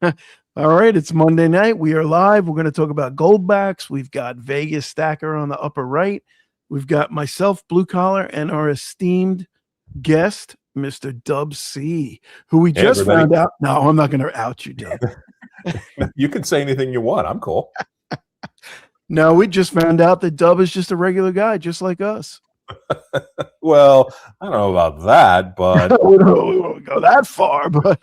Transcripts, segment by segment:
All right, it's Monday night. We are live. We're going to talk about Goldbacks. We've got Vegas Stacker on the upper right. We've got myself, Blue Collar, and our esteemed guest, Mr. Dub C, who we Hey, just everybody. found out. No, I'm not going to out you, Dub. You can say anything you want. I'm cool. No, we just found out that Dub is just a regular guy, just like us. Well, I don't know about that, but we won't go that far, but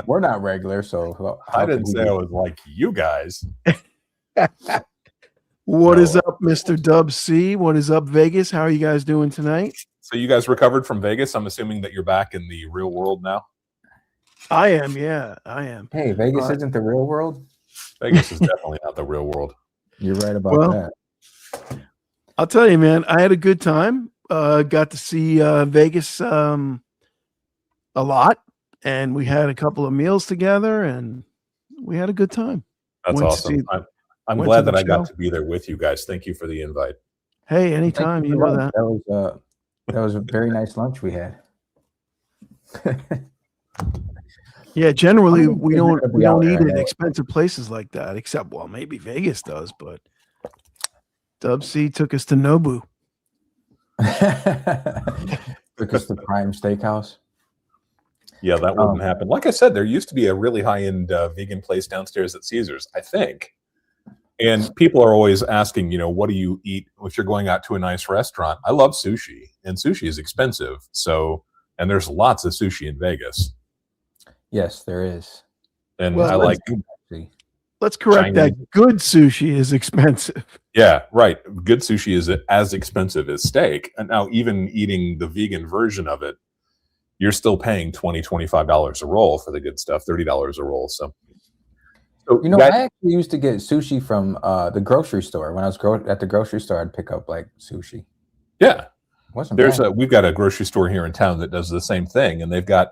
we're not regular, so I didn't say I was like you guys. What is up, Mr. Dub C? What is up, Vegas? How are you guys doing tonight? So you guys recovered from Vegas? I'm assuming that you're back in the real world now? I am, yeah, I am. Hey, Vegas isn't the real world? Vegas is definitely not the real world. You're right about that. I'll tell you, man, I had a good time. Got to see Vegas a lot, and we had a couple of meals together, and we had a good time. That's awesome. I'm glad that I got to be there with you guys. Thank you for the invite. Hey, anytime. You know that. That was a very nice lunch we had. Yeah, generally we don't eat at expensive places like that, except maybe Vegas does, but Dub C took us to Nobu. Took us to Prime Steakhouse. Yeah, that wouldn't happen. Like I said, there used to be a really high-end vegan place downstairs at Caesars, I think. And people are always asking, what do you eat if you're going out to a nice restaurant? I love sushi, and sushi is expensive. And there's lots of sushi in Vegas. Yes, there is. And I like. Let's correct that. Good sushi is expensive. Yeah, right. Good sushi is as expensive as steak. And now even eating the vegan version of it, you're still paying $20, $25 a roll for the good stuff, $30 a roll. So I actually used to get sushi from the grocery store. When I was at the grocery store, I'd pick up like sushi. Yeah. Wasn't we've got a grocery store here in town that does the same thing, and they've got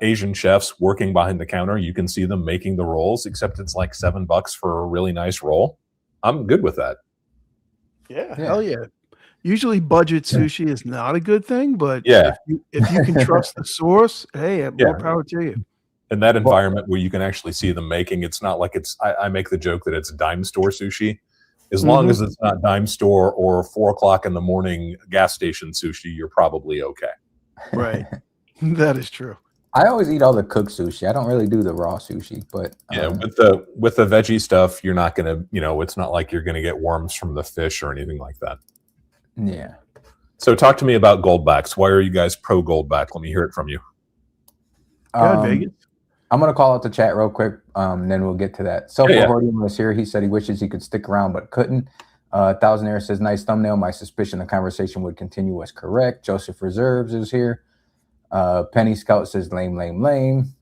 Asian chefs working behind the counter. You can see them making the rolls, except it's like $7 for a really nice roll. I'm good with that. Yeah, hell yeah. Usually budget sushi is not a good thing, but yeah, if you can trust the source, hey, more power to you. In that environment where you can actually see them making, it's not like I make the joke that it's dime store sushi. As long as it's not dime store or 4 o'clock in the morning gas station sushi, you're probably okay. Right. That is true. I always eat all the cooked sushi. I don't really do the raw sushi, but yeah, with the veggie stuff, you're not gonna, it's not like you're gonna get worms from the fish or anything like that. Yeah. So talk to me about Goldbacks. Why are you guys pro Goldback? Let me hear it from you. Vegas. I'm gonna call out the chat real quick, and then we'll get to that. Self-Reporting was here. He said he wishes he could stick around but couldn't. Thousandaire says, nice thumbnail. My suspicion the conversation would continue was correct. Joseph Reserves is here. Penny Scout says, lame, lame, lame.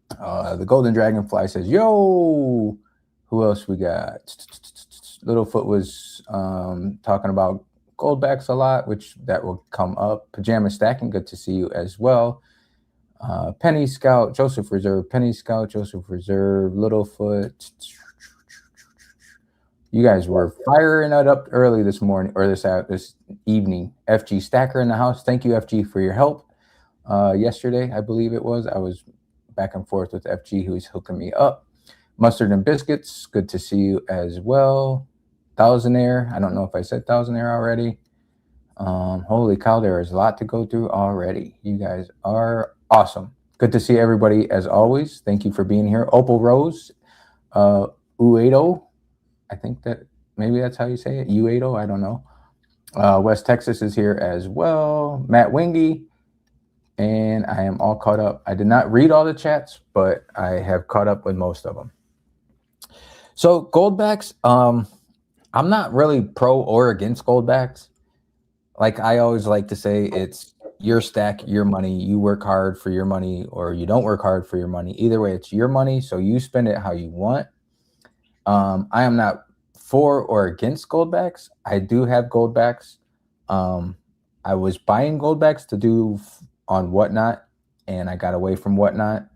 The Golden Dragonfly says, yo. Who else we got? Littlefoot was talking about Goldbacks a lot, which that will come up. Pajama Stacking, good to see you as well. Penny Scout, Joseph Reserve, Penny Scout, Joseph Reserve, Littlefoot. You guys were firing it up early this morning or this evening. FG Stacker in the house. Thank you, FG, for your help. Yesterday, I believe it was. I was back and forth with FG, who's hooking me up. Mustard and Biscuits, good to see you as well. Thousandaire, I don't know if I said Thousandaire already. Holy cow, there is a lot to go through already. You guys are awesome. Good to see everybody as always. Thank you for being here. Opal Rose, Uedo, I think that maybe that's how you say it. Uedo, I don't know. West Texas is here as well. Matt Wingy. And I am all caught up. I did not read all the chats, but I have caught up with most of them. So Goldbacks, I'm not really pro or against Goldbacks. Like I always like to say, it's your stack, your money. You work hard for your money or you don't work hard for your money. Either way, it's your money, so you spend it how you want. I am not for or against Goldbacks. I do have Goldbacks. I was buying Goldbacks to do on Whatnot, and I got away from Whatnot,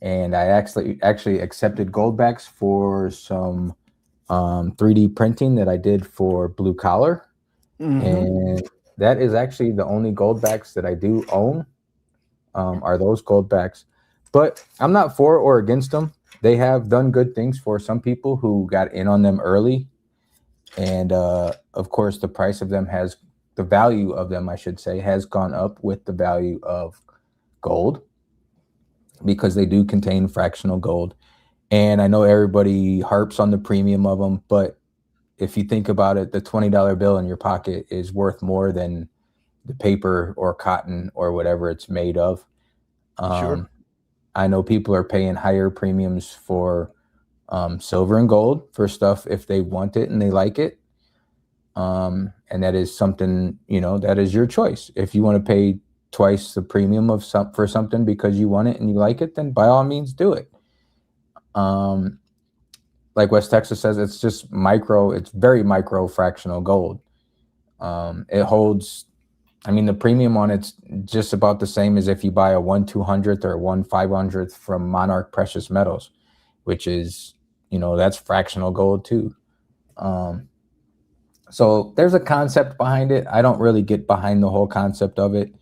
and I actually accepted Goldbacks for some 3D printing that I did for Blue Collar, and that is actually the only Goldbacks that I do own, are those Goldbacks. But I'm not for or against them. They have done good things for some people who got in on them early. And of course, the price of them the value of them, I should say, has gone up with the value of gold, because they do contain fractional gold. And I know everybody harps on the premium of them, but if you think about it, the $20 bill in your pocket is worth more than the paper or cotton or whatever it's made of. Sure. I know people are paying higher premiums for silver and gold for stuff if they want it and they like it. And that is something, that is your choice. If you want to pay twice the premium for something because you want it and you like it, then by all means do it. Like West Texas says, it's just it's very micro fractional gold. It holds, the premium on it's just about the same as if you buy a 1/200th or 1/500th from Monarch Precious Metals, which is, that's fractional gold too. So there's a concept behind it. I don't really get behind the whole concept of it.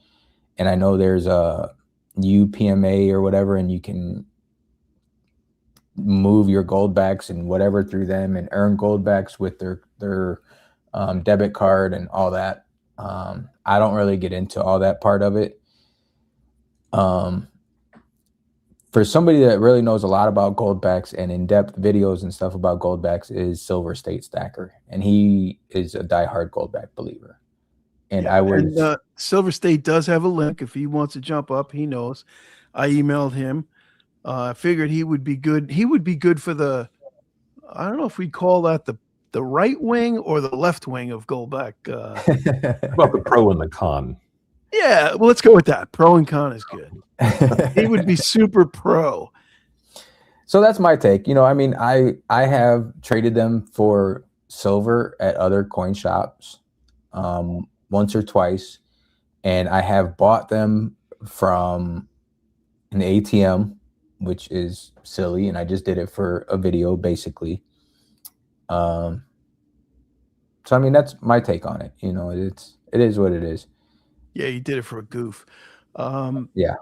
And I know there's a UPMA or whatever, and you can move your goldbacks and whatever through them and earn goldbacks with their debit card and all that. I don't really get into all that part of it. For somebody that really knows a lot about goldbacks and in-depth videos and stuff about goldbacks is Silver State Stacker, and he is a diehard goldback believer. And Silver State does have a link if he wants to jump up. He knows. I emailed him. I figured he would be good. He would be good for I don't know if we call that the right wing or the left wing of Goldback. About the pro and the con. Yeah, well, let's go with that. Pro and con is good. He would be super pro. So that's my take. I have traded them for silver at other coin shops once or twice, and I have bought them from an ATM, which is silly, and I just did it for a video basically. So that's my take on it. It is what it is. Yeah, you did it for a goof. Yeah.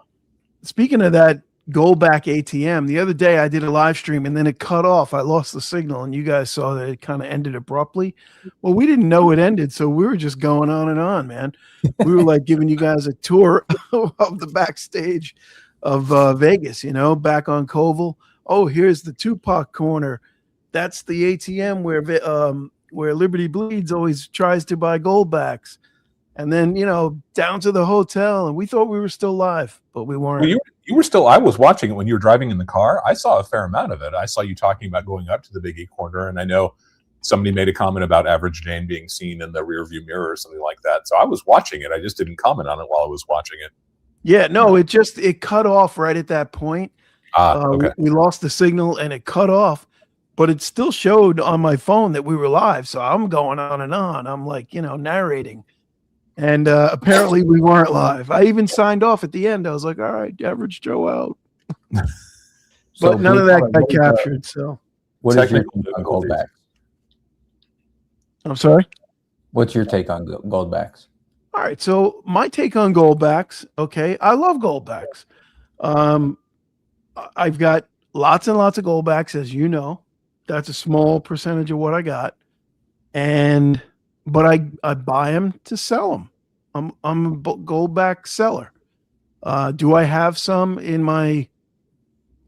Speaking of that Goldback ATM, the other day I did a live stream and then it cut off. I lost the signal, and you guys saw that it kind of ended abruptly. Well, we didn't know it ended, so we were just going on and on, man. We were like giving you guys a tour of the backstage of Vegas, back on Koval. Oh, here's the Tupac corner. That's the ATM where Liberty Bleeds always tries to buy Goldbacks. And then, down to the hotel, and we thought we were still live, but we weren't. Well, you were still, I was watching it when you were driving in the car. I saw a fair amount of it. I saw you talking about going up to the Big E corner, and I know somebody made a comment about Average Jane being seen in the rear view mirror or something like that. So I was watching it. I just didn't comment on it while I was watching it. Yeah, no, it cut off right at that point. Okay. We lost the signal and it cut off, but it still showed on my phone that we were live. So I'm going on and on. I'm like, narrating. And apparently we weren't live. I even signed off at the end. I was like, all right, Average Joe out. But none of that got captured. So what is your take on Goldbacks? I'm sorry? What's your take on Goldbacks? All right. So my take on Goldbacks. Okay. I love Goldbacks. I've got lots and lots of Goldbacks, as you know. That's a small percentage of what I got. But I buy them to sell them. I'm a Goldback seller. Do I have some in my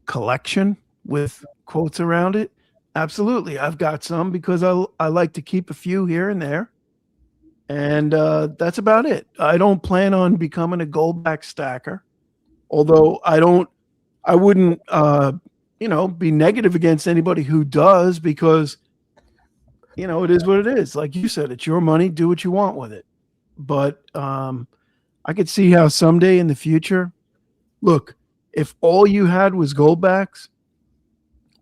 collection with quotes around it? Absolutely. I've got some because I like to keep a few here and there. And that's about it. I don't plan on becoming a Goldback stacker, although I wouldn't be negative against anybody who does, because it is what it is. Like you said, it's your money. Do what you want with it. But I could see how someday in the future, look, if all you had was Goldbacks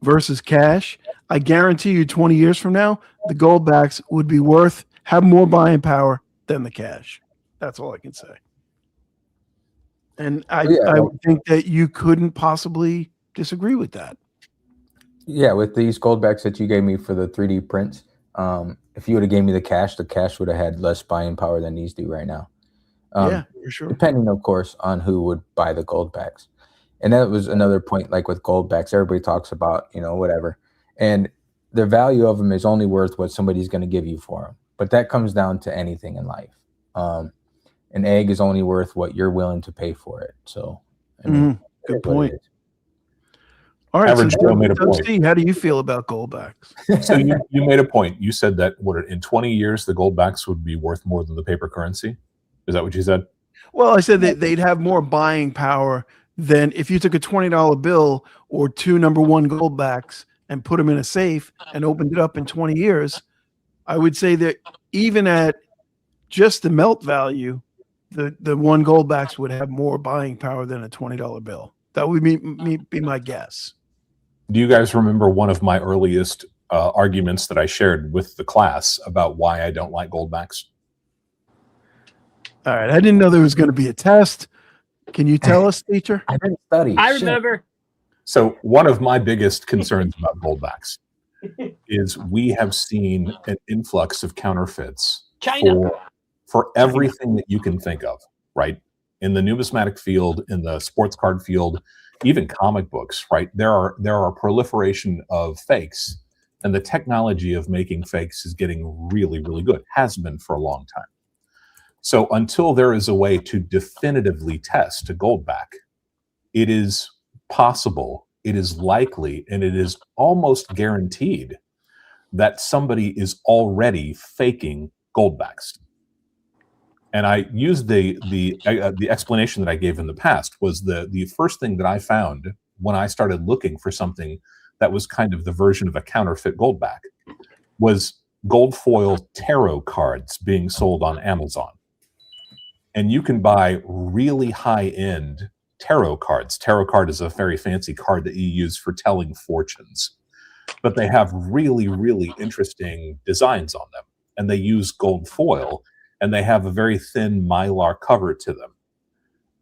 versus cash, I guarantee you 20 years from now, the Goldbacks would be have more buying power than the cash. That's all I can say. And I would think that you couldn't possibly disagree with that. Yeah, with these Goldbacks that you gave me for the 3D prints, if you would have gave me the cash would have had less buying power than these do right now. Yeah, for sure. Depending, of course, on who would buy the Goldbacks. And that was another point, like with goldbacks, everybody talks about, whatever. And the value of them is only worth what somebody's going to give you for them. But that comes down to anything in life. An egg is only worth what you're willing to pay for it. So, I mean, good point. All right, Average Joe made a point. Steve, how do you feel about goldbacks? So you made a point. You said that in 20 years the goldbacks would be worth more than the paper currency. Is that what you said? Well, I said that they'd have more buying power than if you took a $20 bill or 2 number 1 goldbacks and put them in a safe and opened it up in 20 years. I would say that even at just the melt value, the 1 goldbacks would have more buying power than a $20 bill. That would be my guess. Do you guys remember one of my earliest arguments that I shared with the class about why I don't like goldbacks? All right. I didn't know there was going to be a test. Can you tell us, teacher? I didn't study. I remember. So one of my biggest concerns about goldbacks is we have seen an influx of counterfeits for everything that you can think of, right? In the numismatic field, in the sports card field, even comic books, right? There are a proliferation of fakes, and the technology of making fakes is getting really, really good. Has been for a long time. So until there is a way to definitively test a goldback, it is possible, it is likely, and it is almost guaranteed that somebody is already faking goldbacks. And I used the explanation that I gave in the past was the first thing that I found when I started looking for something that was kind of the version of a counterfeit goldback was gold foil tarot cards being sold on Amazon. And you can buy really high-end tarot cards. Tarot card is a very fancy card that you use for telling fortunes. But they have really, really interesting designs on them. And they use gold foil, and they have a very thin mylar cover to them.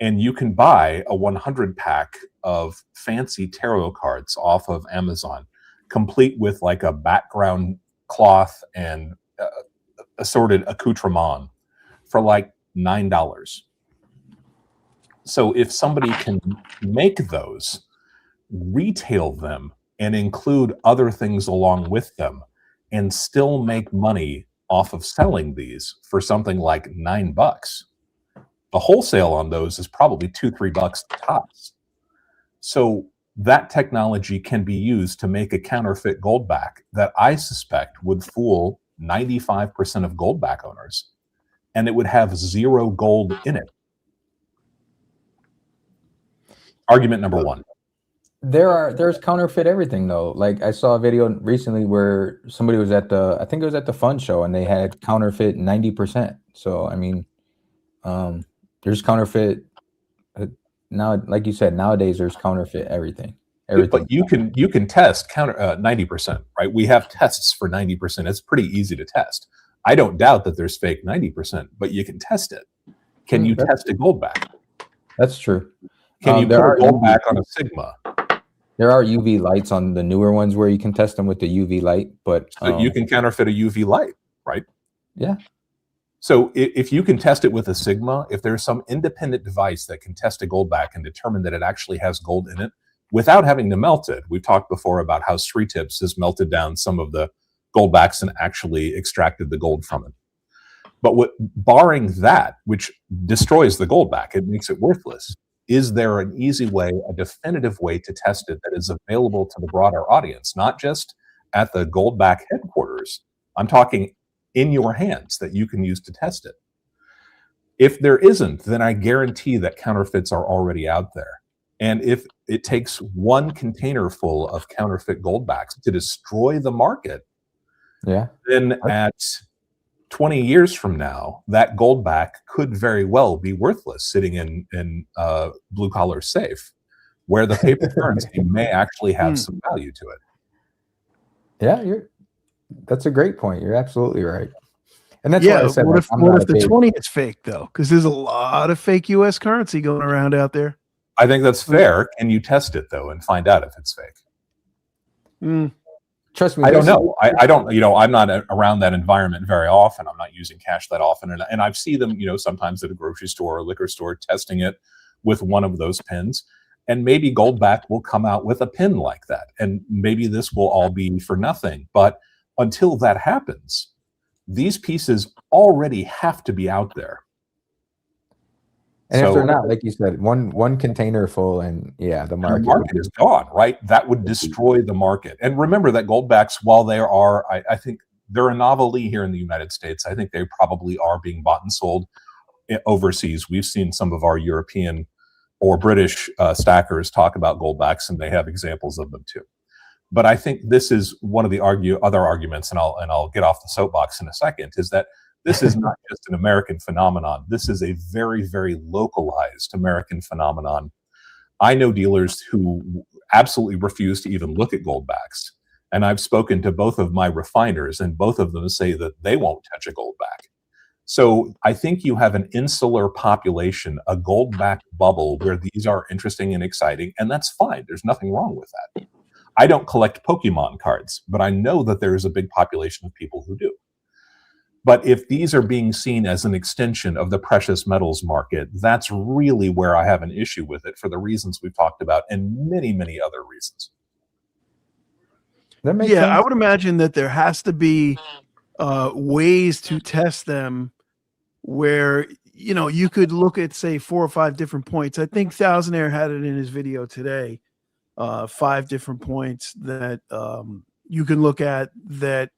And you can buy a 100-pack of fancy tarot cards off of Amazon, complete with like a background cloth and assorted accoutrement for like $9. So if somebody can make those, retail them, and include other things along with them, and still make money off of selling these for something like $9, the wholesale on those is probably $2-3 tops. So that technology can be used to make a counterfeit goldback that I suspect would fool 95% of goldback owners, and it would have 0 gold in it. Argument number 1. There's counterfeit everything though. Like I saw a video recently where somebody was at I think it was at the fun show, and they had counterfeit 90%. So I mean, there's counterfeit now. Like you said, nowadays there's counterfeit everything. But you can test 90%, right? We have tests for 90%. It's pretty easy to test. I don't doubt that there's fake 90%, but you can test it. Can you test a goldback? That's true. Can you put a goldback on a Sigma? There are UV lights on the newer ones where you can test them with the UV light, but so you can counterfeit a UV light, right? Yeah. So if you can test it with a Sigma, if there's some independent device that can test a goldback and determine that it actually has gold in it without having to melt it. We've talked before about how Sri Tips has melted down some of the goldbacks and actually extracted the gold from it. But barring that, which destroys the goldback, it makes it worthless. Is there an easy way, a definitive way to test it that is available to the broader audience, not just at the goldback headquarters? I'm talking in your hands that you can use to test it. If there isn't, then I guarantee that counterfeits are already out there. And if it takes one container full of counterfeit goldbacks to destroy the market, then at 20 years from now, that goldback could very well be worthless sitting in blue collar safe, where the paper currency may actually have some value to it. Yeah, that's a great point. You're absolutely right. And that's why I said, what if the 20 is fake though? Because there's a lot of fake U.S. currency going around out there. I think that's fair. Can you test it though and find out if it's fake? Trust me. I don't know. I don't, I'm not around that environment very often. I'm not using cash that often. And I've seen them, sometimes at a grocery store or liquor store testing it with one of those pins. And maybe Goldback will come out with a pin like that. And maybe this will all be for nothing. But until that happens, these pieces already have to be out there. And if they're not, like you said, one container full, and yeah, the market is gone, right? That would destroy the market. And remember that Goldbacks, while they are, I think they're a novelty here in the United States, I think they probably are being bought and sold overseas. We've seen some of our European or British stackers talk about Goldbacks, and they have examples of them too. But I think this is one of the other arguments, and I'll get off the soapbox in a second, is that this is not just an American phenomenon. This is a very, very localized American phenomenon. I know dealers who absolutely refuse to even look at Goldbacks. And I've spoken to both of my refiners, and both of them say that they won't touch a Goldback. So I think you have an insular population, a Goldback bubble where these are interesting and exciting, and that's fine. There's nothing wrong with that. I don't collect Pokemon cards, but I know that there is a big population of people who do. But if these are being seen as an extension of the precious metals market, that's really where I have an issue with it, for the reasons we've talked about and many, many other reasons. That makes sense. I would imagine that there has to be ways to test them where, you know, you could look at, say, 4 or 5 different points. I think Thousandaire had it in his video today, 5 different points that you can look at, that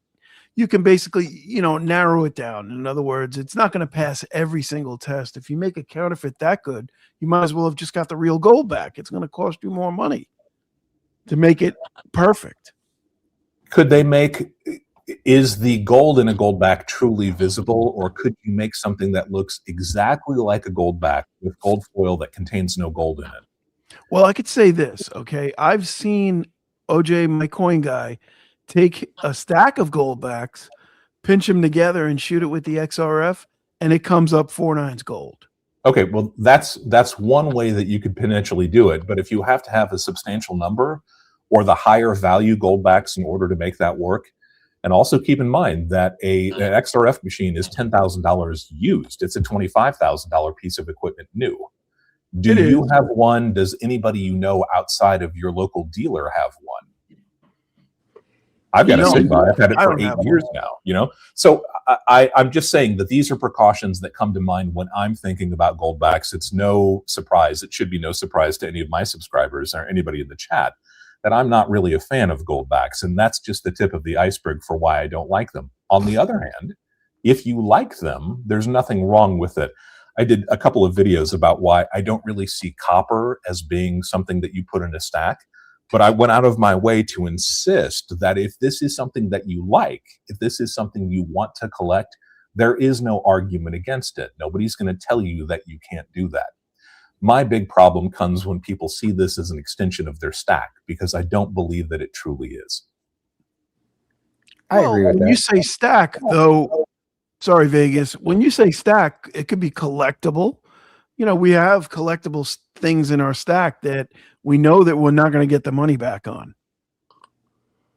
you can basically, you know, narrow it down. In other words, it's not going to pass every single test. If you make a counterfeit that good, you might as well have just got the real gold back. It's going to cost you more money to make it perfect. Could they make, is the gold in a Goldback truly visible, or could you make something that looks exactly like a Goldback with gold foil that contains no gold in it? Well, I could say this, okay? I've seen OJ, my coin guy, take a stack of Goldbacks, pinch them together, and shoot it with the XRF, and it comes up 4 nines gold. Okay, well, that's one way that you could potentially do it. But if you have to have a substantial number or the higher value Goldbacks in order to make that work, and also keep in mind that an XRF machine is $10,000 used. It's a $25,000 piece of equipment new. Do you have one? Does anybody you know outside of your local dealer have one? I've got a Sigma. I've had it for 8 years now, you know? So I'm just saying that these are precautions that come to mind when I'm thinking about Goldbacks. It's no surprise. It should be no surprise to any of my subscribers or anybody in the chat that I'm not really a fan of Goldbacks. And that's just the tip of the iceberg for why I don't like them. On the other hand, if you like them, there's nothing wrong with it. I did a couple of videos about why I don't really see copper as being something that you put in a stack. But I went out of my way to insist that if this is something that you like, if this is something you want to collect, there is no argument against it. Nobody's going to tell you that you can't do that. My big problem comes when people see this as an extension of their stack, because I don't believe that it truly is. I agree with that. When you say stack, though, sorry, Vegas, when you say stack, it could be collectible. You know, we have collectible things in our stack that we know that we're not going to get the money back on.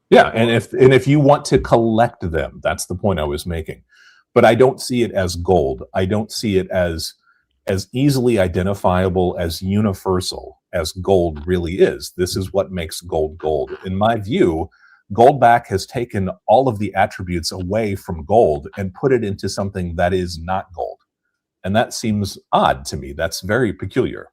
Yeah, and if you want to collect them, that's the point I was making. But I don't see it as gold. I don't see it as easily identifiable, as universal as gold really is. This is what makes gold gold. In my view, Goldback has taken all of the attributes away from gold and put it into something that is not gold. And that seems odd to me. That's very peculiar.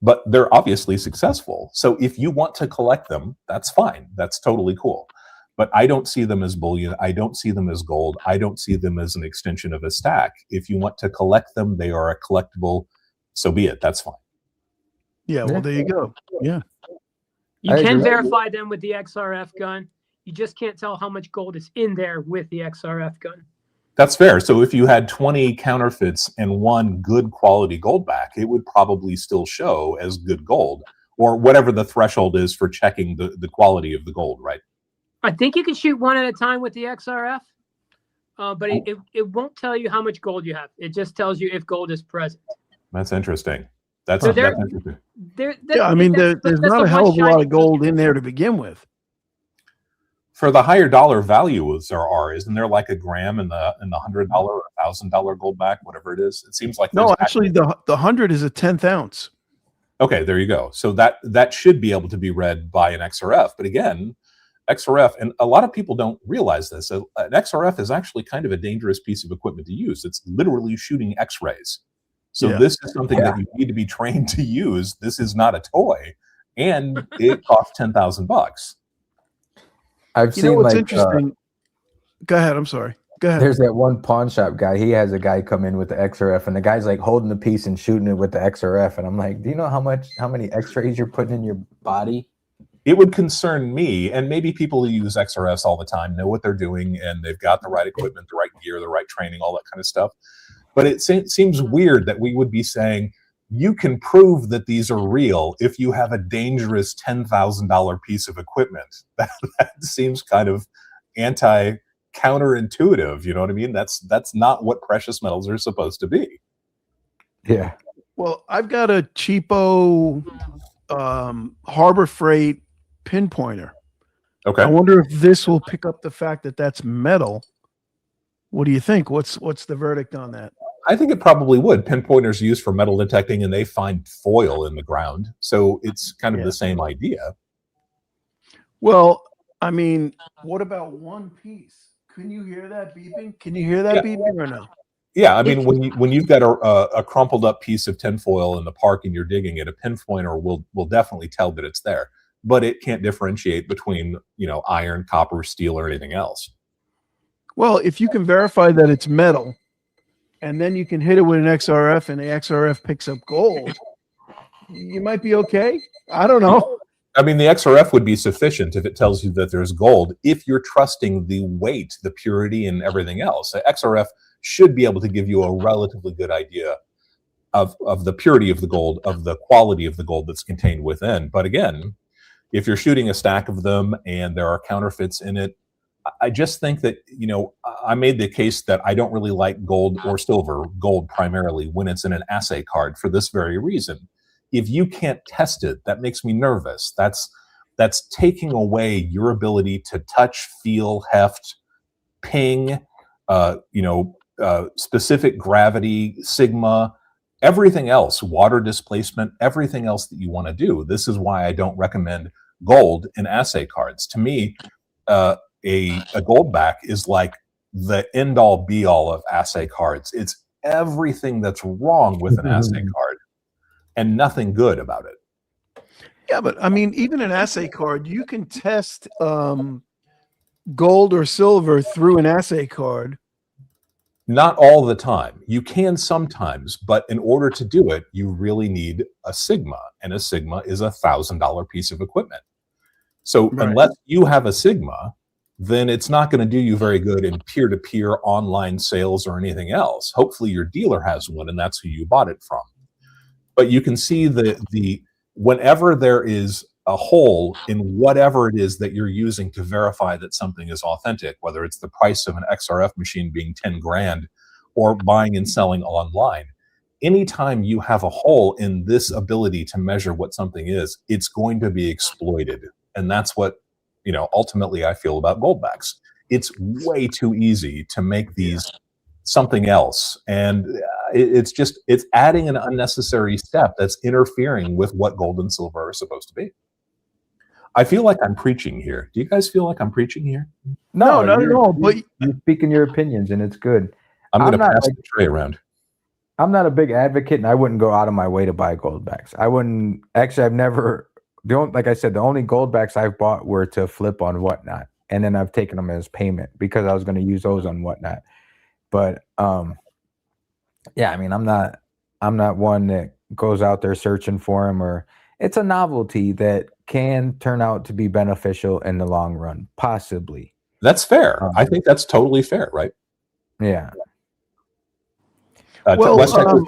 But they're obviously successful. So if you want to collect them, that's fine. That's totally cool. But I don't see them as bullion. I don't see them as gold. I don't see them as an extension of a stack. If you want to collect them, they are a collectible. So be it. That's fine. Yeah, well, there you go. Yeah. You can verify them with the XRF gun. You just can't tell how much gold is in there with the XRF gun. That's fair. So if you had 20 counterfeits and 1 good quality Goldback, it would probably still show as good gold, or whatever the threshold is for checking the quality of the gold, right? I think you can shoot 1 at a time with the XRF, but it won't tell you how much gold you have. It just tells you if gold is present. That's interesting. That's So interesting. Yeah, I mean, there's not a hell of a lot of gold in there to begin with. For the higher dollar values there are, isn't there like a gram in the $100 or $1,000 Goldback, whatever it is? It seems like no, actually the 100 is a 10th ounce. Okay, there you go. So that should be able to be read by an XRF. But again, XRF, and a lot of people don't realize this, an XRF is actually kind of a dangerous piece of equipment to use. It's literally shooting X-rays. So Yeah. this is something that you need to be trained to use. This is not a toy, and it costs $10,000. I've You know seen what's like interesting? Go ahead. I'm sorry. Go ahead. there's that one pawn shop guy. He has a guy come in with the XRF, and the guy's like holding the piece and shooting it with the XRF. And I'm like, do you know how many X-rays you're putting in your body? It would concern me, and maybe people who use XRFs all the time know what they're doing, and they've got the right equipment, the right gear, the right training, all that kind of stuff. But it seems weird that we would be saying, you can prove that these are real if you have a dangerous $10,000 piece of equipment. That seems kind of counterintuitive. You know what I mean? That's not what precious metals are supposed to be. Yeah. Well, I've got a cheapo Harbor Freight pinpointer. Okay. I wonder if this will pick up the fact that that's metal. What do you think? What's the verdict on that? I think it probably would. Pinpointers are used for metal detecting, and they find foil in the ground. So it's kind of the same idea. Well, I mean, what about one piece? Can you hear that beeping? Can you hear that beeping or no? Yeah, I mean, when you've got a crumpled up piece of tinfoil in the park and you're digging it, a pinpointer will definitely tell that it's there, but it can't differentiate between, iron, copper, steel, or anything else. Well, if you can verify that it's metal, and then you can hit it with an XRF, and the XRF picks up gold, you might be okay. I don't know. I mean, the XRF would be sufficient if it tells you that there's gold, if you're trusting the weight, the purity, and everything else. The XRF should be able to give you a relatively good idea of the purity of the gold, of the quality of the gold that's contained within. But again, if you're shooting a stack of them and there are counterfeits in it, I just think that, I made the case that I don't really like gold or silver, gold primarily, when it's in an assay card for this very reason. If you can't test it, that makes me nervous. That's taking away your ability to touch, feel, heft, ping, specific gravity, sigma, everything else, water displacement, everything else that you want to do. This is why I don't recommend gold in assay cards. To me, a GOLDBACK is like the end-all be-all of assay cards. It's everything that's wrong with an assay card and nothing good about it. Yeah, but I mean, even an assay card, you can test gold or silver through an assay card. Not all the time. You can sometimes, but in order to do it, you really need a sigma, and a sigma is a $1,000 piece of equipment. So unless you have a sigma, then it's not going to do you very good in peer-to-peer online sales or anything else. Hopefully your dealer has one, and that's who you bought it from. But you can see the whenever there is a hole in whatever it is that you're using to verify that something is authentic, whether it's the price of an XRF machine being 10 grand or buying and selling online, anytime you have a hole in this ability to measure what something is, it's going to be exploited. And that's what, ultimately I feel about GOLDBACKS. It's way too easy to make these something else. And it's adding an unnecessary step that's interfering with what gold and silver are supposed to be. I feel like I'm preaching here. Do you guys feel like I'm preaching here? No, not at all. But you're speaking your opinions, and it's good. I'm going to pass the tray around. I'm not a big advocate, and I wouldn't go out of my way to buy GOLDBACKS. I wouldn't. Actually, I've never. Like I said, the only GOLDBACKS I've bought were to flip on Whatnot, and then I've taken them as payment because I was going to use those on Whatnot. But yeah, I mean, I'm not one that goes out there searching for them, or it's a novelty that can turn out to be beneficial in the long run, possibly. That's fair. I think that's totally fair, right? Yeah. Well,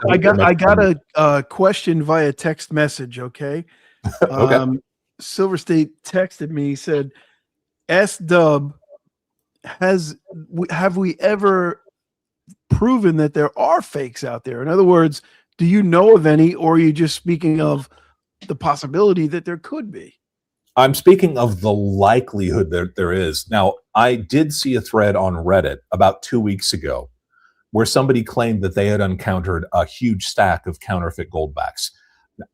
I got a question via text message. Okay. Okay. Silver State texted me. He said, "S-Dub, have we ever proven that there are fakes out there? In other words, do you know of any, or are you just speaking of the possibility that there could be?" I'm speaking of the likelihood that there is. Now, I did see a thread on Reddit about 2 weeks ago where somebody claimed that they had encountered a huge stack of counterfeit GOLDBACKS.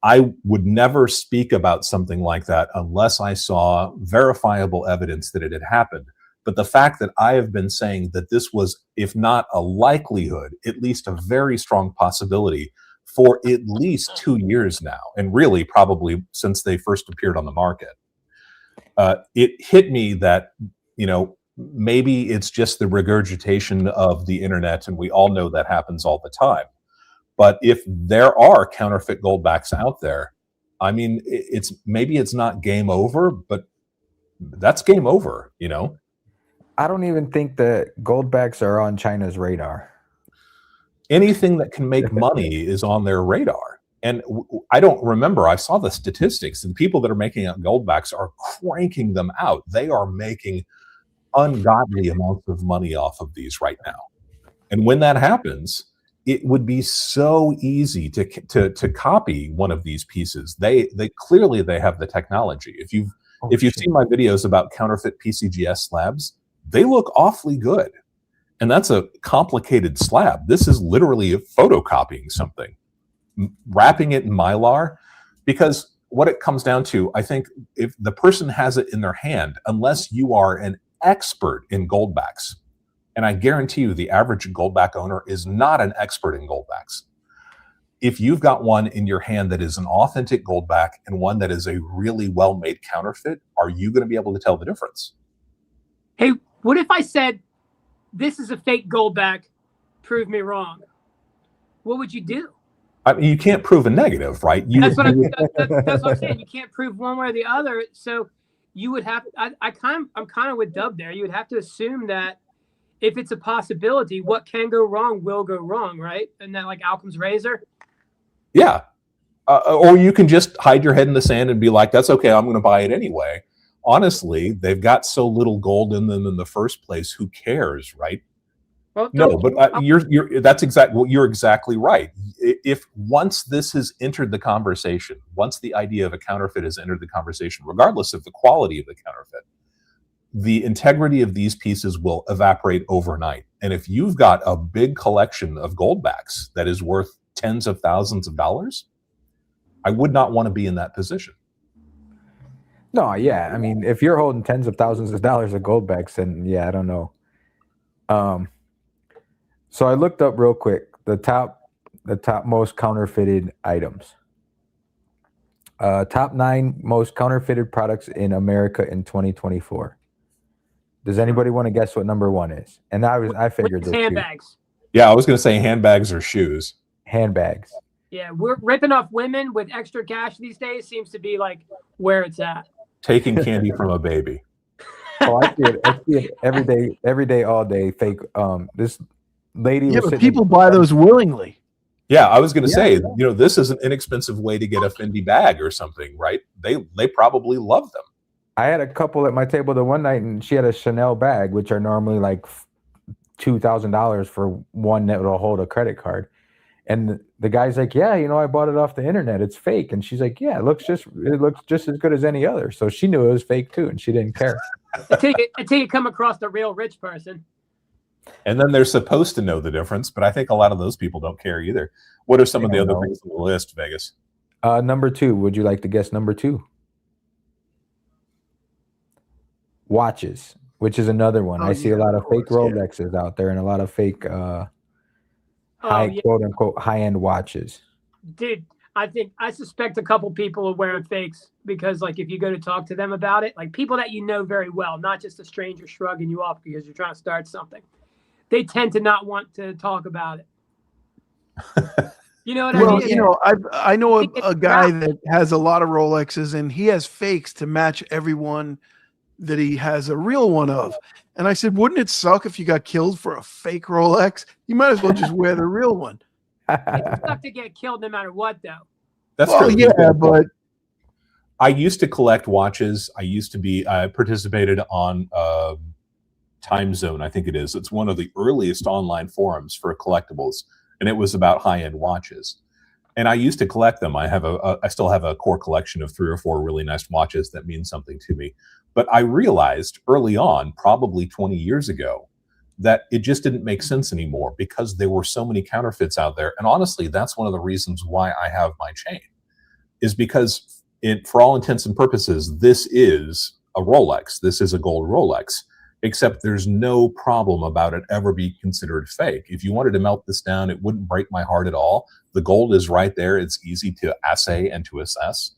I would never speak about something like that unless I saw verifiable evidence that it had happened. But the fact that I have been saying that this was, if not a likelihood, at least a very strong possibility for at least 2 years now, and really probably since they first appeared on the market, it hit me that, maybe it's just the regurgitation of the internet, and we all know that happens all the time. But if there are counterfeit goldbacks out there, I mean, maybe it's not game over, but that's game over, I don't even think that goldbacks are on China's radar. Anything that can make money is on their radar. And I don't remember, I saw the statistics, and people that are making out goldbacks are cranking them out. They are making ungodly amounts of money off of these right now. And when that happens, it would be so easy to copy one of these pieces. They clearly have the technology. If you've seen my videos about counterfeit PCGS slabs, they look awfully good. And that's a complicated slab. This is literally photocopying something, wrapping it in Mylar, because what it comes down to, I think, if the person has it in their hand, unless you are an expert in goldbacks, and I guarantee you the average goldback owner is not an expert in goldbacks. If you've got one in your hand that is an authentic goldback and one that is a really well-made counterfeit, are you going to be able to tell the difference? Hey, what if I said, this is a fake goldback, prove me wrong? What would you do? I mean, you can't prove a negative, right? That's what I'm saying. You can't prove one way or the other. So you would have, I'm kind of with Dub there. You would have to assume that if it's a possibility, what can go wrong will go wrong, right? And that, like Occam's razor. Yeah. Or you can just hide your head in the sand and be like, that's okay, I'm going to buy it anyway. Honestly, they've got so little gold in them in the first place. Who cares, right? Well, no, but you're exactly right. If once this has entered the conversation, once the idea of a counterfeit has entered the conversation, regardless of the quality of the counterfeit, the integrity of these pieces will evaporate overnight. And if you've got a big collection of goldbacks that is worth tens of thousands of dollars, I would not want to be in that position. No, yeah. I mean, if you're holding tens of thousands of dollars of goldbacks, then yeah, I don't know. So I looked up real quick the top most counterfeited items. Top 9 most counterfeited products in America in 2024. Does anybody want to guess what number 1 is? And I figured this. Handbags. Yeah, I was going to say handbags or shoes. Handbags. Yeah, we're ripping off women with extra cash these days. Seems to be like where it's at. Taking candy from a baby. Oh, I see it every day, all day. Fake. This lady. Yeah, but people buy those willingly. Yeah, I was going to say, this is an inexpensive way to get a Fendi bag or something, right? They probably love them. I had a couple at my table the one night, and she had a Chanel bag, which are normally like $2,000 for one that will hold a credit card. And the guy's like, yeah, I bought it off the internet. It's fake. And she's like, yeah, it looks just as good as any other. So she knew it was fake too, and she didn't care. Until you come across the real rich person. And then they're supposed to know the difference, but I think a lot of those people don't care either. What are some of the other things on the list, Vegas? Number 2. Would you like to guess number 2? Watches, which is another one. I see a lot of fake Rolexes out there and a lot of fake quote unquote high-end watches. Dude, I suspect a couple people are wearing fakes because, like, if you go to talk to them about it, like people that you know very well, not just a stranger shrugging you off because you're trying to start something, they tend to not want to talk about it. You know what I mean? I know a guy that has a lot of Rolexes, and he has fakes to match everyone that he has a real one of. And I said, wouldn't it suck if you got killed for a fake Rolex? You might as well just wear the real one. It's tough to get killed no matter what, though. That's true. Yeah, but I used to collect watches. I participated on Time Zone, I think it is. It's one of the earliest online forums for collectibles, and it was about high-end watches. And I used to collect them. I still have a core collection of 3 or 4 really nice watches that mean something to me. But I realized early on, probably 20 years ago, that it just didn't make sense anymore because there were so many counterfeits out there. And honestly, that's one of the reasons why I have my chain. is because for all intents and purposes, this is a Rolex. This is a gold Rolex, except there's no problem about it ever be considered fake. If you wanted to melt this down, it wouldn't break my heart at all. The gold is right there. It's easy to assay and to assess.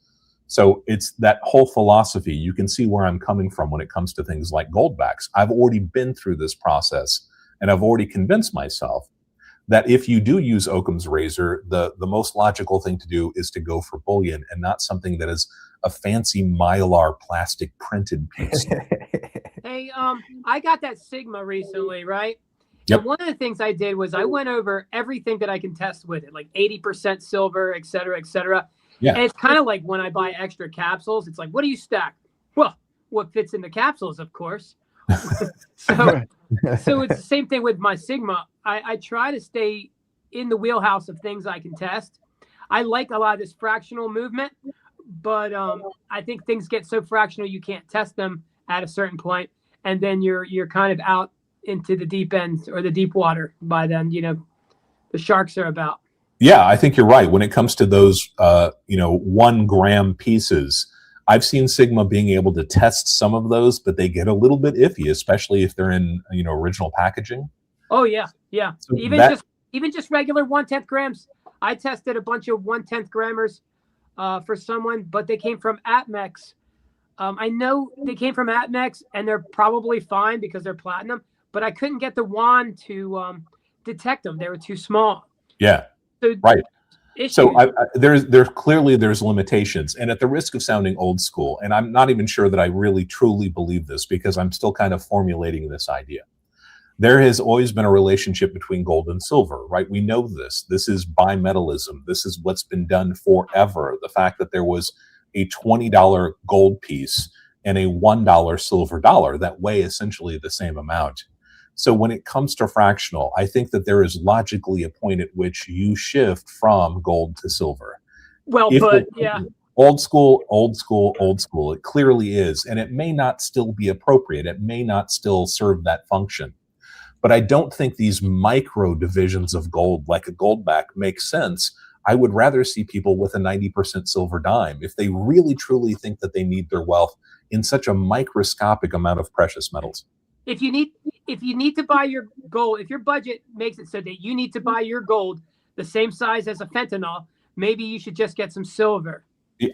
So it's that whole philosophy. You can see where I'm coming from when it comes to things like goldbacks. I've already been through this process, and I've already convinced myself that if you do use Occam's razor, the most logical thing to do is to go for bullion and not something that is a fancy Mylar plastic printed piece. Hey, I got that Sigma recently, right? Yep. And one of the things I did was I went over everything that I can test with it, like 80% silver, et cetera, et cetera. Yeah. And it's kind of like when I buy extra capsules, it's like, what do you stack? Well, what fits in the capsules, of course. So it's the same thing with my Sigma. I try to stay in the wheelhouse of things I can test. I like a lot of this fractional movement, but I think things get so fractional you can't test them at a certain point, and then you're kind of out into the deep end or the deep water by then. The sharks are about. Yeah, I think you're right. When it comes to those, 1 gram pieces, I've seen Sigma being able to test some of those, but they get a little bit iffy, especially if they're in, original packaging. Oh yeah, yeah. So Even just regular 1/10 grams. I tested a bunch of 1/10 grammers for someone, but they came from Atmex. I know they came from Atmex, and they're probably fine because they're platinum. But I couldn't get the wand to detect them; they were too small. Yeah. So, right. Issues. So there's clearly limitations, and at the risk of sounding old school, and I'm not even sure that I really truly believe this because I'm still kind of formulating this idea. There has always been a relationship between gold and silver, right? We know this. This is bimetallism. This is what's been done forever. The fact that there was a $20 gold piece and a $1 silver dollar that weigh essentially the same amount. So when it comes to fractional, I think that there is logically a point at which you shift from gold to silver. Well, yeah. Old school. It clearly is. And it may not still be appropriate. It may not still serve that function. But I don't think these micro divisions of gold, like a goldback, make sense. I would rather see people with a 90% silver dime if they really truly think that they need their wealth in such a microscopic amount of precious metals. If you need to buy your gold, if your budget makes it so that you need to buy your gold the same size as a fentanyl, maybe you should just get some silver.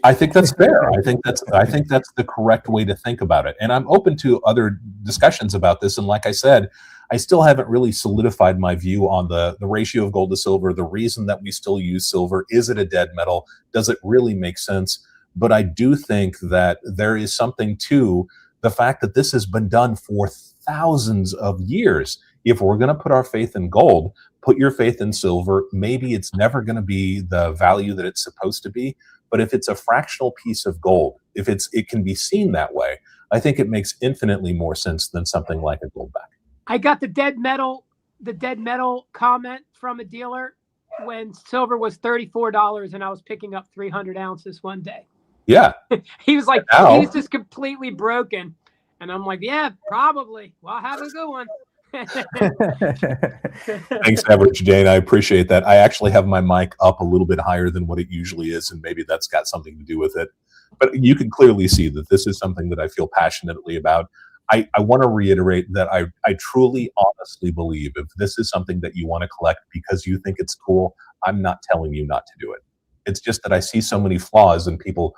I think that's fair. I think that's the correct way to think about it. And I'm open to other discussions about this. And like I said, I still haven't really solidified my view on the ratio of gold to silver, the reason that we still use silver. Is it a dead metal? Does it really make sense? But I do think that there is something to the fact that this has been done for thousands of years. If we're going to put our faith in gold, put your faith in silver. Maybe it's never going to be the value that it's supposed to be. But if it's a fractional piece of gold, if it can be seen that way, I think it makes infinitely more sense than something like a goldback. I got the dead metal comment from a dealer when silver was $34 and I was picking up 300 ounces one day. Yeah. He was like, Ow. he's just completely broken. And I'm like, yeah, probably. Well, have a good one. Thanks, Average Jane. I appreciate that. I actually have my mic up a little bit higher than what it usually is, and maybe that's got something to do with it. But you can clearly see that this is something that I feel passionately about. I want to reiterate that I truly, honestly believe if this is something that you want to collect because you think it's cool, I'm not telling you not to do it. It's just that I see so many flaws in people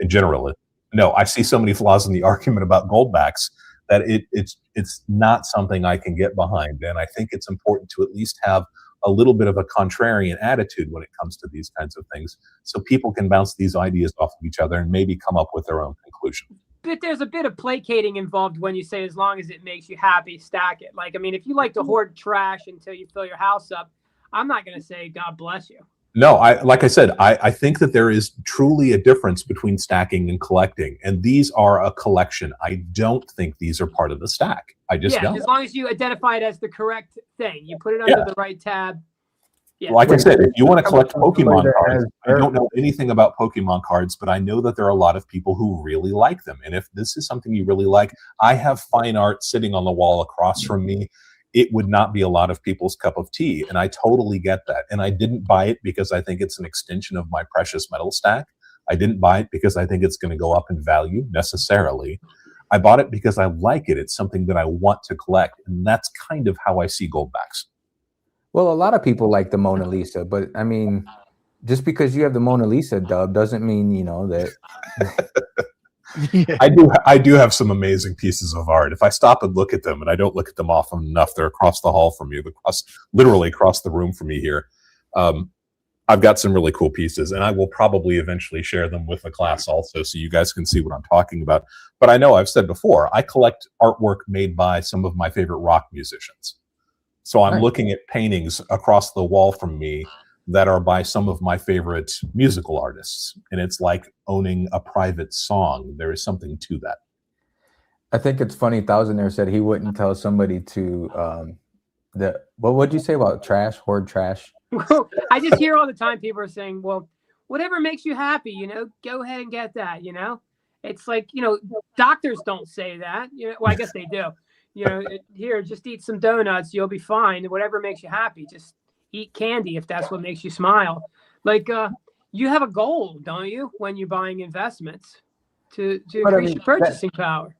in general. No, I see so many flaws in the argument about goldbacks that it's not something I can get behind. And I think it's important to at least have a little bit of a contrarian attitude when it comes to these kinds of things, so people can bounce these ideas off of each other and maybe come up with their own conclusion. But there's a bit of placating involved when you say as long as it makes you happy, stack it. Like, I mean, if you like to hoard trash until you fill your house up, I'm not going to say God bless you. No, like I said, I think that there is truly a difference between stacking and collecting, and these are a collection. I don't think these are part of the stack. I just don't. As long as you identify it as the correct thing, you put it under the right tab. Yeah. Like I said, if you want to collect Pokemon cards, I don't know anything about Pokemon cards, but I know that there are a lot of people who really like them. And if this is something you really like, I have fine art sitting on the wall across from me. It would not be a lot of people's cup of tea. And I totally get that. And I didn't buy it because I think it's an extension of my precious metal stack. I didn't buy it because I think it's going to go up in value necessarily. I bought it because I like it. It's something that I want to collect. And that's kind of how I see Goldbacks. Well, a lot of people like the Mona Lisa, but I mean, just because you have the Mona Lisa dub doesn't mean, you know, that. Yeah. I do have some amazing pieces of art. If I stop and look at them, and I don't look at them often enough, they're across the hall from you, literally across the room from me here. I've got some really cool pieces, and I will probably eventually share them with the class also, so you guys can see what I'm talking about. But I know I've said before, I collect artwork made by some of my favorite rock musicians. So I'm looking at paintings across the wall from me that are by some of my favorite musical artists. And it's like owning a private song. There is something to that. I think it's funny. Thousandaire said he wouldn't tell somebody to what would you say about trash, hoard trash? Well, I just hear all the time people are saying, well, whatever makes you happy, you know, go ahead and get that, you know. It's like, you know, doctors don't say that. You know, well, I guess they do. You know, here, just eat some donuts, you'll be fine. Whatever makes you happy, just eat candy if that's what makes you smile. Like you have a goal, don't you, when you're buying investments to increase your purchasing power.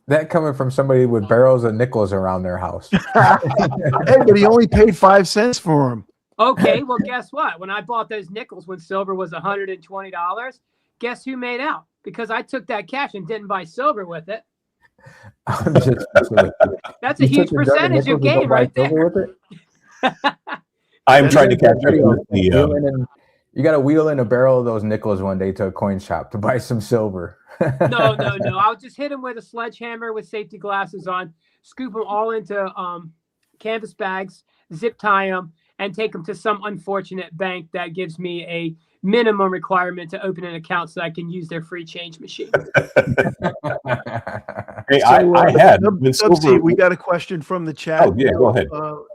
That coming from somebody with barrels of nickels around their house. Hey, but he only paid 5 cents for them. Okay, well, guess what? When I bought those nickels when silver was $120, guess who made out? Because I took that cash and didn't buy silver with it. That's a huge percentage of gain right there. I'm trying to catch up with the. You got to wheel in a barrel of those nickels one day to a coin shop to buy some silver. No. I'll just hit him with a sledgehammer with safety glasses on, scoop them all into canvas bags, zip tie them, and take them to some unfortunate bank that gives me a minimum requirement to open an account so I can use their free change machine. Hey, I had. We got a question from the chat. Oh, yeah, go ahead.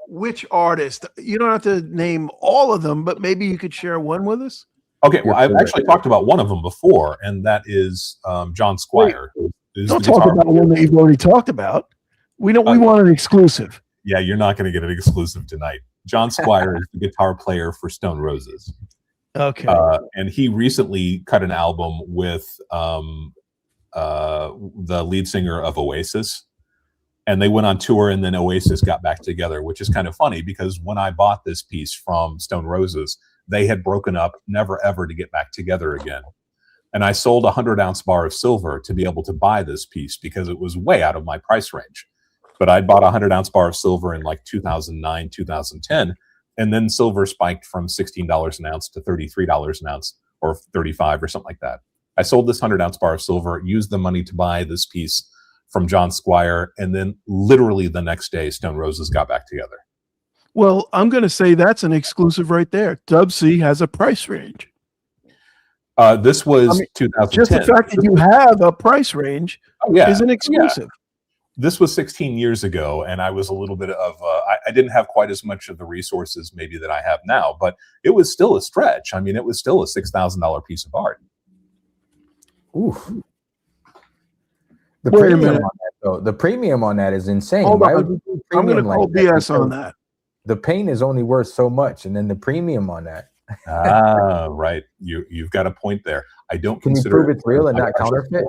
Which artist? You don't have to name all of them, but maybe you could share one with us. Okay, well, I've actually talked about one of them before, and that is John Squire. Don't talk about one that you've already talked about. We want an exclusive. Yeah, you're not going to get an exclusive tonight. John Squire is the guitar player for Stone Roses. Okay. And he recently cut an album with the lead singer of Oasis. And they went on tour, and then Oasis got back together, which is kind of funny because when I bought this piece from Stone Roses, they had broken up, never ever to get back together again. And I sold a 100-ounce bar of silver to be able to buy this piece because it was way out of my price range. But I bought a 100-ounce bar of silver in like 2009, 2010, and then silver spiked from $16 an ounce to $33 an ounce, or $35 or something like that. I sold this 100-ounce bar of silver, used the money to buy this piece from John Squire, and then literally the next day, Stone Roses got back together. Well, I'm going to say that's an exclusive right there. Dub C has a price range. This was 2010. Just the fact that you have a price range is an exclusive. Yeah. This was 16 years ago, and I was a little bit of I didn't have quite as much of the resources maybe that I have now, but it was still a stretch. I mean, it was still a $6,000 piece of art. Oof. The premium on that, though, the premium on that is insane. Why would you do I'm going to call BS on that. The paint is only worth so much, and then the premium on that. Right. You've got a point there. I don't Can consider you prove it's real and not counterfeit?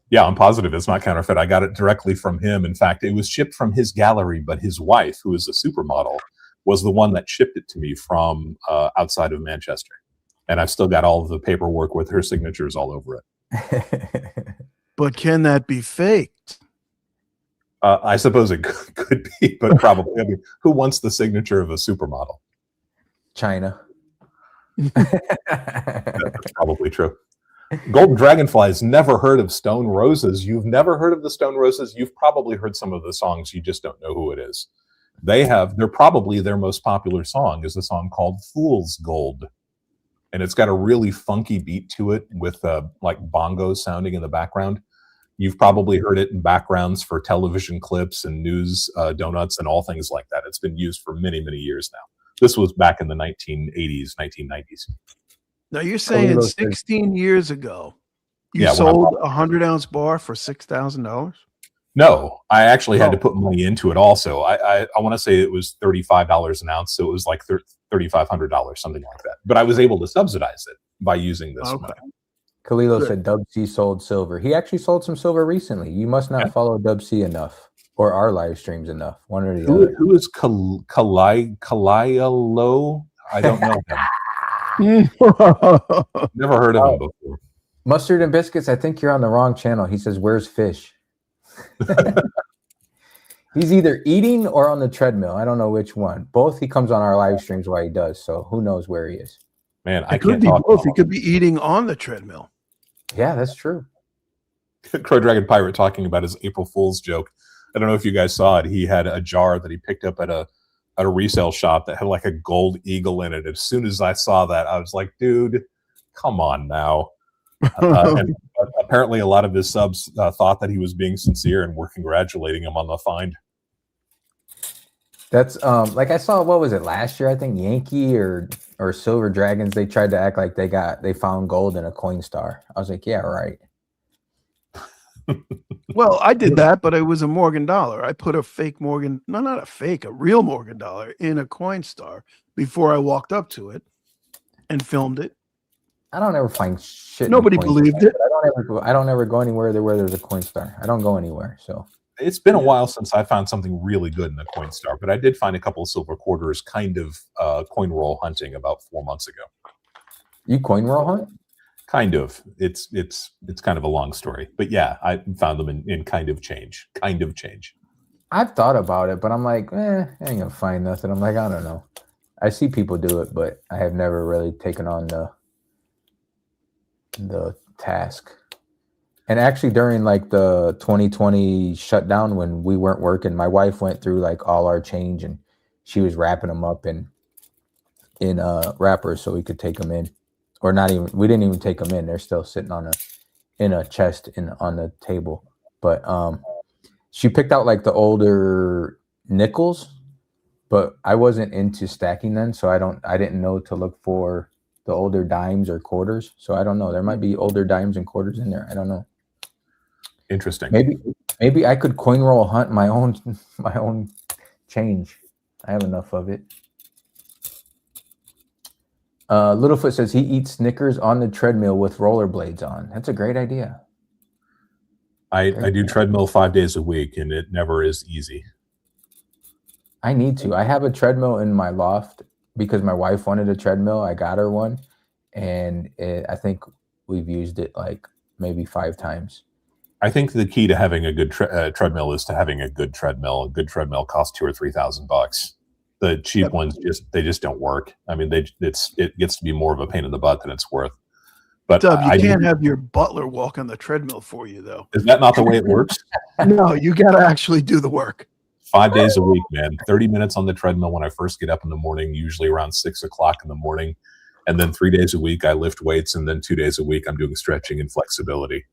Yeah, I'm positive it's not counterfeit. I got it directly from him. In fact, it was shipped from his gallery, but his wife, who is a supermodel, was the one that shipped it to me from outside of Manchester. And I've still got all of the paperwork with her signatures all over it. But can that be faked? I suppose it could be, but probably. I mean, who wants the signature of a supermodel? China. That's probably true. Golden Dragonflies never heard of Stone Roses. You've never heard of the Stone Roses. You've probably heard some of the songs. You just don't know who it is. They're probably their most popular song is a song called Fool's Gold. And it's got a really funky beat to it with like bongos sounding in the background. You've probably heard it in backgrounds for television clips and news donuts and all things like that. It's been used for many, many years now. This was back in the 1980s, 1990s. Now you're saying 16 years ago, you sold a 100-ounce bar for $6,000? No, I actually had to put money into it also. I want to say it was $35 an ounce, so it was like $3,500, something like that. But I was able to subsidize it by using this money. Kalilo said Dub C sold silver. He actually sold some silver recently. You must not follow Dub C enough or our live streams enough. One or the other. Who is Kalialo? I don't know him. Never heard of him before. Mustard and Biscuits, I think you're on the wrong channel. He says, "Where's fish?" He's either eating or on the treadmill. I don't know which one. Both. He comes on our live streams while he does, so who knows where he is. Man, I can't talk both. He could be eating on the treadmill. Yeah, that's true. Crow Dragon Pirate talking about his April Fool's joke. I don't know if you guys saw it. He had a jar that he picked up at a resale shop that had like a gold eagle in it. As soon as I saw that, I was like, dude, come on now. And apparently a lot of his subs thought that he was being sincere and were congratulating him on the find. That's like I saw, what was it, last year? I think Yankee or Silver Dragons, they tried to act like they found gold in a Coinstar. I was like, yeah, right. Well, I did that, but it was a Morgan dollar. I put a fake Morgan, no, not a fake, a real Morgan dollar in a Coinstar before I walked up to it and filmed it. I don't ever find shit. Nobody believed it. I don't ever go anywhere where there's a Coinstar. I don't go anywhere. So it's been a while since I found something really good in the Coinstar, but I did find a couple of silver quarters kind of coin roll hunting about 4 months ago. You coin roll hunt? Kind of. It's kind of a long story, but yeah, I found them in kind of change. I've thought about it, but I'm like, I ain't gonna find nothing. I'm like, I don't know. I see people do it, but I have never really taken on the task. And actually during like the 2020 shutdown when we weren't working, my wife went through like all our change and she was wrapping them up in wrappers so we could take them in. Or not even, we didn't even take them in. They're still sitting in a chest on the table. But she picked out like the older nickels, but I wasn't into stacking them, so I didn't know to look for the older dimes or quarters. So I don't know. There might be older dimes and quarters in there. I don't know. Interesting. Maybe I could coin roll hunt my own change. I have enough of it. Littlefoot says he eats Snickers on the treadmill with rollerblades on. That's a great idea. I do treadmill 5 days a week, and it never is easy. I need to. I have a treadmill in my loft because my wife wanted a treadmill. I got her one, and I think we've used it like maybe 5 times. I think the key to having a good treadmill is to having a good treadmill. A good treadmill costs $2,000 or $3,000. The cheap ones just don't work. I mean, it gets to be more of a pain in the butt than it's worth. But Dub, you can't have your butler walk on the treadmill for you, though. Is that not the way it works? No, you got to actually do the work. 5 days a week, man. 30 minutes on the treadmill when I first get up in the morning, usually around 6 o'clock in the morning. And then 3 days a week, I lift weights. And then 2 days a week, I'm doing stretching and flexibility.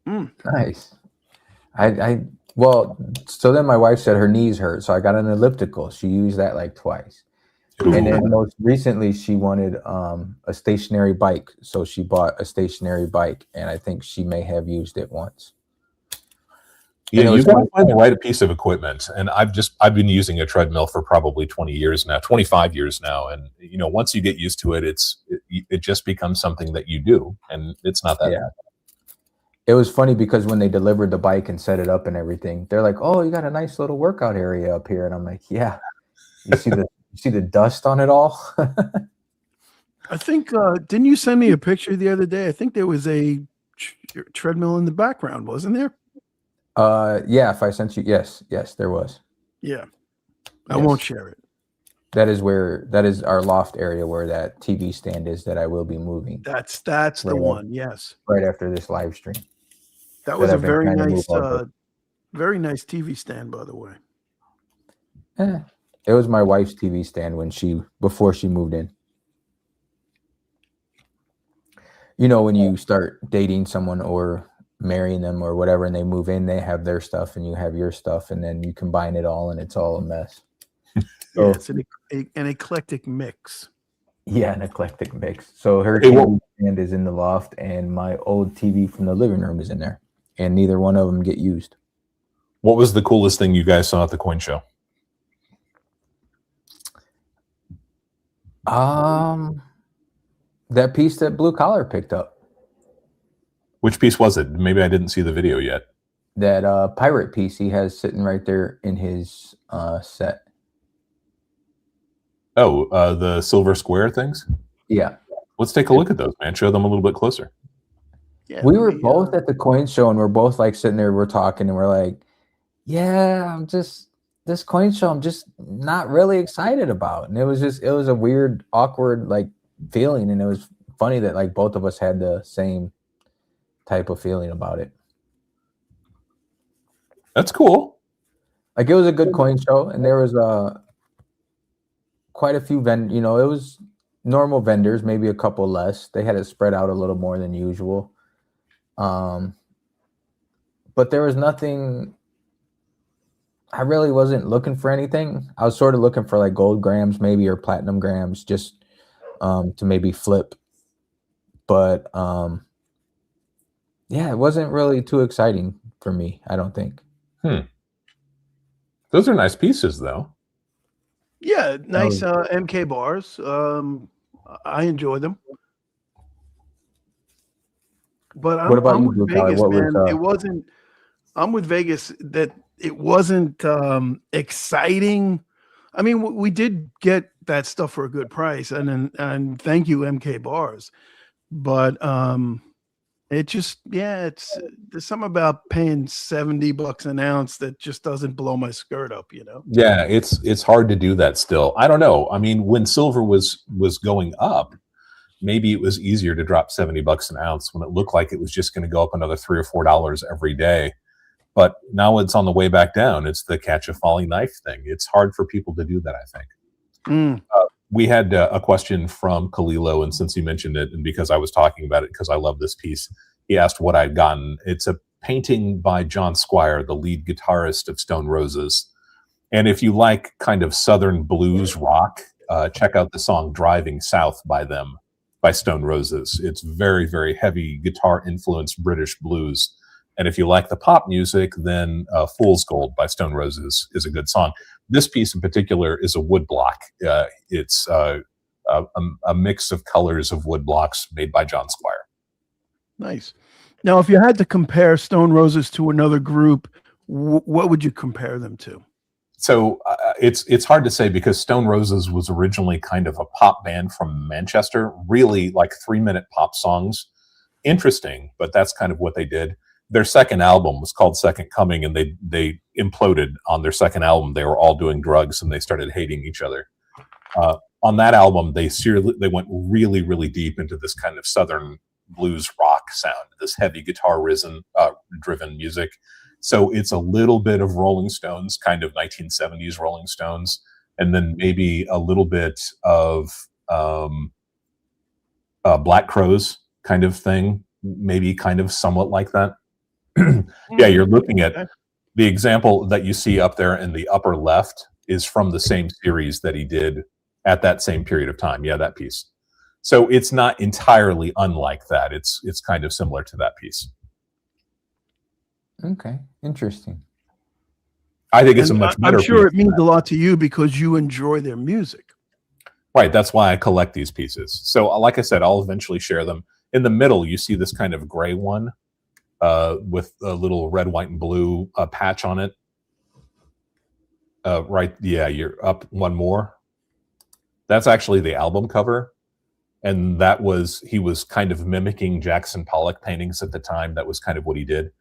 Nice. Well, so then my wife said her knees hurt, so I got an elliptical. She used that like twice. Ooh. And then most recently she wanted a stationary bike, so she bought a stationary bike, and I think she may have used it once. Yeah, you've got to find the right piece of equipment. And I've been using a treadmill for probably 20 years now, 25 years now. And once you get used to it, it just becomes something that you do, and it's not that bad. It was funny because when they delivered the bike and set it up and everything, they're like, "Oh, you got a nice little workout area up here." And I'm like, "Yeah." You see the dust on it all? I think didn't you send me a picture the other day? I think there was a treadmill in the background, wasn't there? Yeah, if I sent you, yes, there was. Yeah. I won't share it. That is our loft area where that TV stand is that I will be moving. That's the one, yes. Right after this live stream. That was a very nice TV stand, by the way. It was my wife's TV stand before she moved in. When you start dating someone or marrying them or whatever, and they move in, they have their stuff and you have your stuff, and then you combine it all and it's all a mess. So, yeah, it's an eclectic mix. Yeah, an eclectic mix. So her TV stand is in the loft, and my old TV from the living room is in there, and neither one of them get used. What was the coolest thing you guys saw at the coin show? That piece that Blue Collar picked up. Which piece was it? Maybe I didn't see the video yet. That pirate piece he has sitting right there in his set. Oh, the silver square things? Yeah. Let's take a look at those, man. Show them a little bit closer. Yeah, We were both at the coin show, and we're both like sitting there, we're talking, and we're like, yeah, this coin show I'm just not really excited about. And it was a weird, awkward like feeling, and it was funny that like both of us had the same type of feeling about it. That's cool. Like, it was a good coin show, and there was quite a few it was normal vendors, maybe a couple less. They had it spread out a little more than usual. But there was nothing. I really wasn't looking for anything. I was sort of looking for like gold grams maybe, or platinum grams, just to maybe flip. But yeah, it wasn't really too exciting for me, I don't think. Those are nice pieces, though. Yeah, nice MK bars. I enjoy them. But What about I'm you, with Blue Collar? Vegas, What man. was It wasn't. I'm with Vegas that it wasn't exciting. I mean, we did get that stuff for a good price, and thank you, MK bars. But it just, there's something about paying $70 an ounce that just doesn't blow my skirt up, you know? Yeah, it's hard to do that still. I don't know. I mean, when silver was going up, maybe it was easier to drop $70 an ounce when it looked like it was just going to go up another $3 or $4 every day. But now it's on the way back down. It's the catch a falling knife thing. It's hard for people to do that, I think. We had a question from Kalilo, and since he mentioned it, and because I was talking about it, because I love this piece, he asked what I'd gotten. It's a painting by John Squire, the lead guitarist of Stone Roses. And if you like kind of Southern blues rock, check out the song Driving South by them, by Stone Roses. It's very, very heavy guitar-influenced British blues. And if you like the pop music, then Fool's Gold by Stone Roses is a good song. This piece in particular is a wood block. It's a mix of colors of wood blocks made by John Squire. Nice. Now, if you had to compare Stone Roses to another group, what would you compare them to? So it's hard to say, because Stone Roses was originally kind of a pop band from Manchester, really like 3-minute pop songs. Interesting, but that's kind of what they did. Their second album was called Second Coming, and they imploded on their second album. They were all doing drugs, and they started hating each other. On that album, they went really, really deep into this kind of Southern blues rock sound, this heavy guitar driven music. So it's a little bit of Rolling Stones, kind of 1970s Rolling Stones, and then maybe a little bit of Black Crowes kind of thing, maybe kind of somewhat like that. Yeah, you're looking at the example that you see up there in the upper left is from the same series that he did at that same period of time. Yeah, that piece. So it's not entirely unlike that. It's kind of similar to that piece. Okay, interesting. I think it's a much better. I'm sure it means a lot to you because you enjoy their music. Right, that's why I collect these pieces. So like I said, I'll eventually share them. In the middle, you see this kind of gray one with a little red, white, and blue patch on it. Right, yeah, you're up one more. That's actually the album cover. And he was kind of mimicking Jackson Pollock paintings at the time. That was kind of what he did.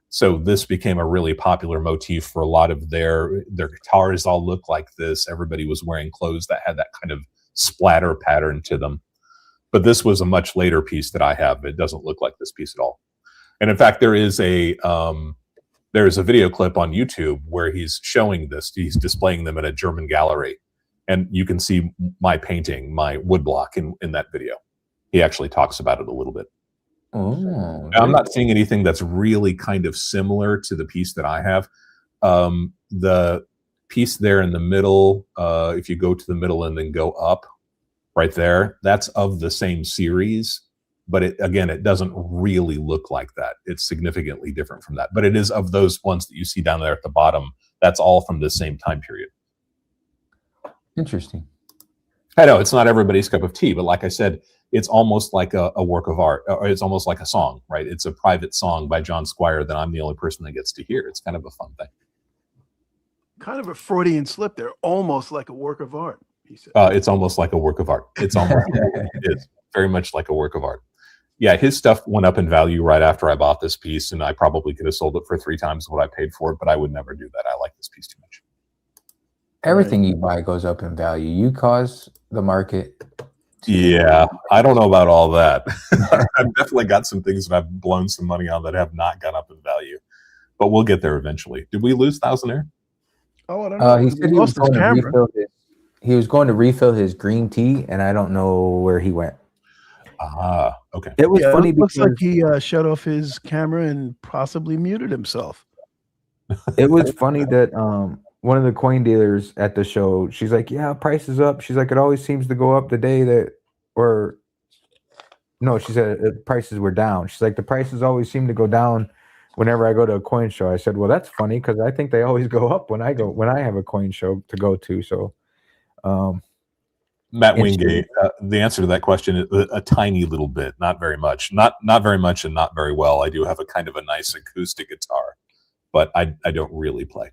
So this became a really popular motif for a lot of their guitars all look like this. Everybody was wearing clothes that had that kind of splatter pattern to them. But this was a much later piece that I have. It doesn't look like this piece at all. And in fact, there is a video clip on YouTube where he's showing this. He's displaying them at a German gallery. And you can see my painting, my woodblock in that video. He actually talks about it a little bit. Oh, I'm not seeing anything that's really kind of similar to the piece that I have. The piece there in the middle, if you go to the middle and then go up right there, that's of the same series. but it doesn't really look like that. It's significantly different from that. But it is, of those ones that you see down there at the bottom, that's all from the same time period. Interesting. I know it's not everybody's cup of tea, but like I said, it's almost like a work of art, or it's almost like a song, right? It's a private song by John Squire that I'm the only person that gets to hear. It's kind of a fun thing. Kind of a Freudian slip there, almost like a work of art, he said. It's almost like a work of art. It's almost, it is very much like a work of art. Yeah, his stuff went up in value right after I bought this piece, and I probably could have sold it for 3 times what I paid for it, but I would never do that. I like this piece too much. Everything you buy goes up in value. You cause the market. Yeah, I don't know about all that. I've definitely got some things that I've blown some money on that have not gone up in value, but we'll get there eventually. Did we lose Thousandaire? Oh, I don't know. He said he was going to refill he was going to refill his green tea, and I don't know where he went. Okay. It was funny. It looks like he shut off his camera and possibly muted himself. It was funny that one of the coin dealers at the show, she's like, yeah, price is up. She's like, it always seems to go up the day that, or no, she said prices were down. She's like, the prices always seem to go down whenever I go to a coin show. I said, well, that's funny because I think they always go up when I have a coin show to go to. So Matt Wingate, the answer to that question is a tiny little bit, not very much, not very much, and not very well. I do have a kind of a nice acoustic guitar, but I don't really play.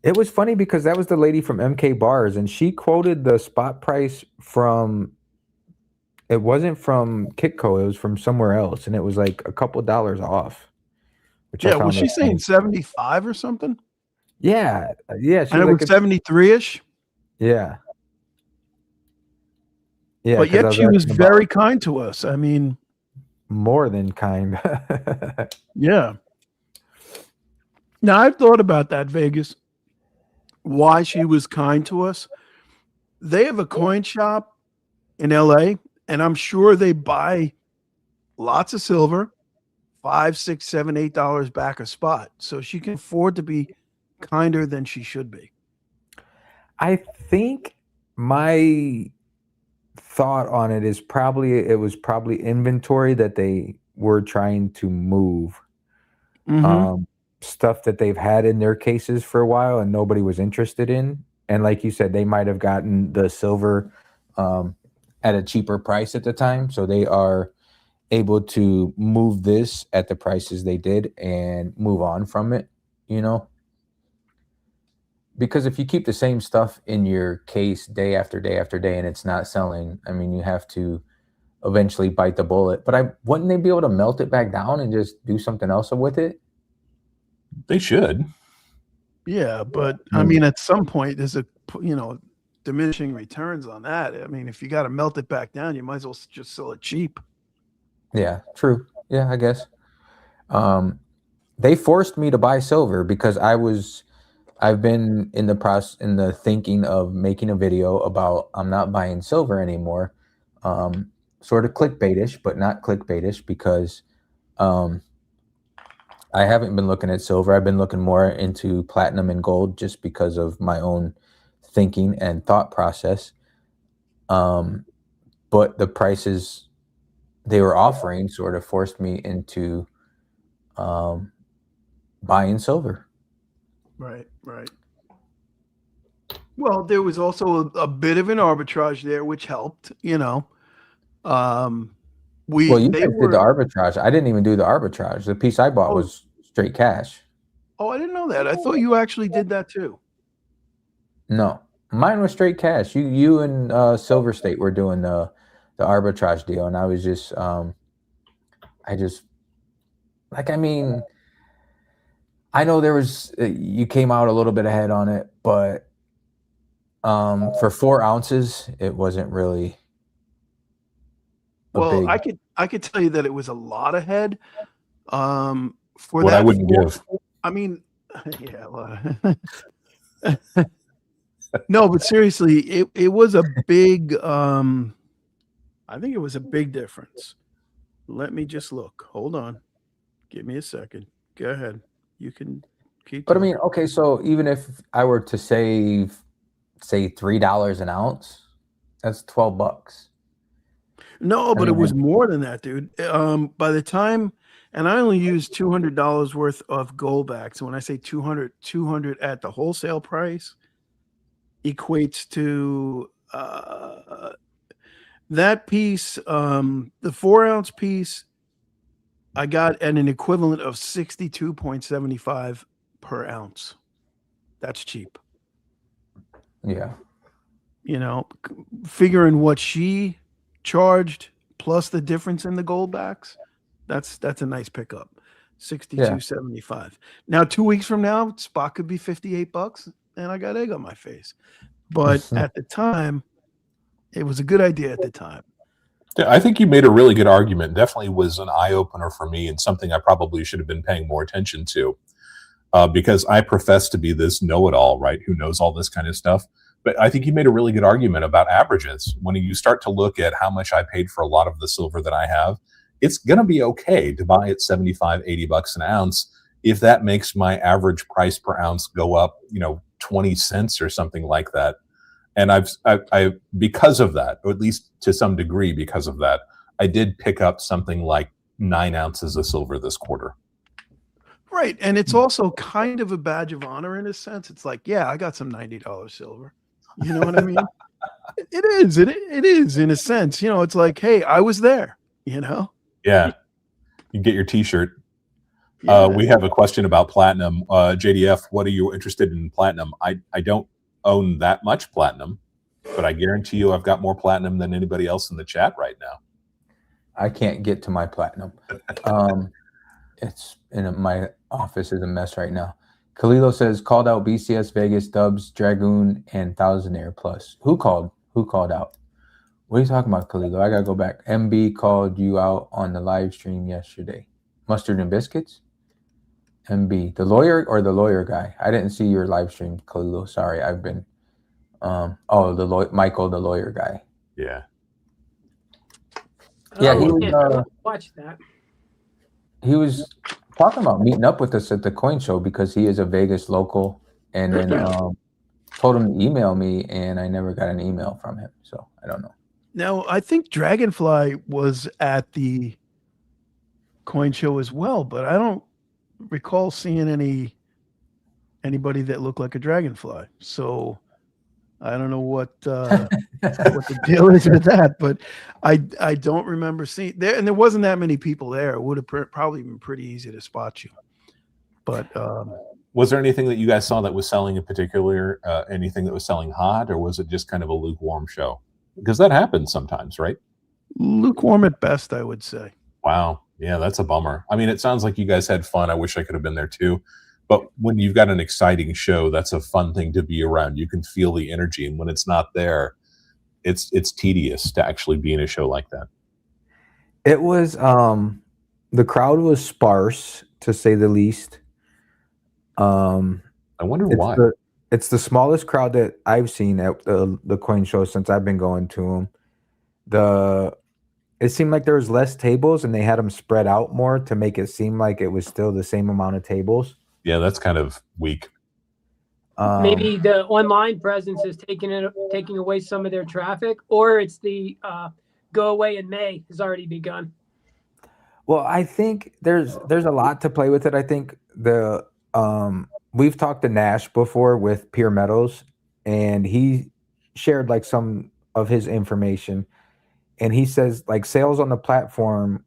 It was funny because that was the lady from MK Bars, and she quoted the spot price from. It wasn't from Kitco; it was from somewhere else, and it was like a couple $dollars off. Which Was she saying 75 or something? Yeah. And it was 73-ish. Yeah. Yeah, but yet she was very kind to us. I mean, more than kind. Yeah. Now, I've thought about that, Vegas, why she was kind to us. They have a coin shop in LA, and I'm sure they buy lots of silver, $5, $6, $7, $8 back a spot. So she can afford to be kinder than she should be. I think my thought on it is it was probably inventory that they were trying to move. Stuff that they've had in their cases for a while and nobody was interested in. And like you said, they might have gotten the silver at a cheaper price at the time. So they are able to move this at the prices they did and move on from it, you know? Because if you keep the same stuff in your case day after day after day and it's not selling, I mean, you have to eventually bite the bullet. But wouldn't they be able to melt it back down and just do something else with it? They should. Yeah, but I mean, at some point, there's diminishing returns on that. I mean, if you got to melt it back down, you might as well just sell it cheap. Yeah, true. Yeah, I guess. They forced me to buy silver because I've been in the thinking of making a video about I'm not buying silver anymore. Sort of clickbaitish, but not clickbaitish because I haven't been looking at silver. I've been looking more into platinum and gold just because of my own thinking and thought process. But the prices they were offering sort of forced me into buying silver. Right. Well, there was also a bit of an arbitrage there, which helped, you did the arbitrage. I didn't even do the arbitrage. The piece I bought was straight cash. Oh, I didn't know that. I thought you actually did that too. No, mine was straight cash. You and Silver State were doing the arbitrage deal, and I was just, I know there was you came out a little bit ahead on it, but for 4 ounces, it wasn't really. Well, I could tell you that it was a lot ahead. For what that, I wouldn't give. I mean, yeah. No, but seriously, it was a big. I think it was a big difference. Let me just look. Hold on. Give me a second. Go ahead. You can keep. But I mean, okay, so even if I were to save, say $3 an ounce, that's $12. No, but I it mean, was more than that, dude. By the time, and I only used $200 worth of Goldbacks. When I say 200 at the wholesale price equates to that piece, the 4-ounce piece, I got at an equivalent of 62.75 per ounce. That's cheap. yeah. You know, figuring what she charged plus the difference in the Goldbacks, that's a nice pickup. 62.75. Now 2 weeks from now, spot could be $58 and I got egg on my face. But at the time, it was a good idea at the time. Yeah, I think you made a really good argument. Definitely was an eye opener for me and something I probably should have been paying more attention to. Because I profess to be this know-it-all, right? Who knows all this kind of stuff. But I think you made a really good argument about averages. When you start to look at how much I paid for a lot of the silver that I have, it's going to be okay to buy at 75, $80 an ounce if that makes my average price per ounce go up, 20 cents or something like that. And I because of that, or at least to some degree because of that, I did pick up something like 9 ounces of silver this quarter. Right. And it's also kind of a badge of honor in a sense. It's like, yeah, I got some $90 silver. You know what I mean? It is. It is in a sense. It's like, hey, I was there, Yeah. You get your t-shirt. Yeah. We have a question about platinum. JDF, what are you interested in platinum? I don't own that much platinum, but I guarantee you I've got more platinum than anybody else in the chat right now. I can't get to my platinum. It's in my office is a mess right now. Kalilo says called out BCS, Vegas, Dubs, Dragoon, and Thousandaire Plus. Who called? Who called out? What are you talking about, Kalilo? I gotta go back. MB called you out on the live stream yesterday. Mustard and biscuits. MB, the lawyer or the lawyer guy? I didn't see your live stream, Kalilo. Sorry, I've been. Michael, the lawyer guy. Yeah. Yeah, he was. Watch that. He was talking about meeting up with us at the coin show because he is a Vegas local, and then told him to email me, and I never got an email from him, so I don't know. Now, I think Dragonfly was at the coin show as well, but I don't recall seeing anybody that looked like a dragonfly. So I don't know what the deal is with that, but I don't remember seeing there, and there wasn't that many people there. It would have probably been pretty easy to spot you. But was there anything that you guys saw that was selling in particular? Anything that was selling hot, or was it just kind of a lukewarm show? Because that happens sometimes, right? Lukewarm at best, I would say. Wow, yeah, that's a bummer. I mean, it sounds like you guys had fun. I wish I could have been there too. But when you've got an exciting show, that's a fun thing to be around. You can feel the energy, and when it's not there, it's tedious to actually be in a show like that. It was the crowd was sparse, to say the least. I wonder why. It's the smallest crowd that I've seen at the coin show since I've been going to them. It seemed like there was less tables, and they had them spread out more to make it seem like it was still the same amount of tables. Yeah, that's kind of weak. Maybe the online presence is taking away some of their traffic, or it's the go away in May has already begun. Well, I think there's a lot to play with it. I think we've talked to Nash before with Pure Metals, and he shared like some of his information, and he says like sales on the platform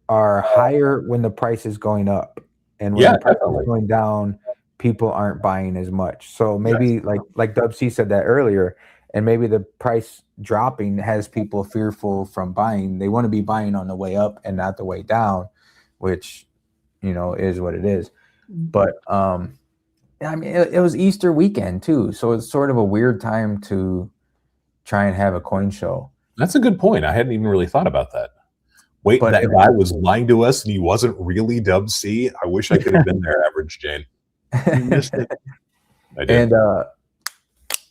are higher when the price is going up. And when the price is going down, people aren't buying as much. So maybe like Dub C said that earlier, and maybe the price dropping has people fearful from buying. They want to be buying on the way up and not the way down, which, is what it is. But I mean, it was Easter weekend too. So it's sort of a weird time to try and have a coin show. That's a good point. I hadn't even really thought about that. Wait, but that guy was lying to us and he wasn't really Dub C. I wish I could have been there, Average Jane. You missed it. I did.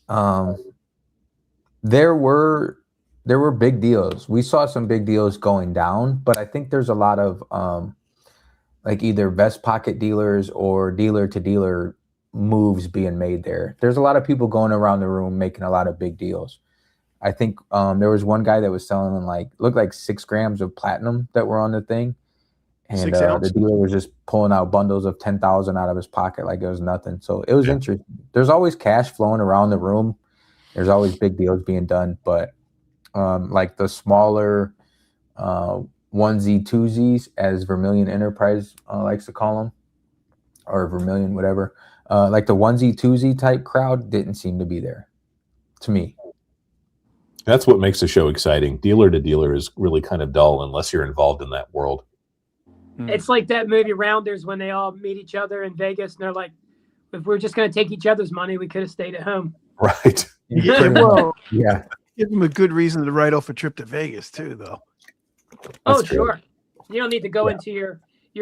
And there were big deals. We saw some big deals going down, but I think there's a lot of like either vest pocket dealers or dealer to dealer moves being made there. There's a lot of people going around the room making a lot of big deals. I think there was one guy that was selling looked like 6 grams of platinum that were on the thing. And 6 ounces. the dealer was just pulling out bundles of 10,000 out of his pocket like it was nothing. So it was interesting. There's always cash flowing around the room. There's always big deals being done. But like the smaller onesie twosies, as Vermilion Enterprise likes to call them, or Vermilion, whatever. Like the onesie twosie type crowd didn't seem to be there to me. That's what makes the show exciting. Dealer to dealer is really kind of dull unless you're involved in that world. It's like that movie Rounders when they all meet each other in Vegas and they're like, if we're just going to take each other's money, we could have stayed at home. Right. Yeah, well, Yeah. give them a good reason to write off a trip to Vegas too, though. Oh, That's true. sure. You don't need to go into your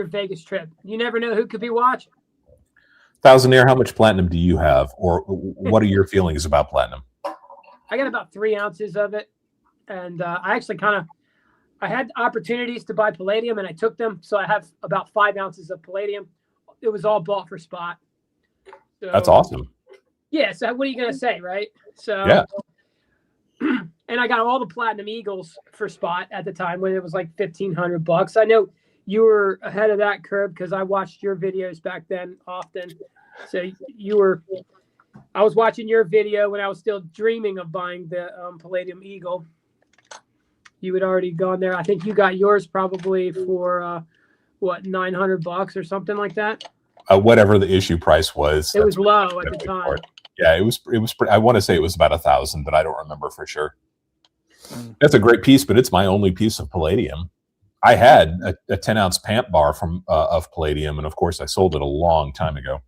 Vegas trip. You never know who could be watching. Thousandaire, how much platinum do you have, or what are your feelings about platinum? I got about 3 ounces of it, and I actually I had opportunities to buy palladium, and I took them. So I have about 5 ounces of palladium. It was all bought for spot. So, That's awesome. Yeah. So what are you gonna say, right? So Yeah. And I got all the platinum eagles for spot at the time when it was like $1,500. I know you were ahead of that curve because I watched your videos back then often. So I was watching your video when I was still dreaming of buying the palladium eagle. You had already gone there. I think you got yours probably for $900 or something like that. Whatever the issue price was. It was low at the time. Yeah, it was. I want to say it was about 1,000, but I don't remember for sure. That's a great piece, but it's my only piece of palladium. I had a 10-ounce pant bar of palladium, and of course, I sold it a long time ago.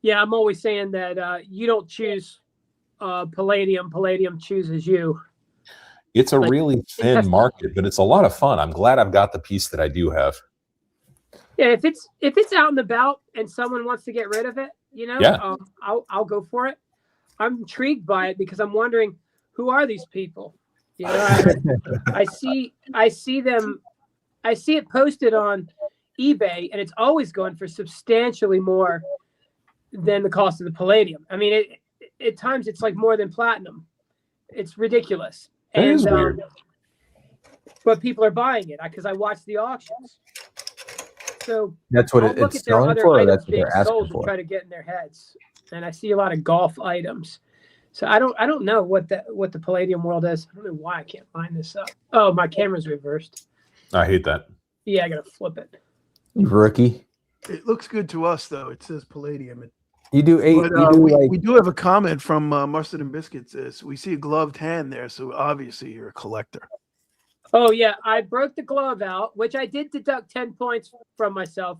Yeah, I'm always saying that you don't choose palladium. Palladium chooses you. It's a really thin market, but it's a lot of fun. I'm glad I've got the piece that I do have. Yeah, if it's out and about and someone wants to get rid of it, I'll go for it. I'm intrigued by it because I'm wondering, who are these people? You know, I see them. I see it posted on eBay, and it's always going for substantially more than the cost of the palladium. I mean, at times it's like more than platinum. It's ridiculous. That is weird. But people are buying it because I watch the auctions. So that's what I'll look it's at their selling other for, or items that's what being they're asking sold for. and try to get in their heads. And I see a lot of golf items. So I don't know what the palladium world is. I don't know why I can't find this up. Oh, my camera's reversed. I hate that. Yeah, I gotta flip it. You rookie. It looks good to us, though. It says palladium. You do eight. But, we do have a comment from Mustard and Biscuits. We see a gloved hand there, so obviously you're a collector. Oh yeah, I broke the glove out, which I did deduct 10 points from myself,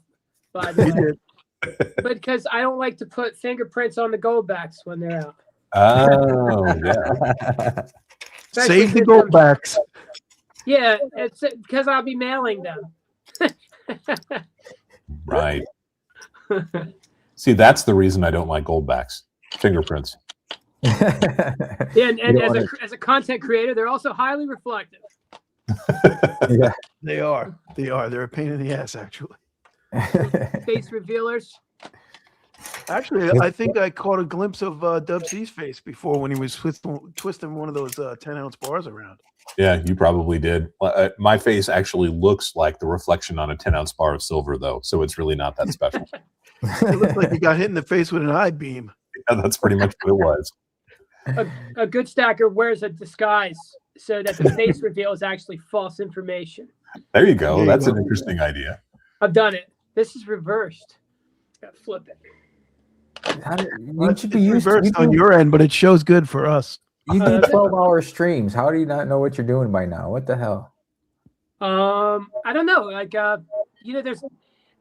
by the way. But because I don't like to put fingerprints on the goldbacks when they're out. Oh, yeah. Save the goldbacks. Yeah, it's because I'll be mailing them. Right. See, that's the reason I don't like goldbacks. Fingerprints. Yeah, and as a content creator, they're also highly reflective. Yeah, They are. They're a pain in the ass, actually. Face revealers. Actually, I think I caught a glimpse of Dub C's face before when he was twisting one of those 10-ounce bars around. Yeah, you probably did. My face actually looks like the reflection on a 10-ounce bar of silver, though, so it's really not that special. It looked like he got hit in the face with an I-beam. Yeah, that's pretty much what it was. A good stacker wears a disguise so that the face reveal is actually false information. There you go. There you That's go. an interesting idea. I've done it. This is reversed. Gotta flip it. You should be It's used reversed to on your end, but it shows good for us. You do 12-hour streams. How do you not know what you're doing by now? What the hell? I don't know. Like,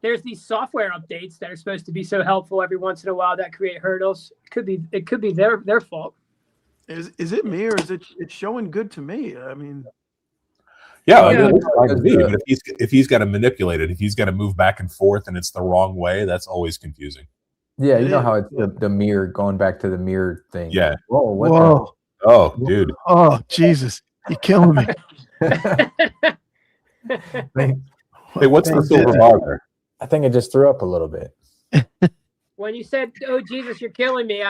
there's these software updates that are supposed to be so helpful every once in a while that create hurdles. It could be their fault. Is it me or is it's showing good to me? I mean, Yeah, Yeah. it looks fine to me, but if he's got to manipulate it, if he's got to move back and forth and it's the wrong way, that's always confusing. Yeah, you It know is. how it's the mirror, going back to the mirror thing. Yeah. Whoa, what whoa, Oh, dude. oh Jesus, you're killing me. the? Hey, what's the silver bar there? I think I just threw up a little bit. When you said, "Oh Jesus, you're killing me,"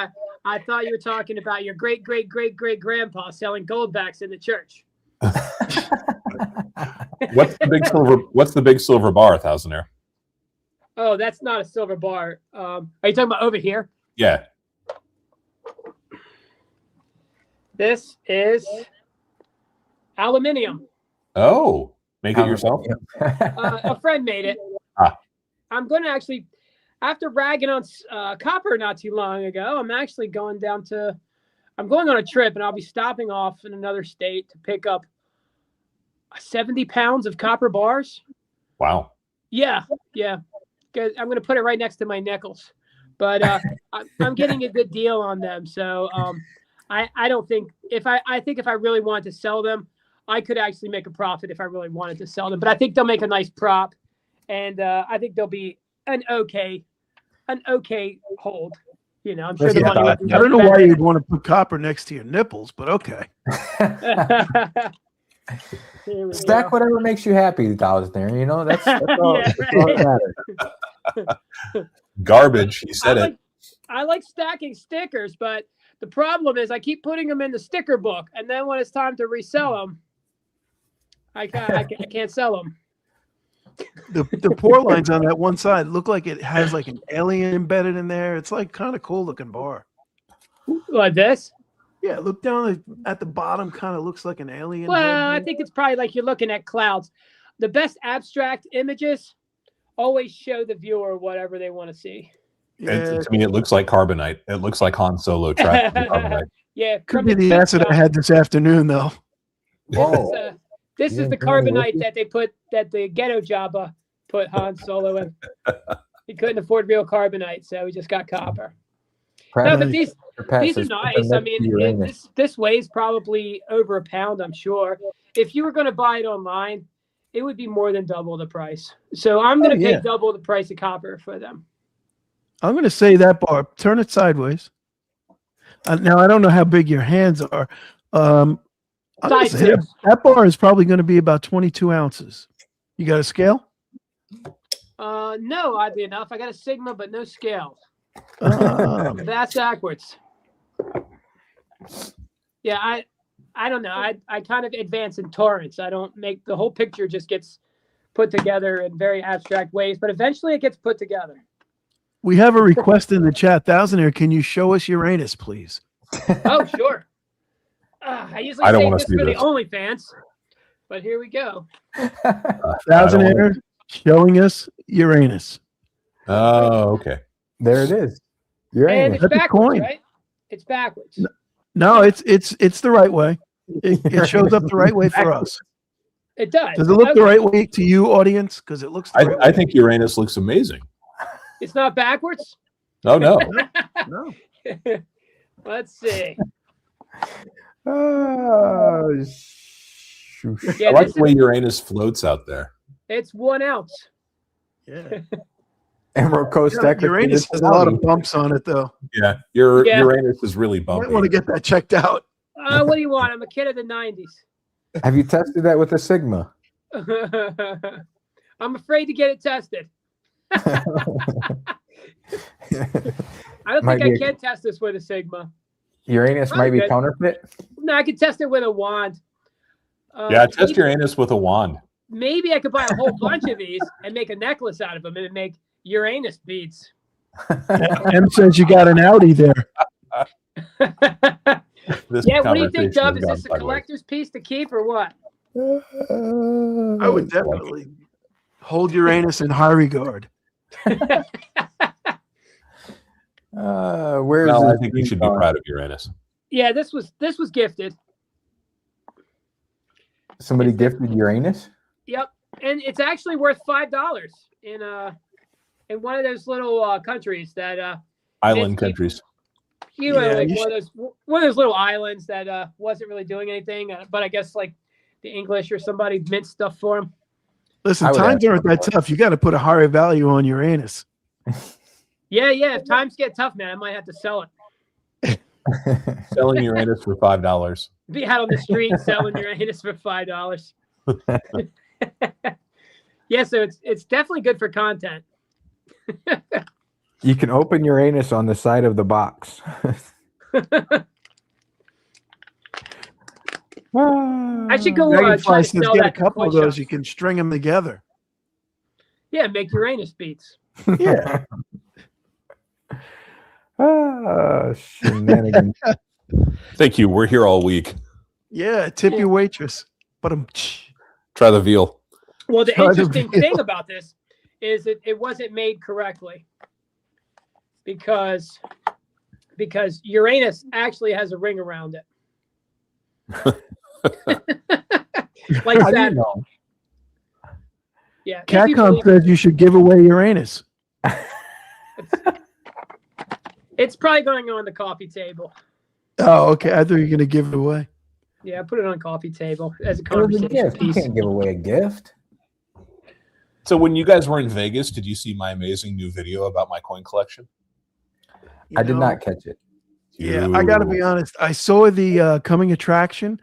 I thought you were talking about your great grandpa selling goldbacks in the church. What's the big silver bar, Thousandaire? Oh, that's not a silver bar. Are you talking about over here? Yeah. This is aluminium. Oh, make it yourself? A friend made it. Ah. I'm going to actually, after ragging on copper not too long ago, I'm actually going I'm going on a trip, and I'll be stopping off in another state to pick up 70 pounds of copper bars. Wow. Yeah. I'm going to put it right next to my nickels. But I'm getting a good deal on them. So I don't think I think if I really wanted to sell them, I could actually make a profit if I really wanted to sell them. But I think they'll make a nice prop, and I think they'll be an okay hold. You know, I'm sure the money would be I don't know why you'd want to put copper next to your nipples, but okay. Stack whatever makes you happy, Thousandaire. You know, that's all, Yeah, that's all that matters. Garbage. He said it. I like stacking stickers, but the problem is I keep putting them in the sticker book, and then when it's time to resell them, I can't sell them. The pour lines on that one side look like it has like an alien embedded in there. It's like kind of cool looking bar. Like this? Yeah, look down at the bottom. Kind of looks like an alien. Well, head. I think it's probably like you're looking at clouds. The best abstract images always show the viewer whatever they want to see. Yeah, To me, it looks like carbonite. It looks like Han Solo trapped in carbonite. Yeah, could be the acid I had this afternoon, though. Whoa. This is the carbonite that the ghetto Jabba put Han Solo in. He couldn't afford real carbonite, so he just got copper. No, but these are nice. I mean, this weighs probably over a pound, I'm sure. If you were going to buy it online, it would be more than double the price. So I'm going to pay double the price of copper for them. I'm going to say that bar. Turn it sideways. Now, I don't know how big your hands are. That bar is probably going to be about 22 ounces. You got a scale? No, oddly enough. I got a Sigma, but no scale. That's backwards. Yeah, I don't know. I kind of advance in torrents. I don't make the whole picture just gets put together in very abstract ways, but eventually it gets put together. We have a request in the chat. Thousandaire, can you show us Uranus, please? Oh, sure. I usually save this for the OnlyFans, but here we go. Thousandaire showing us Uranus. Oh, okay. There it is. And it's backwards, right? It's backwards. No, it's the right way. It shows up the right way for us. It does. Does it look the right way to you, audience? Because it looks. I think Uranus looks amazing. It's not backwards? Oh no. No. Let's see. I like the way Uranus floats out there. It's 1 ounce. Yeah. Emerald Coast Stacker. Uranus has a lot of bumps on it, though. Yeah, Uranus is really bumpy. I want to get that checked out. What do you want? I'm a kid of the 90s. Have you tested that with a Sigma? I'm afraid to get it tested. I don't think I can test this with a Sigma. Uranus might be counterfeit? No, I could test it with a wand. Test Uranus with a wand. Maybe I could buy a whole bunch of these and make a necklace out of them and make Uranus beads. M says you got an Audi there. What do you think, Dub? Is this a collector's piece to keep or what? I would definitely hold Uranus in high regard. I think you should be proud of Uranus. Yeah, this was gifted. Somebody gifted Uranus? Yep, and it's actually worth $5 in one of those little countries that island countries. One of those little islands that wasn't really doing anything, but I guess like the English or somebody mint stuff for them. Listen, times aren't that tough. You got to put a higher value on Uranus. Yeah. If times get tough, man, I might have to sell it. Selling Uranus for $5. Be out on the street selling Uranus for $5. Yeah, so it's definitely good for content. You can open Uranus on the side of the box. I should go try Dragonfly to says sell get a that to couple toy of those. shops. You can string them together. Yeah, make Uranus beats. Yeah. Shenanigans. Thank you. We're here all week. Yeah. Tip Yeah. your waitress. But Try the veal. Well, the Try to interesting reveal. thing about this is it wasn't made correctly because Uranus actually has a ring around it. Like How do you Saturn. know? Yeah. if you Catcom believe says you should give away Uranus. it's probably going on the coffee table. Oh, okay. I thought you were going to give it away. Yeah, put it on coffee table as a It was a conversation gift. You piece. can't give away a gift. So when you guys were in Vegas, did you see my amazing new video about my coin collection? You I did know, not catch it. Yeah, I got to be honest. I saw the coming attraction.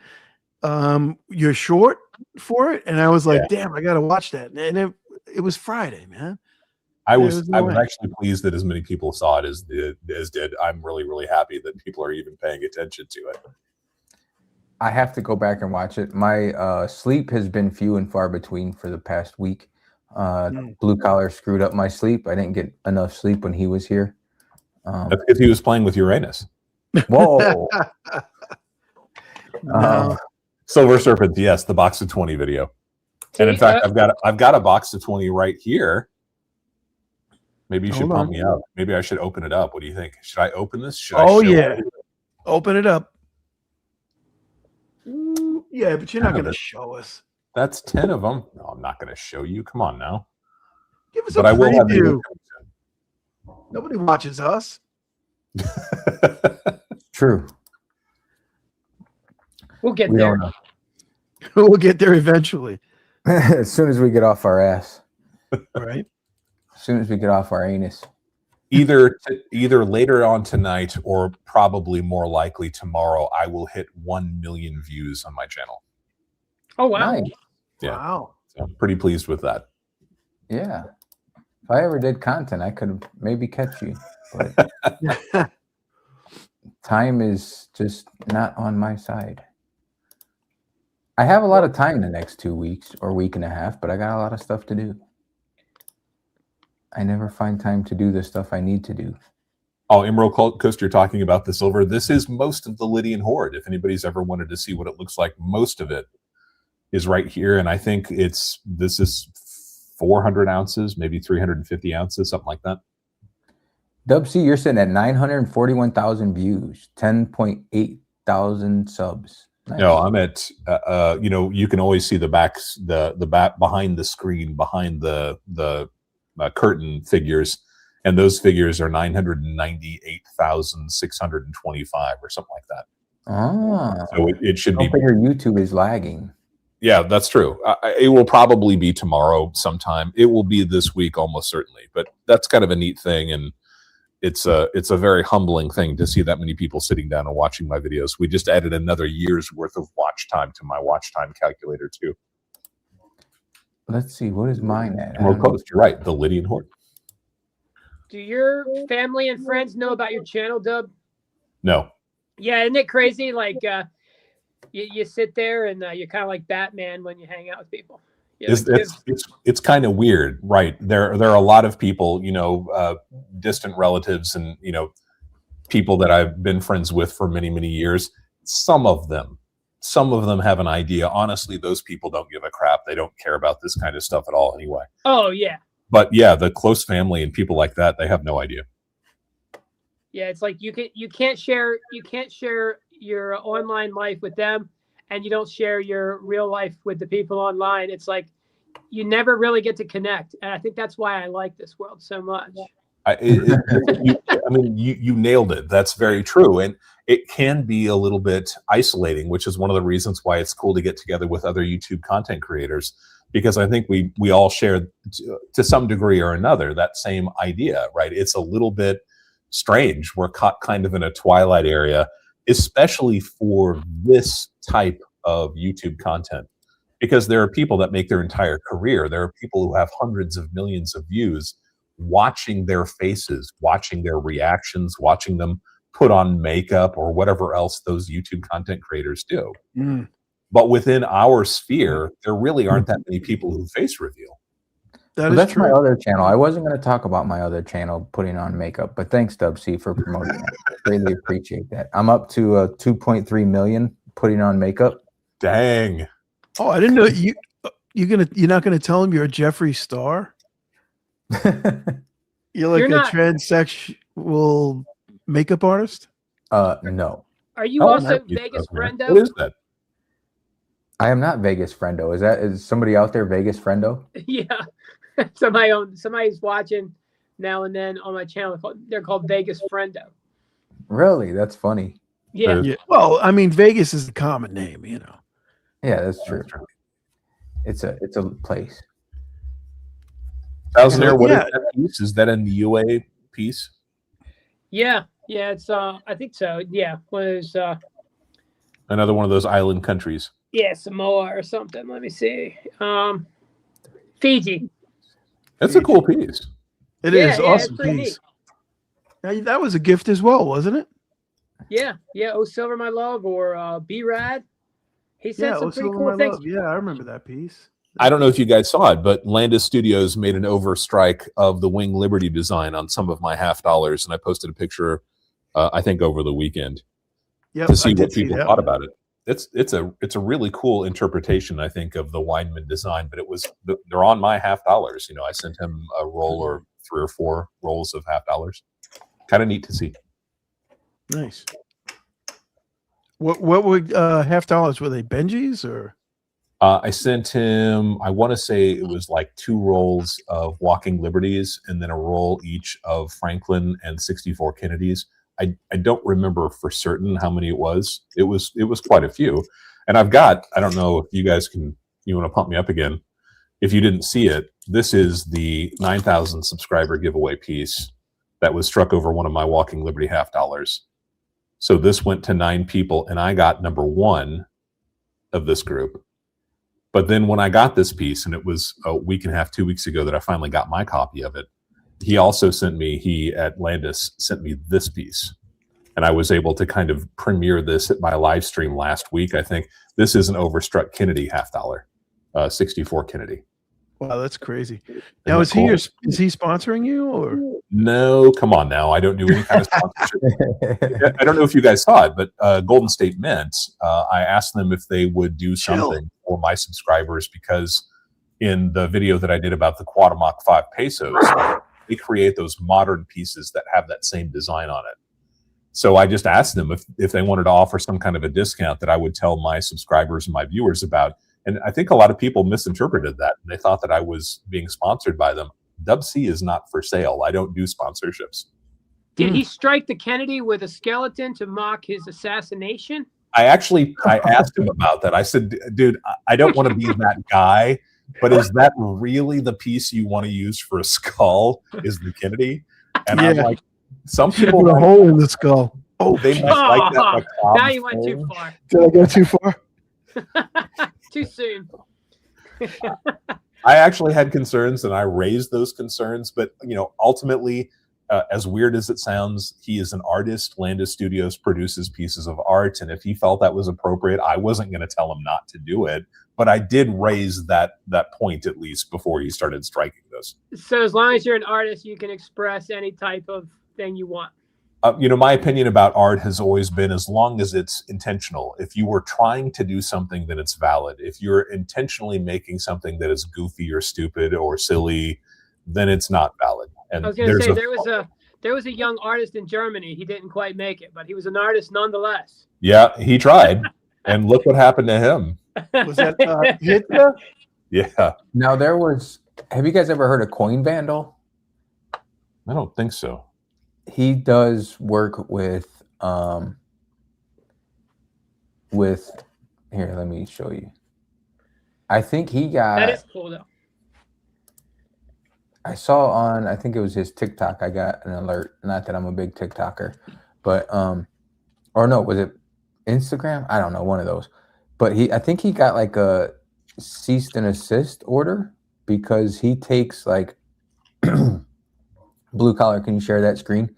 You're short for it, and I was like, "Damn, I got to watch that." And it was Friday, man. I There was was no way. actually pleased that as many people saw it as did. I'm really, really happy that people are even paying attention to it. I have to go back and watch it. My sleep has been few and far between for the past week. Blue Collar screwed up my sleep. I didn't get enough sleep when he was here. That's because he was playing with Uranus. Whoa. No. Silver Serpent, yes, the box of 20 video. And in fact, I've got a box of 20 right here. Maybe you should Hold pump on. me out. Maybe I should open it up. What do you think? Should I open this? Should Oh, I show yeah. it? Open it up. Yeah, but you're not Kind going of to show us. That's 10 of them. No, I'm not going to show you. Come on now. Give us But a I will have preview. the Nobody watches us. True. We'll get We there. don't know. We'll get there eventually, As soon as we get off our ass. right? As soon as we get off our anus. either later on tonight or probably more likely tomorrow, I will hit 1 million views on my channel. Oh wow. Nice. Yeah. Wow. So I'm pretty pleased with that. Yeah. If I ever did content, I could maybe catch you. But time is just not on my side. I have a lot of time the next 2 weeks or week and a half, but I got a lot of stuff to do. I never find time to do the stuff I need to do. Oh, Emerald Coast, you're talking about the silver. This is most of the Lydian Hoard. If anybody's ever wanted to see what it looks like, most of it is right here. And I think this is 400 ounces, maybe 350 ounces, something like that. Dub C, you're sitting at 941,000 views, 10.8 thousand subs. Nice. No, I'm at, you can always see the back behind the screen, behind the curtain figures. And those figures are 998,625 or something like that. Ah, So it should be. I figure YouTube is lagging. Yeah, that's true. It will probably be tomorrow sometime. It will be this week almost certainly. But that's kind of a neat thing, and it's a very humbling thing to see that many people sitting down and watching my videos. We just added another year's worth of watch time to my watch time calculator too. Let's see, what is mine at? Emerald Coast, you're right. The Lydian Hoard. Do your family and friends know about your channel, Dub? No. Yeah, isn't it crazy? Like you sit there and you're kind of like Batman when you hang out with people. It's kind of weird, right? There are a lot of people, distant relatives and people that I've been friends with for many, many years. Some of them have an idea. Honestly, those people don't give a crap. They don't care about this kind of stuff at all anyway. Oh yeah. But yeah, the close family and people like that, they have no idea. Yeah, it's like you can't share your online life with them, and you don't share your real life with the people online. It's like you never really get to connect, and I think that's why I like this world so much. You nailed it. That's very true, and it can be a little bit isolating, which is one of the reasons why it's cool to get together with other YouTube content creators, because I think we all share to some degree or another that same idea, right? It's a little bit strange. We're caught kind of in a twilight area, especially for this type of YouTube content, because there are people that make their entire career. There are people who have hundreds of millions of views, watching their faces, watching their reactions, watching them put on makeup or whatever else those YouTube content creators do. Mm. But within our sphere, there really aren't that many people who face reveal. That is That's true. my other channel. I wasn't going to talk about my other channel, putting on makeup, but thanks, Dub C, for promoting that. Really appreciate that. I'm up to 2.3 million putting on makeup. Dang. Oh, I didn't know you're not gonna tell him you're a Jeffree Star? You're like You're a not- transsexual makeup artist? No, Are you Oh, also that piece Vegas of man. Friendo? What is that? I am not Vegas Friendo. Is somebody out there Vegas Friendo? Yeah. Somebody's watching now and then on my channel. They're called Vegas Friendo. Really? That's funny. Yeah. Yeah. Well, I mean, Vegas is a common name, you know. Yeah, that's true. It's a place. Thousandaire, what is Yeah. that piece? Is that in the UA piece? Yeah. Yeah. It's I think so. Yeah. Was Another one of those island countries. yeah, Samoa or something. Let me see. Fiji. That's a cool piece. It Yeah, is yeah, awesome it's pretty piece. Now, that was a gift as well, wasn't it? Yeah. Yeah. Oh Silver My Love or B Rad. He said Yeah, some Oh, pretty Silver cool My things. Love. Yeah, I remember that piece. I don't know if you guys saw it, but Landis Studios made an overstrike of the Wing Liberty design on some of my $50, and I posted a picture, I think, over the weekend Yep, to see I what did see people that thought one. about it. It's a really cool interpretation, I think, of the Weinman design. But they're on my $50. You know, I sent him a roll or 3 or 4 rolls of $50. Kind of neat to see. Nice. What were $50? Were they Benji's or? I sent him, I want to say it was like 2 rolls of Walking Liberties and then a roll each of Franklin and 64 Kennedys. I don't remember for certain how many it was. It was quite a few. And I've got, I don't know if you guys you want to pump me up again. If you didn't see it, this is the 9,000 subscriber giveaway piece that was struck over one of my Walking Liberty $50. So this went to 9 people and I got number 1 of this group. But then when I got this piece, and it was a week and a half, 2 weeks ago that I finally got my copy of it, he also he at Landis sent me this piece. And I was able to kind of premiere this at my live stream last week. I think this is an overstruck Kennedy $50, 64 Kennedy. Wow, that's crazy. Isn't Now, that is he cool? is he sponsoring you or? No, come on now. I don't do any kind of sponsorship. I don't know if you guys saw it, but Golden State Mint, I asked them if they would do something for my subscribers because in the video that I did about the Cuauhtémoc 5 pesos, they create those modern pieces that have that same design on it. So I just asked them if they wanted to offer some kind of a discount that I would tell my subscribers and my viewers about. And I think a lot of people misinterpreted that. And they thought that I was being sponsored by them. Dub C is not for sale. I don't do sponsorships. Did he strike the Kennedy with a skeleton to mock his assassination? I asked him about that. I said, dude, I don't want to be that guy, but is that really the piece you want to use for a skull? Is the Kennedy? And I'm like, some people Put a hole in the skull. Oh, they might like that. Now you went too far. did I go too far? Too soon. I actually had concerns and I raised those concerns, but ultimately, as weird as it sounds, he is an artist. Landis Studios produces pieces of art, and if he felt that was appropriate, I wasn't going to tell him not to do it. But I did raise that point at least before he started striking those. So as long as you're an artist, you can express any type of thing you want. My opinion about art has always been as long as it's intentional. If you were trying to do something, then it's valid. If you're intentionally making something that is goofy or stupid or silly, then it's not valid. And I was going to say there was a young artist in Germany. He didn't quite make it, but he was an artist nonetheless. Yeah, he tried, and look what happened to him. Was that Hitler? Yeah. Now have you guys ever heard of Coin Vandal? I don't think so. He does work with here, let me show you. I think he got That is cool though. I saw on, I think it was his TikTok, I got an alert. Not that I'm a big TikToker, but or no, was it Instagram? I don't know, one of those. But I think he got like a cease and assist order because he takes like blue collar. Can you share that screen?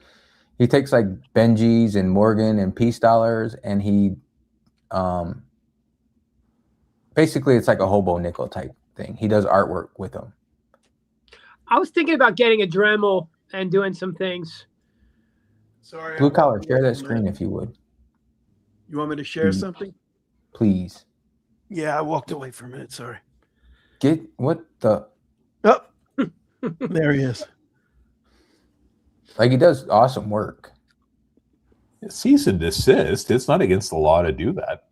He takes like Benji's and Morgan and Peace dollars, and he basically it's like a hobo nickel type thing. He does artwork with them. I was thinking about getting a Dremel and doing some things. Sorry. Blue Collar, share that screen if you would. You want me to share something? Please. Yeah, I walked away for a minute. Sorry. Get what the? Oh, there he is. Like, he does awesome work. Cease and desist. It's not against the law to do that.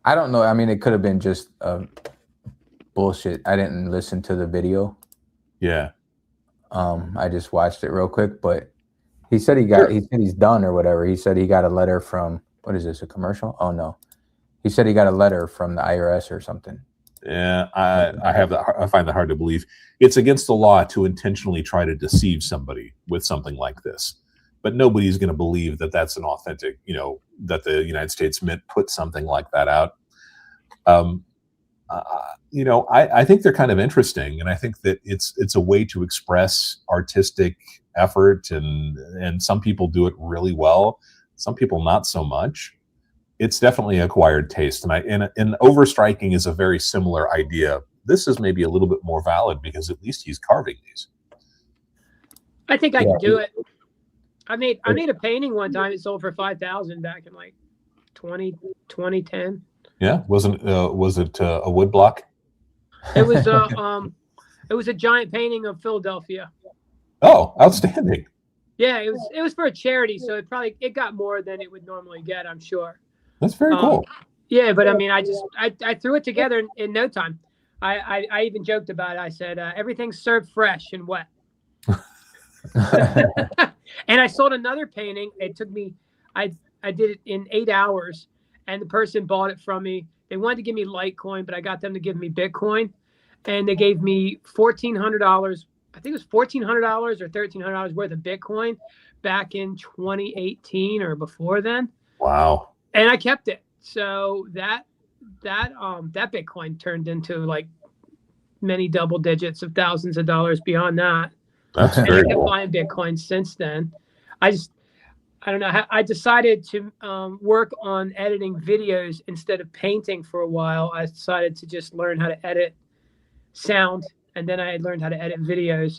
I don't know. I mean, it could have been just bullshit. I didn't listen to the video. Yeah. I just watched it real quick, but he said he said he's done or whatever. He said he got a letter from, what is this, a commercial? Oh no. He said he got a letter from the IRS or something. Yeah, I find that hard to believe. It's against the law to intentionally try to deceive somebody with something like this. But nobody's going to believe that that's an authentic, that the United States Mint put something like that out. I think they're kind of interesting, and I think that it's a way to express artistic effort, and some people do it really well, some people not so much. It's definitely acquired taste, and overstriking is a very similar idea. This is maybe a little bit more valid because at least he's carving these. I think I can do it. I made a painting one time. It sold for $5,000 back in like 2010. Yeah, was it a wood block? It was a giant painting of Philadelphia. Oh, outstanding! Yeah, it was for a charity, so it got more than it would normally get, I'm sure. That's very cool. Yeah, but I mean, I threw it together in no time. I even joked about it. I said everything's served fresh and wet. And I sold another painting. It took me, I did it in 8 hours, and the person bought it from me. They wanted to give me Litecoin, but I got them to give me Bitcoin, and they gave me $1,400. I think it was $1,400 or $1,300 worth of Bitcoin back in 2018 or before then. Wow. And I kept it. So that Bitcoin turned into like many double digits of thousands of dollars beyond that. That's and very I kept cool. buying Bitcoin since then. I don't know. I decided to work on editing videos instead of painting for a while. I decided to just learn how to edit sound, and then I learned how to edit videos.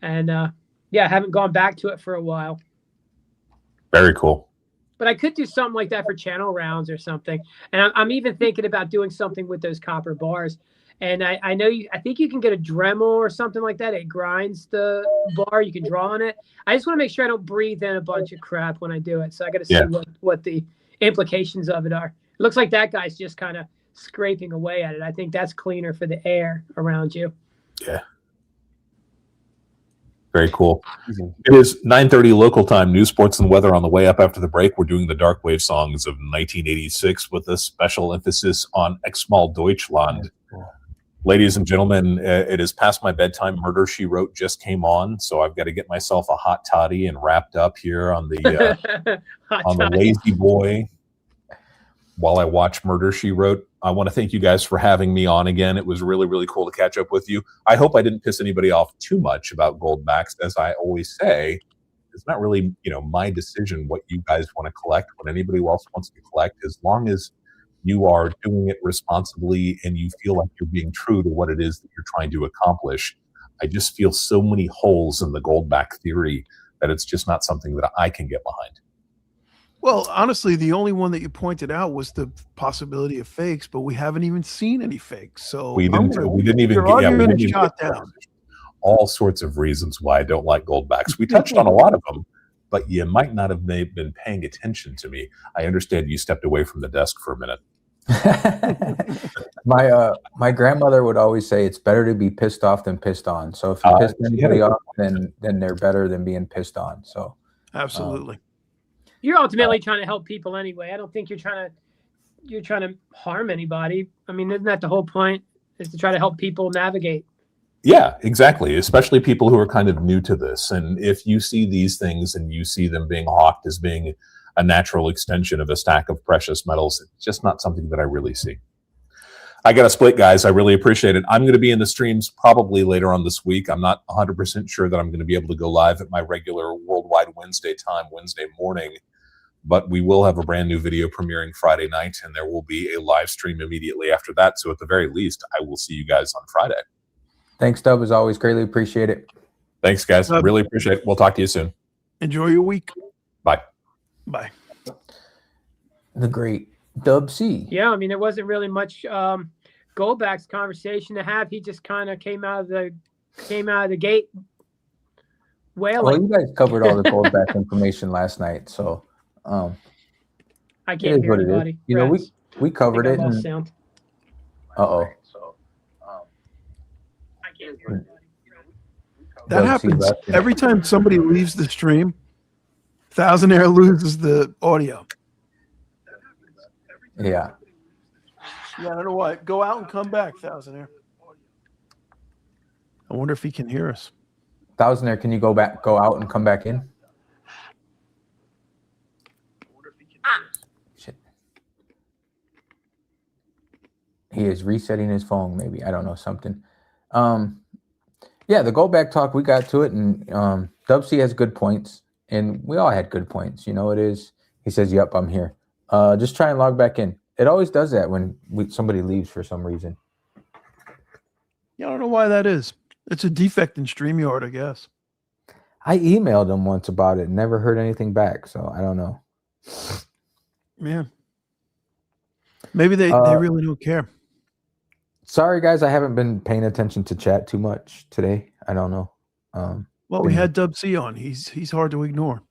And I haven't gone back to it for a while. Very cool. But I could do something like that for channel rounds or something. And I'm even thinking about doing something with those copper bars. And I think you can get a Dremel or something like that. It grinds the bar. You can draw on it. I just want to make sure I don't breathe in a bunch of crap when I do it. So I got to see what the implications of it are. It looks like that guy's just kind of scraping away at it. I think that's cleaner for the air around you. Yeah. Very cool. It is 9:30 local time. News, sports, and weather on the way up after the break. We're doing the Dark Wave songs of 1986 with a special emphasis on Ex-Mal Deutschland. Ladies and gentlemen, it is past my bedtime. Murder, She Wrote just came on, so I've got to get myself a hot toddy and wrapped up here on the lazy boy while I watch Murder, She Wrote. I want to thank you guys for having me on again. It was really, really cool to catch up with you. I hope I didn't piss anybody off too much about Goldbacks. As I always say, it's not really, my decision what you guys want to collect, what anybody else wants to collect, as long as you are doing it responsibly and you feel like you're being true to what it is that you're trying to accomplish. I just feel so many holes in the Goldback theory that it's just not something that I can get behind. Well, honestly, the only one that you pointed out was the possibility of fakes, but we haven't even seen any fakes. So we didn't even your get, argument is shot down. All sorts of reasons why I don't like Goldbacks. We touched on a lot of them, but you might not have been paying attention to me. I understand you stepped away from the desk for a minute. My grandmother would always say it's better to be pissed off than pissed on. So if you piss anybody off, then they're better than being pissed on. So absolutely. You're ultimately trying to help people anyway. I don't think you're trying to harm anybody. I mean, isn't that the whole point? Is to try to help people navigate. Yeah, exactly. Especially people who are kind of new to this. And if you see these things and you see them being hawked as being a natural extension of a stack of precious metals, it's just not something that I really see. I got to split, guys. I really appreciate it. I'm going to be in the streams probably later on this week. I'm not 100% sure that I'm going to be able to go live at my regular worldwide Wednesday time, Wednesday morning. But we will have a brand new video premiering Friday night, and there will be a live stream immediately after that. So at the very least, I will see you guys on Friday. Thanks, Dub. As always, greatly appreciate it. Thanks, guys. Really appreciate it. We'll talk to you soon. Enjoy your week. Bye. Bye. The great Dub C. Yeah, I mean, there wasn't really much Goldbacks conversation to have. He just kind of came out of the gate wailing. Well, you guys covered all the Goldback information last night, so I it can't is hear what it anybody. is. You know, we covered it. And, Sound. uh-oh. I can't hear anybody. That Dub C happens left. every time somebody leaves the stream. Thousandaire loses the audio. Yeah. Yeah, I don't know why. Go out and come back, Thousandaire. I wonder if he can hear us. Thousandaire, can you go out and come back in? Shit. He is resetting his phone, maybe. I don't know, something. Yeah, the Goldback talk, we got to it, and Dub C has good points, and we all had good points. You know, it is. He says, yep, I'm here. Just try and log back in. It always does that when somebody leaves for some reason. Yeah, I don't know why that is. It's a defect in StreamYard, I guess. I emailed him once about it, never heard anything back, so I don't know. Yeah. Maybe they really don't care. Sorry, guys, I haven't been paying attention to chat too much today. I don't know. Well, we had Dub C on. He's hard to ignore.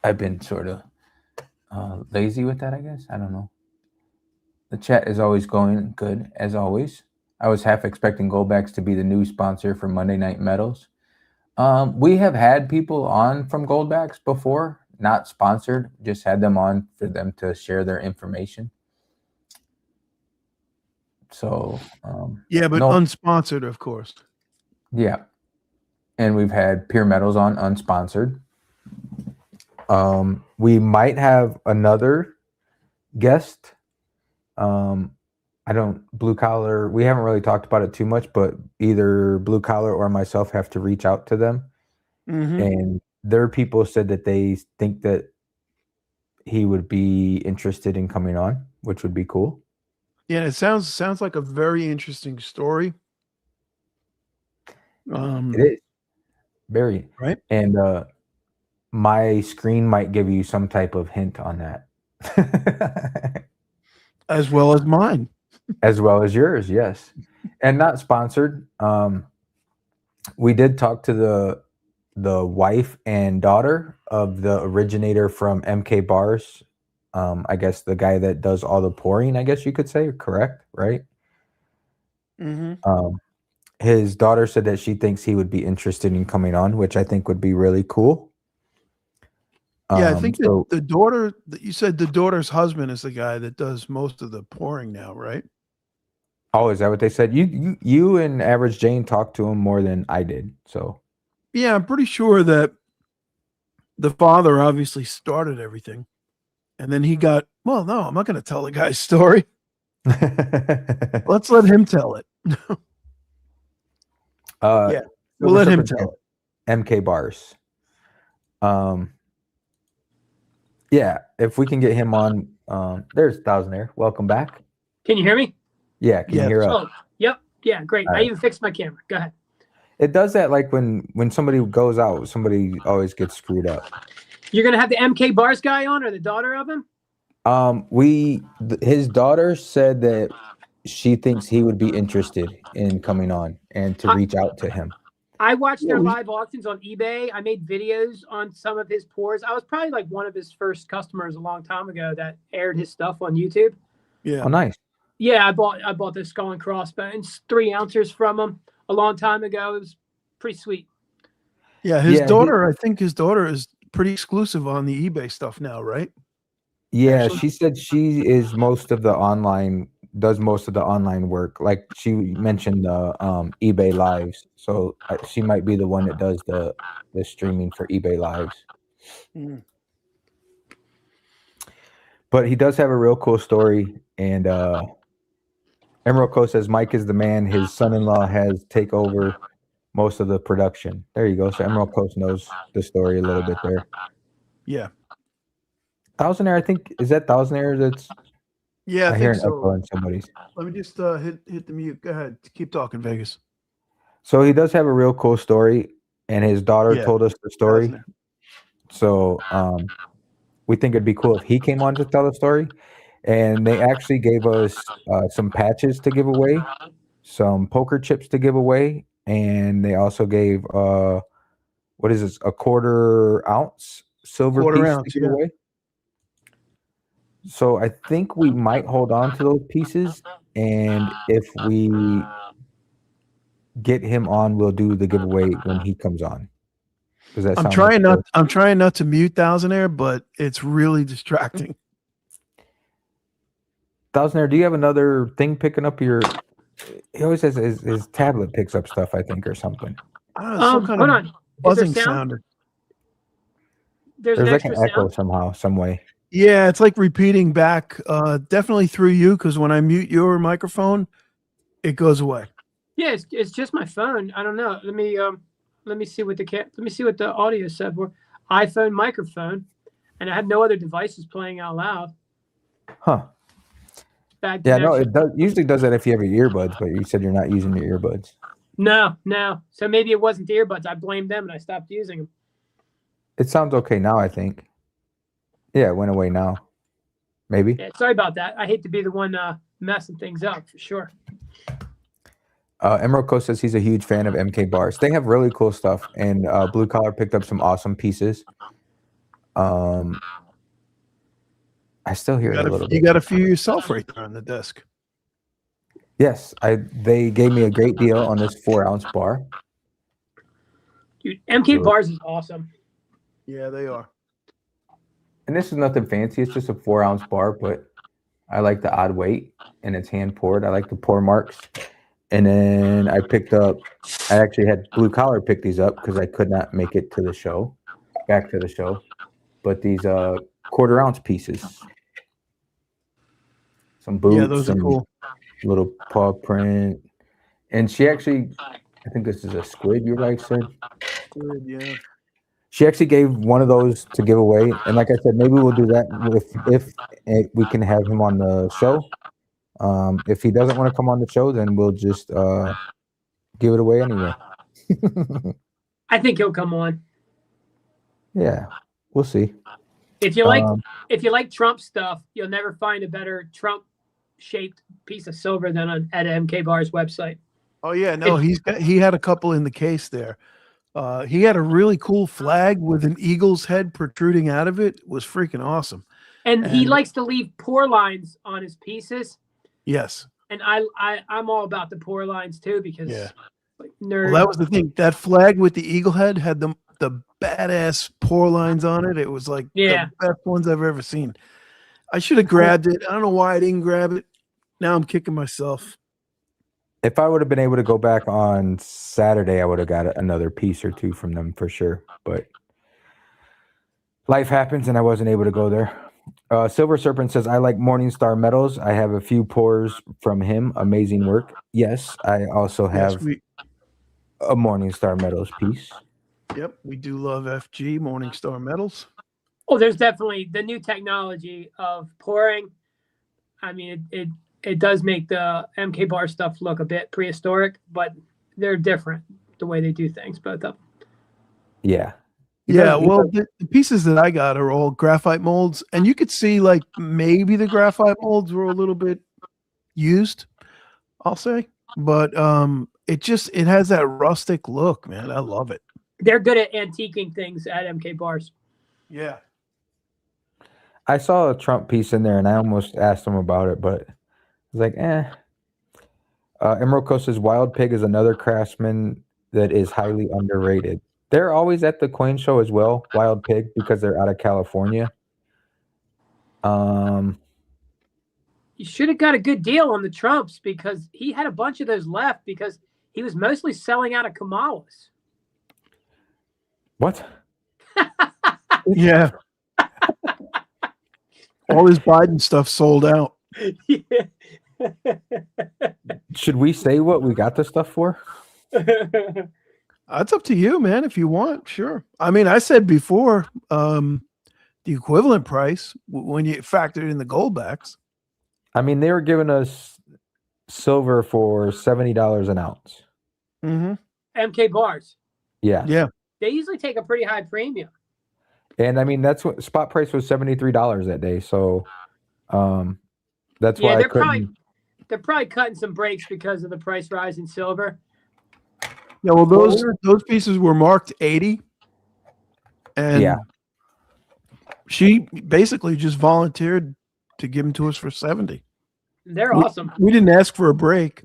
I've been sort of lazy with that, I guess. I don't know. The chat is always going good, as always. I was half expecting Goldbacks to be the new sponsor for Monday Night Medals. We have had people on from Goldbacks before, not sponsored, just had them on for them to share their information. So, yeah, but unsponsored, of course. Yeah. And we've had Pure Metals on unsponsored. We might have another guest. Blue Collar, we haven't really talked about it too much, but either Blue Collar or myself have to reach out to them. Mm-hmm. And their people said that they think that he would be interested in coming on, which would be cool. Yeah, it sounds like a very interesting story. It is. Very. Right. And my screen might give you some type of hint on that. As well as mine. As well as yours, yes. And not sponsored. We did talk to the wife and daughter of the originator from MK Bars. I guess the guy that does all the pouring, I guess you could say, correct, right? Mm-hmm. His daughter said that she thinks he would be interested in coming on, which I think would be really cool. Yeah, I think so, the daughter, you said the daughter's husband is the guy that does most of the pouring now, right? Oh, is that what they said? You and Average Jane talked to him more than I did. So yeah, I'm pretty sure that the father obviously started everything. And then he got, well, no, I'm not going to tell the guy's story. Let's let him tell it. Yeah, we'll let him tell it. MK Bars. Yeah, if we can get him on, there's Thousandaire. Welcome back. Can you hear me? Yeah, can you hear us? Oh, yep. Yeah, great. All I right. even fixed my camera. Go ahead. It does that like when somebody goes out, somebody always gets screwed up. You're gonna have the MK Bars guy on, or the daughter of him? His daughter said that she thinks he would be interested in coming on and to reach out to him. I watched their live auctions on eBay. I made videos on some of his pours. I was probably like one of his first customers a long time ago that aired his stuff on YouTube. Yeah. Oh, nice. Yeah, I bought the Skull and Crossbones 3 ounces from him a long time ago. It was pretty sweet. Yeah, his daughter, I think his daughter is pretty exclusive on the eBay stuff now, right? Yeah, Actually? she said she is does most of the online work. Like she mentioned the eBay lives. So she might be the one that does the streaming for eBay lives. Mm. But he does have a real cool story, and Emerald Coast says Mike is the man. His son-in-law has take over most of the production. There you go. So Emerald Coast knows the story a little bit there. Yeah. Thousandaire, I think, is that Thousandaire? That's Yeah, I hear think an echo so. in somebody's. Let me just hit the mute. Go ahead. Keep talking, Vegas. So he does have a real cool story, and his daughter Yeah. told us the story. Thousandaire. So we think it'd be cool if he came on to tell the story. And they actually gave us some patches to give away, some poker chips to give away, and they also gave what is this, a 1/4 ounce silver Quarter piece ounce, to give away. So I think we might hold on to those pieces, and if we get him on, we'll do the giveaway when he comes on. Does that I'm sound trying like not. I'm trying not to mute Thousandaire, but it's really distracting. Thousandaire, do you have another thing picking up your? He always says his tablet picks up stuff, I think, or something. I don't know, some kind Hold of on. Is there buzzing sound? sound. There's There's an like extra an echo sound. somehow, some way. Yeah, it's like repeating back. Definitely through you, because when I mute your microphone, it goes away. Yeah, it's just my phone. I don't know. Let me see what let me see what the audio said for iPhone microphone, and I had no other devices playing out loud. Huh. Bad Yeah, no, connection. it does usually does that if you have your earbuds, but you said you're not using your earbuds. No. So maybe it wasn't the earbuds. I blamed them and I stopped using them. It sounds okay now, I think. Yeah, it went away now. Maybe. Yeah, sorry about that. I hate to be the one messing things up for sure. Emerald Coast says he's a huge fan of MK bars. They have really cool stuff, and Blue Collar picked up some awesome pieces. I still hear it a little bit. You got a few yourself right there on the desk. Yes, they gave me a great deal on this 4-ounce bar. Dude, MK bars is awesome. Yeah, they are. And this is nothing fancy. It's just a 4-ounce bar, but I like the odd weight, and it's hand poured. I like the pour marks. And then I actually had Blue Collar pick these up because I could not make it to the show, back to the show. But these 1/4 ounce pieces, some boots, Yeah, those are cool. Little paw print. And she actually, I think this is a squid, you like said. Good, yeah. She actually gave one of those to give away. And like I said, maybe we'll do that if we can have him on the show. If he doesn't want to come on the show, then we'll just give it away anyway. I think he'll come on. Yeah, we'll see. If you like Trump stuff, you'll never find a better Trump shaped piece of silver than at MK Bar's website. Oh yeah, no, he had a couple in the case there. He had a really cool flag with an eagle's head protruding out of it. It was freaking awesome. And he likes to leave pour lines on his pieces. Yes. And I'm all about the pour lines too, because like nerd. Well, that was the thing. That flag with the eagle head had the badass pour lines on it. It was like the best ones I've ever seen. I should have grabbed it. I don't know why I didn't grab it. Now I'm kicking myself. If I would have been able to go back on Saturday, I would have got another piece or two from them for sure. But life happens, and I wasn't able to go there. Silver Serpent says, I like Morningstar Metals. I have a few pours from him. Amazing work. Yes, I also have a Morningstar Metals piece. Yep, we do love FG, Morningstar Metals. Oh, there's definitely the new technology of pouring. I mean, it does make the MK Bar stuff look a bit prehistoric, but they're different the way they do things, both of them. Yeah. The pieces that I got are all graphite molds, and you could see like maybe the graphite molds were a little bit used, I'll say, but it has that rustic look, man. I love it. They're good at antiquing things at MK Bars. Yeah. I saw a Trump piece in there, and I almost asked him about it, but I was like, Emerald Coast says Wild Pig is another craftsman that is highly underrated. They're always at the coin show as well, Wild Pig, because they're out of California. You should have got a good deal on the Trumps, because he had a bunch of those left because he was mostly selling out of Kamalas. What? Yeah. All his Biden stuff sold out. Yeah. Should we say what we got the stuff for? It's up to you, man. If you want, sure. I mean, I said before, the equivalent price when you factored in the goldbacks. I mean, they were giving us silver for $70 an ounce. Mm-hmm. MK bars. Yeah. Yeah. They usually take a pretty high premium. And I mean, that's what spot price was $73 that day. So that's why I couldn't. They're probably cutting some breaks because of the price rise in silver. Yeah, well, those pieces were marked 80, and Yeah. she basically just volunteered to give them to us for 70. They're awesome. We didn't ask for a break.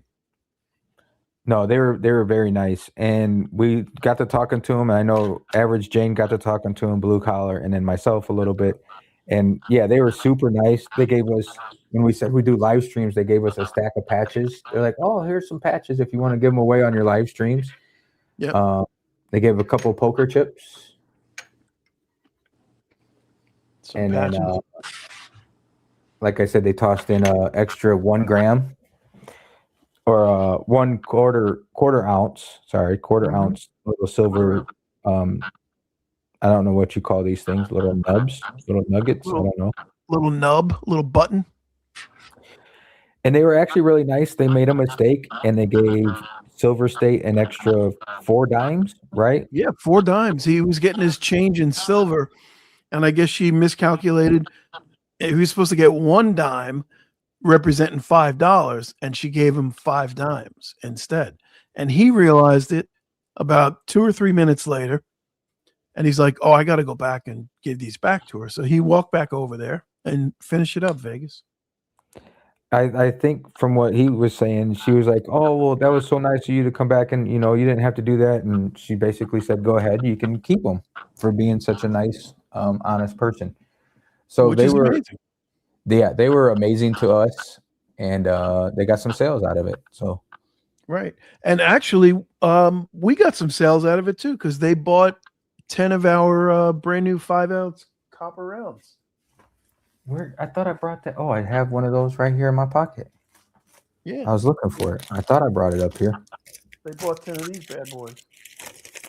No, they were very nice, and we got to talking to him. And I know Average Jane got to talking to him, Blue Collar, and then myself a little bit. And yeah, they were super nice. They gave us, when we said we do live streams, they gave us a stack of patches. They're like, "Oh, here's some patches if you want to give them away on your live streams." Yeah. They gave a couple poker chips, Some and patches. then, like I said, they tossed in a extra 1 gram or 1 quarter ounce. Sorry, quarter Mhm. ounce little silver. I don't know what you call these things. Little nubs, little nuggets. I don't know. Little nub, little button. And they were actually really nice. They made a mistake and they gave Silver State an extra 4 dimes, right? Yeah, 4 dimes. He was getting his change in silver, and I guess she miscalculated. He was supposed to get 1 dime representing $5, and she gave him 5 dimes instead. And he realized it about 2 or 3 minutes later, and he's like, "Oh, I got to go back and give these back to her." So he walked back over there and finished it up, Vegas. I think from what he was saying, she was like, "Oh, well, that was so nice of you to come back and, you didn't have to do that." And she basically said, "Go ahead, you can keep them for being such a nice, honest person." So Which is amazing. they were amazing to us, and they got some sales out of it. So Right. And actually, we got some sales out of it too, because they bought 10 of our brand new 5-ounce copper rounds. I thought I brought that. Oh, I have one of those right here in my pocket. Yeah. I was looking for it. I thought I brought it up here. They bought 10 of these bad boys.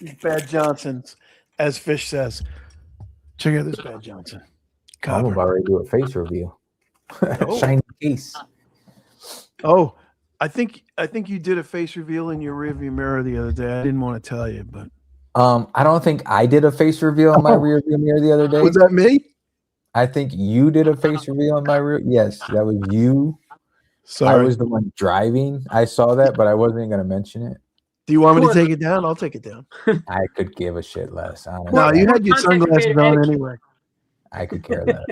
These Bad Johnsons, as Fish says. Check out this Bad Johnson. I'm Copper. about ready to do a face reveal. Oh. Shiny case. Oh, I think you did a face reveal in your rearview mirror the other day. I didn't want to tell you, but I don't think I did a face reveal in my rear view mirror the other day. was that me? I think you did a face reveal in my rear. Yes, that was you. Sorry. I was the one driving. I saw that, but I wasn't going to mention it. Do you want me to take it down? I'll take it down. I could give a shit less. Honestly. No, you had your Content sunglasses creator on etiquette. anyway. I could care less.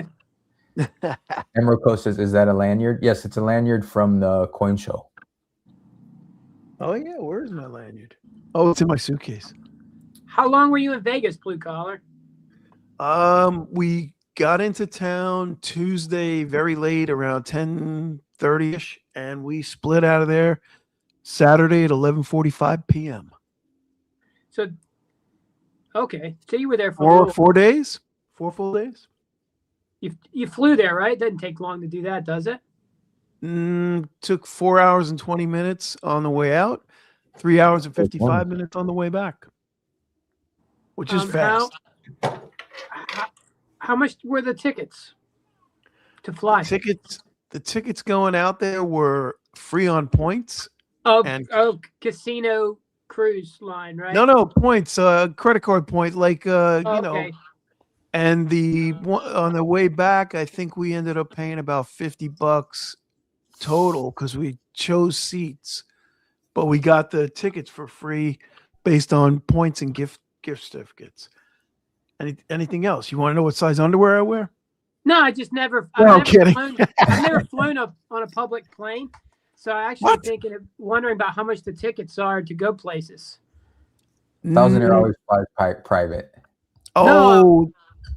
Emerco says, "Is that a lanyard?" Yes, it's a lanyard from the coin show. Oh yeah, where's my lanyard? Oh, it's in my suitcase. How long were you in Vegas, Blue Collar? We got into town Tuesday very late, around 10:30ish, and we split out of there Saturday at 11:45 p.m. So, okay, so you were there for 4 days, 4 full days. you flew there, right? Doesn't take long to do that, does it? Took 4 hours and 20 minutes on the way out, 3 hours and 55 minutes on the way back, which is fast. How much were the tickets to fly? The tickets going out there were free on points. Casino cruise line, right? No, points, credit card point, like, Okay. and on the way back, I think we ended up paying about $50 total because we chose seats, but we got the tickets for free based on points and gift certificates. Anything else? You want to know what size underwear I wear? No, I just never. No, I'm kidding. I've never flown on a public plane, so I actually wondering about how much the tickets are to go places. $1,000 private. Oh, No.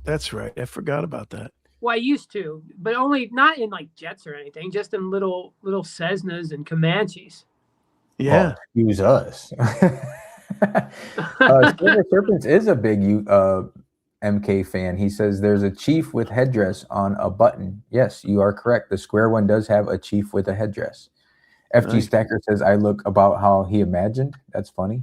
That's right. I forgot about that. Well, I used to, but only not in like jets or anything, just in little Cessnas and Comanches. Yeah. Well, excuse us. Silver Serpents is a big MK fan. He says there's a chief with headdress on a button. Yes, you are correct. The square one does have a chief with a headdress. FG Nice. Stacker says I look about how he imagined. That's funny.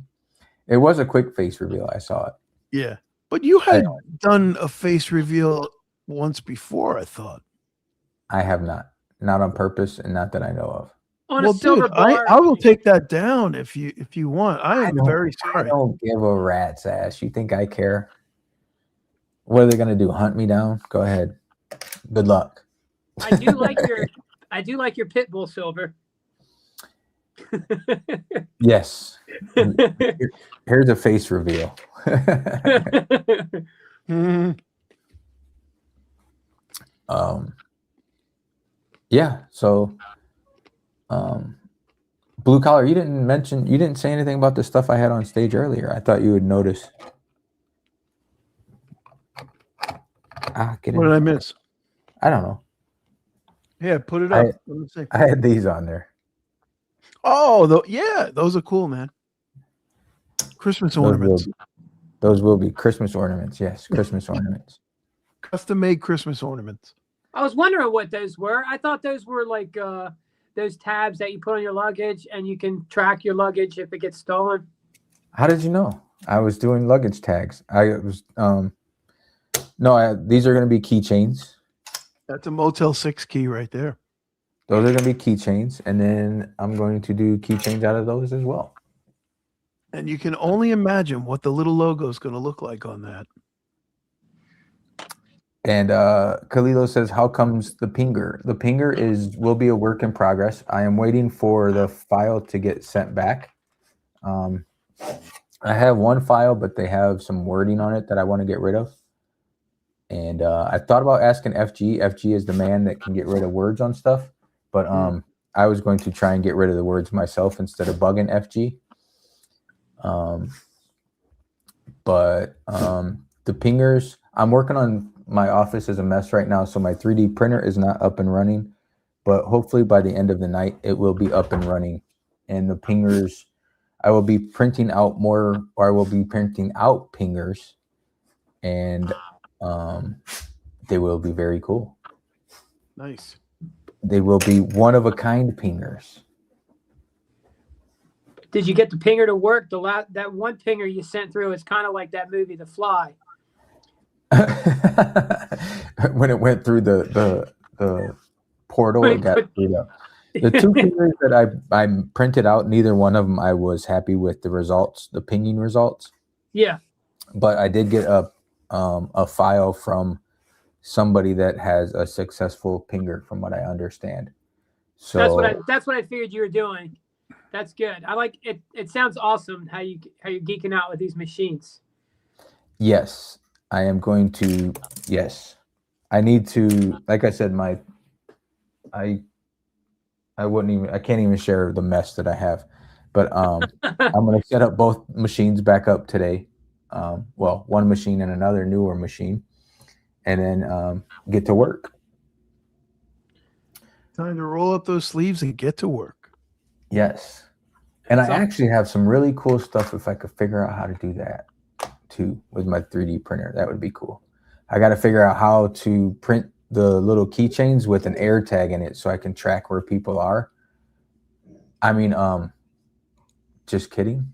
It was a quick face reveal. I saw it. Yeah. But you had done a face reveal once before, I thought. I have not. Not on purpose and not that I know of. On Well, a silver dude, bar. I will take that down if you want. I am very I sorry. don't give a rat's ass. You think I care? What are they gonna do? Hunt me down? Go ahead. Good luck. I do like your pit bull silver. Yes. Here's a face reveal. Mhm. Yeah. So, Blue Collar, you didn't say anything about the stuff I had on stage earlier. I thought you would notice. Get What in. did I miss? I don't know. Yeah, put it up. Let me see. I had these on there. Oh, yeah, those are cool, man. Christmas ornaments. Those will be Christmas ornaments. Yes, Christmas ornaments. Custom-made Christmas ornaments. I was wondering what those were. I thought those were like those tabs that you put on your luggage and you can track your luggage if it gets stolen. How did you know? I was doing luggage tags. I was these are going to be keychains. That's a Motel 6 key right there. Those are going to be keychains, and then I'm going to do keychains out of those as well. And you can only imagine what the little logo is going to look like on that. And Kalilo says, how comes the pinger? The pinger will be a work in progress. I am waiting for the file to get sent back. I have one file, but they have some wording on it that I want to get rid of. And I thought about asking FG. FG is the man that can get rid of words on stuff. But I was going to try and get rid of the words myself instead of bugging FG. But the pingers, I'm working on, my office is a mess right now, so my 3D printer is not up and running. But hopefully by the end of the night, it will be up and running. And the pingers, I will be printing out more, or I will be printing out pingers. And they will be very cool. Nice. They will be one-of-a-kind pingers. Did you get the pinger to work? That one pinger you sent through, it's kind of like that movie, The Fly. When it went through the portal, it got screwed up. The two pingers that I printed out, neither one of them I was happy with the results, the pinging results. Yeah. But I did get a file from somebody that has a successful pinger, from what I understand. So that's what I figured you were doing. That's good. I like it. It sounds awesome how you're geeking out with these machines. Yes, I am going to. Yes, I need to. Like I said, I can't even share the mess that I have. But I'm going to set up both machines back up today. Well, one machine and another newer machine, and then get to work. Time to roll up those sleeves and get to work. Yes. And I actually have some really cool stuff if I could figure out how to do that too with my 3D printer. That would be cool. I got to figure out how to print the little keychains with an air tag in it so I can track where people are. I mean, just kidding.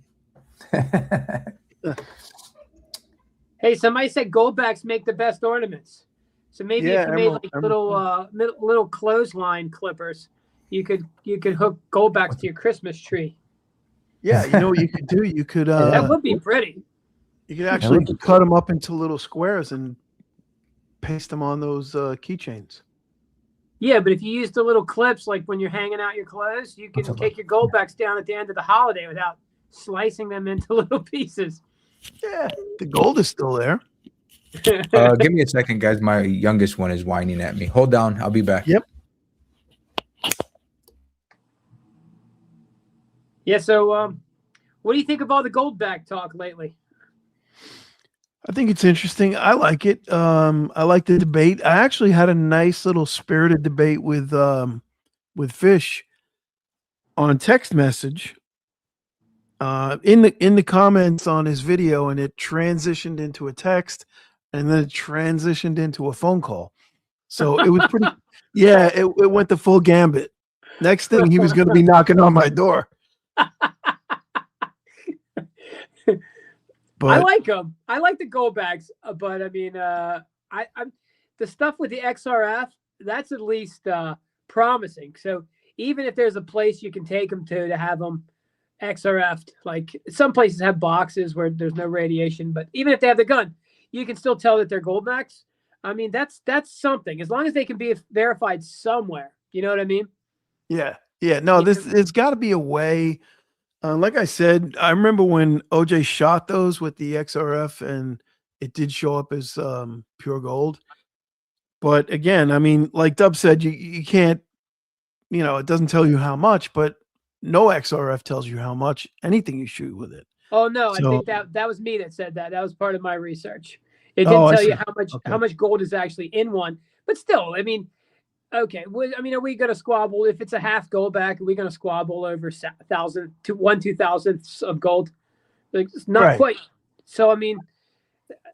Hey, somebody said Goldbacks make the best ornaments. So maybe if you made like little clothesline clippers, you could hook Goldbacks to your Christmas tree. Yeah, you know what you could do? You could that would be pretty. You could actually cut them up into little squares and paste them on those keychains. Yeah, but if you use the little clips, like when you're hanging out your clothes, you can take your Goldbacks down at the end of the holiday without slicing them into little pieces. Yeah, the gold is still there. Give me a second, guys. My youngest one is whining at me. Hold down. I'll be back. Yep. Yeah, so what do you think of all the Goldback talk lately? I think it's interesting. I like it. I like the debate. I actually had a nice little spirited debate with Fish on text message in the comments on his video, and it transitioned into a text. and then it transitioned into a phone call. So it was pretty. Yeah, it went the full gambit. Next thing, he was going to be knocking on my door. I like them. I like the Goldbacks, but I mean, I'm the stuff with the XRF. That's at least promising. So even if there's a place you can take them to have them XRF'd, like some places have boxes where there's no radiation, but even if they have the gun, you can still tell that they're Goldbacks. I mean, that's something. As long as they can be verified somewhere, you know what I mean? Yeah. No, it's got to be a way. Like I said, I remember when OJ shot those with the XRF, and it did show up as pure gold. But again, I mean, like Dub said, you can't, it doesn't tell you how much, but no XRF tells you how much anything you shoot with it. Oh no, I think that was me that said that. That was part of my research. It didn't tell you how much gold is actually in one. But still, I mean, okay. I mean, are we going to squabble if it's a half Goldback? Are we going to squabble over 1,000 to 1/2,000ths of gold? Like, it's not quite. So I mean,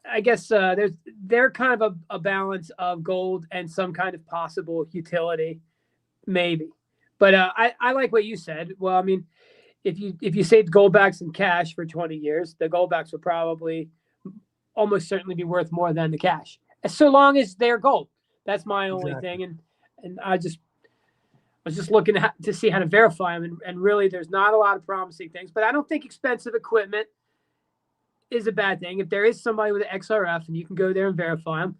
I guess they're kind of a balance of gold and some kind of possible utility, maybe. But I like what you said. Well, I mean, if you saved Goldbacks in cash for 20 years, the Goldbacks will probably almost certainly be worth more than the cash, so long as they're gold. That's my only thing, and I was just looking to see how to verify them, and really, there's not a lot of promising things. But I don't think expensive equipment is a bad thing. If there is somebody with an XRF and you can go there and verify them,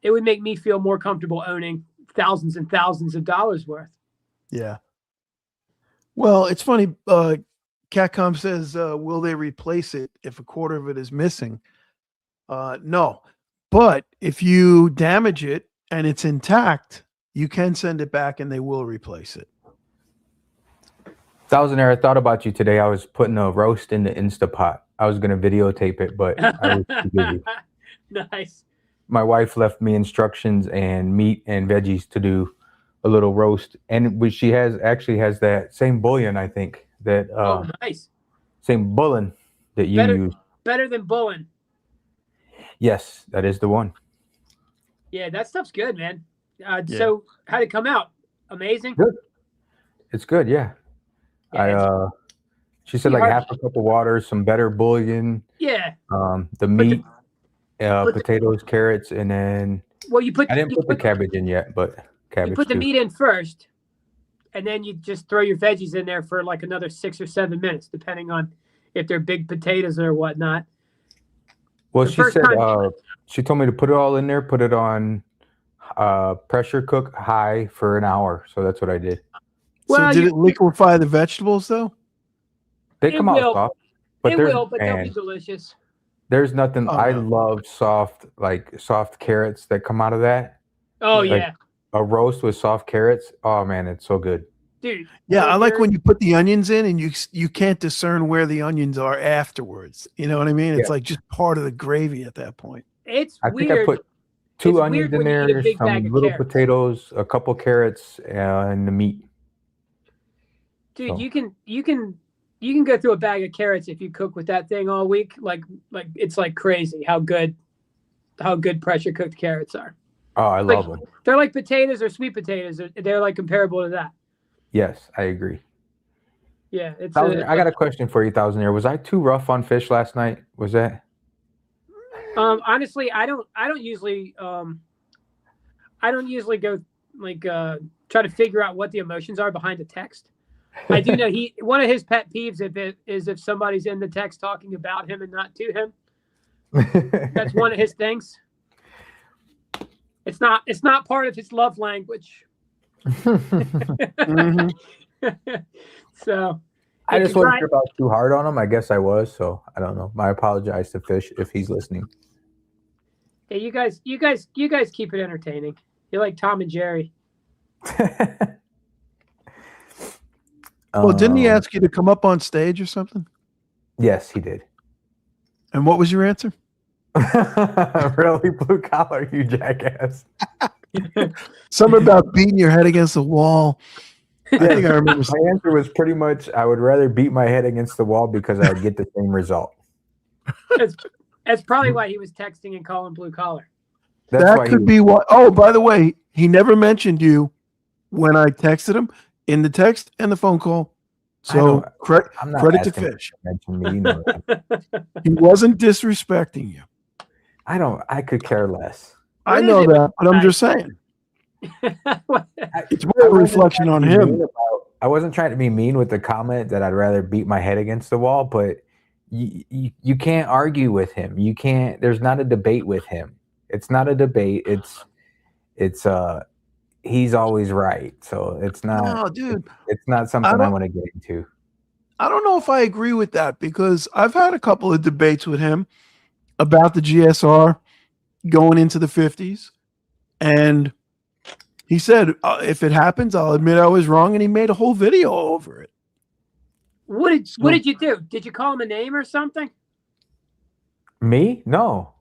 it would make me feel more comfortable owning thousands and thousands of dollars worth. Yeah. Well, it's funny. Catcom says, will they replace it if a quarter of it is missing? No. But if you damage it and it's intact, you can send it back and they will replace it. Thousandaire, I thought about you today. I was putting a roast in the Instapot. I was going to videotape it, but I was too busy. Nice. My wife left me instructions and meat and veggies to do a little roast, and she actually has that same bouillon, I think, that nice, same bouillon that you use. Better than bouillon. Yes, that is the one. Yeah, that stuff's good, man. So how'd it come out? Amazing. Good. It's good, yeah. She said like half a cup of water, some better bouillon. Yeah. The meat, potatoes, carrots, and then I didn't put the cabbage in yet, but cabbage. You put the meat in first, and then you just throw your veggies in there for like another 6 or 7 minutes, depending on if they're big potatoes or whatnot. Well, she said she told me to put it all in there, put it on pressure cook high for an hour. So that's what I did. Well, so did it liquefy the vegetables though? They come out soft, but they'll be delicious. There's nothing. I love soft carrots that come out of that. Oh yeah. A roast with soft carrots. Oh man, it's so good. Dude. Yeah, I like when you put the onions in and you can't discern where the onions are afterwards. You know what I mean? It's like just part of the gravy at that point. I think I put 2 onions in there, some little potatoes, a couple carrots, and the meat. Dude, you can go through a bag of carrots if you cook with that thing all week. Like it's like crazy how good pressure cooked carrots are. Oh, I love them. They're like potatoes or sweet potatoes. They're like comparable to that. Yes, I agree. Yeah, it's. I got a question for you, Thousandaire. Was I too rough on fish last night? Was that? Honestly, I don't usually go like try to figure out what the emotions are behind the text. I do know one of his pet peeves is if somebody's in the text talking about him and not to him. That's one of his things. It's not part of his love language. Mm-hmm. So I just wasn't sure if I was too hard on him. I guess I was, so I don't know. I apologize to Fish if he's listening. Yeah, you guys keep it entertaining. You're like Tom and Jerry. Well, didn't he ask you to come up on stage or something? Yes, he did. And what was your answer? Really, blue collar, you jackass. Something about beating your head against the wall. I think I remember. My answer was pretty much I would rather beat my head against the wall because I'd get the same result. That's probably why he was texting and calling blue collar. That's That why could be what. Oh, by the way, he never mentioned you when I texted him in the text and the phone call. So I'm not credit to asking him Fish. to mention me, you know that. He wasn't disrespecting you. I could care less. I What know is it that, but I'm just saying. It's more a reflection on him. I wasn't trying to be mean with the comment that I'd rather beat my head against the wall, but you can't argue with him. You can't. There's not a debate with him. It's not a debate. It's he's always right. So it's not. No, dude. It's not something I want to get into. I don't know if I agree with that because I've had a couple of debates with him about the GSR going into the 50s. And he said, if it happens, I'll admit I was wrong. And he made a whole video over it. What did you do? Did you call him a name or something? Me? No.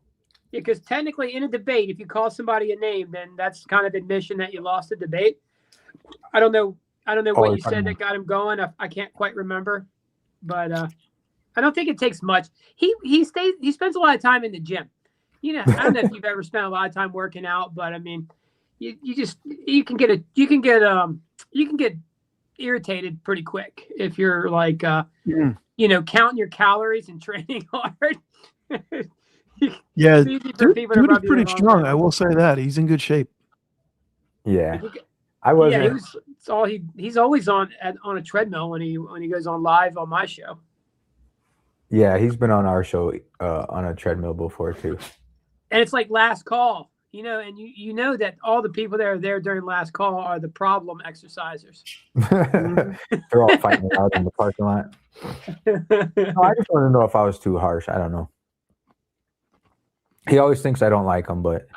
Yeah, because technically in a debate, if you call somebody a name, then that's kind of admission that you lost the debate. I don't know what you said that got him going. I can't quite remember. But I don't think it takes much. He spends a lot of time in the gym. You know, I don't know if you've ever spent a lot of time working out, but I mean, you can get irritated pretty quick if you're like you know, counting your calories and training hard. Yeah, dude is pretty strong. I will say that he's in good shape. Yeah, I wasn't. Yeah, he's always on a treadmill when he goes on live on my show. Yeah, he's been on our show on a treadmill before too. And it's like last call, you know, and you know that all the people that are there during last call are the problem exercisers. They're all fighting out in the parking lot. No, I just want to know if I was too harsh. I don't know. He always thinks I don't like him, but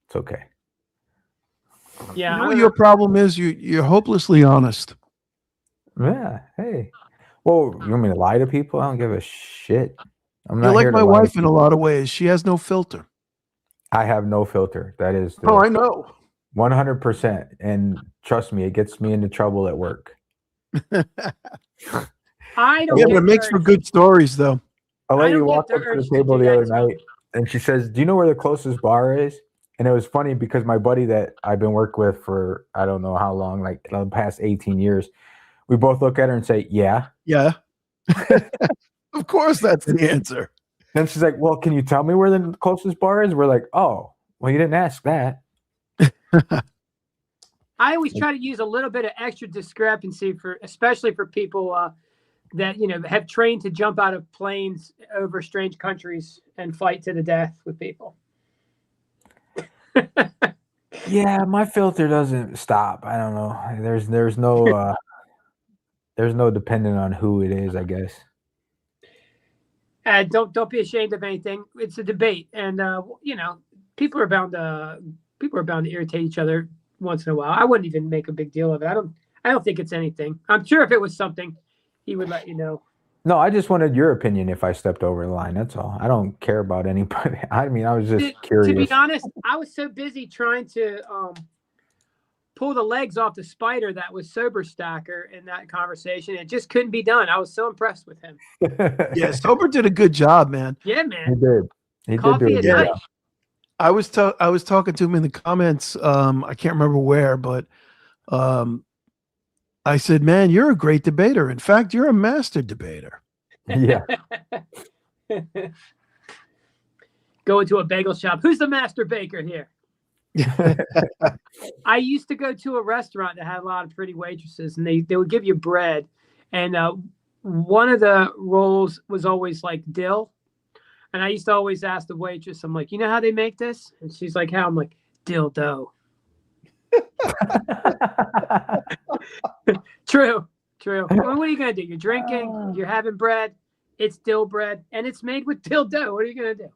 it's okay. Yeah, you know what your problem is? You're hopelessly honest. Yeah. Hey. Well, you want me to lie to people? I don't give a shit. I'm not You're like here to my lie wife to in a lot of ways. She has no filter. I have no filter. That is. I know. 100%. And trust me, it gets me into trouble at work. I don't. Yeah, but it makes for good stories, though. A lady walked up to the table the other night, and she says, "Do you know where the closest bar is?" And it was funny because my buddy that I've been working with for I don't know how long, like the past 18 years, we both look at her and say, "Yeah." Yeah. Of course, that's the answer. Then she's like, "Well, can you tell me where the closest bar is?" We're like, "Oh, well, you didn't ask that." I always try to use a little bit of extra discrepancy especially for people that, you know, have trained to jump out of planes over strange countries and fight to the death with people. Yeah, my filter doesn't stop. I don't know. There's no dependent on who it is, I guess. Don't be ashamed of anything. It's a debate, and you know, people are bound to irritate each other once in a while. I wouldn't even make a big deal of it. I don't think it's anything. I'm sure if it was something, he would let you know. No, I just wanted your opinion if I stepped over the line. That's all. I don't care about anybody. I mean, I was just curious. To be honest, I was so busy trying to pull the legs off the spider that was Sober Stacker in that conversation. It just couldn't be done. I was so impressed with him. Yeah, Sober did a good job, man. Yeah, man. He did. He did do a good job. I was talking to him in the comments. I can't remember where, but I said, "Man, you're a great debater. In fact, you're a master debater." Yeah. Go into a bagel shop. Who's the master baker here? I used to go to a restaurant that had a lot of pretty waitresses, and they would give you bread, and one of the rolls was always like dill. And I used to always ask the waitress, I'm like, "You know how they make this?" And she's like, "How?" I'm like, "Dill dough." True. Well, what are you going to do? You're drinking, you're having bread, it's dill bread, and it's made with dill dough. What are you going to do?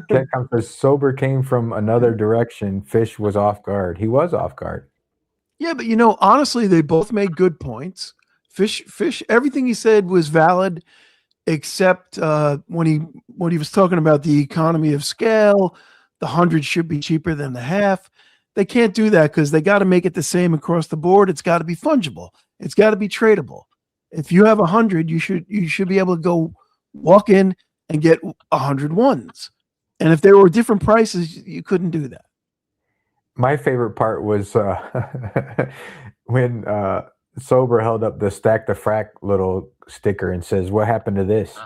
Cat says Sober came from another direction. Fish was off guard. He was off guard. Yeah, but you know, honestly, they both made good points. Fish, everything he said was valid, except when he was talking about the economy of scale, the 100 should be cheaper than the half. They can't do that because they got to make it the same across the board. It's got to be fungible. It's got to be tradable. If you have 100, you should be able to go walk in and get 100 ones. And if there were different prices, you couldn't do that. My favorite part was when Sober held up the Stack the Frack little sticker and says, "What happened to this?"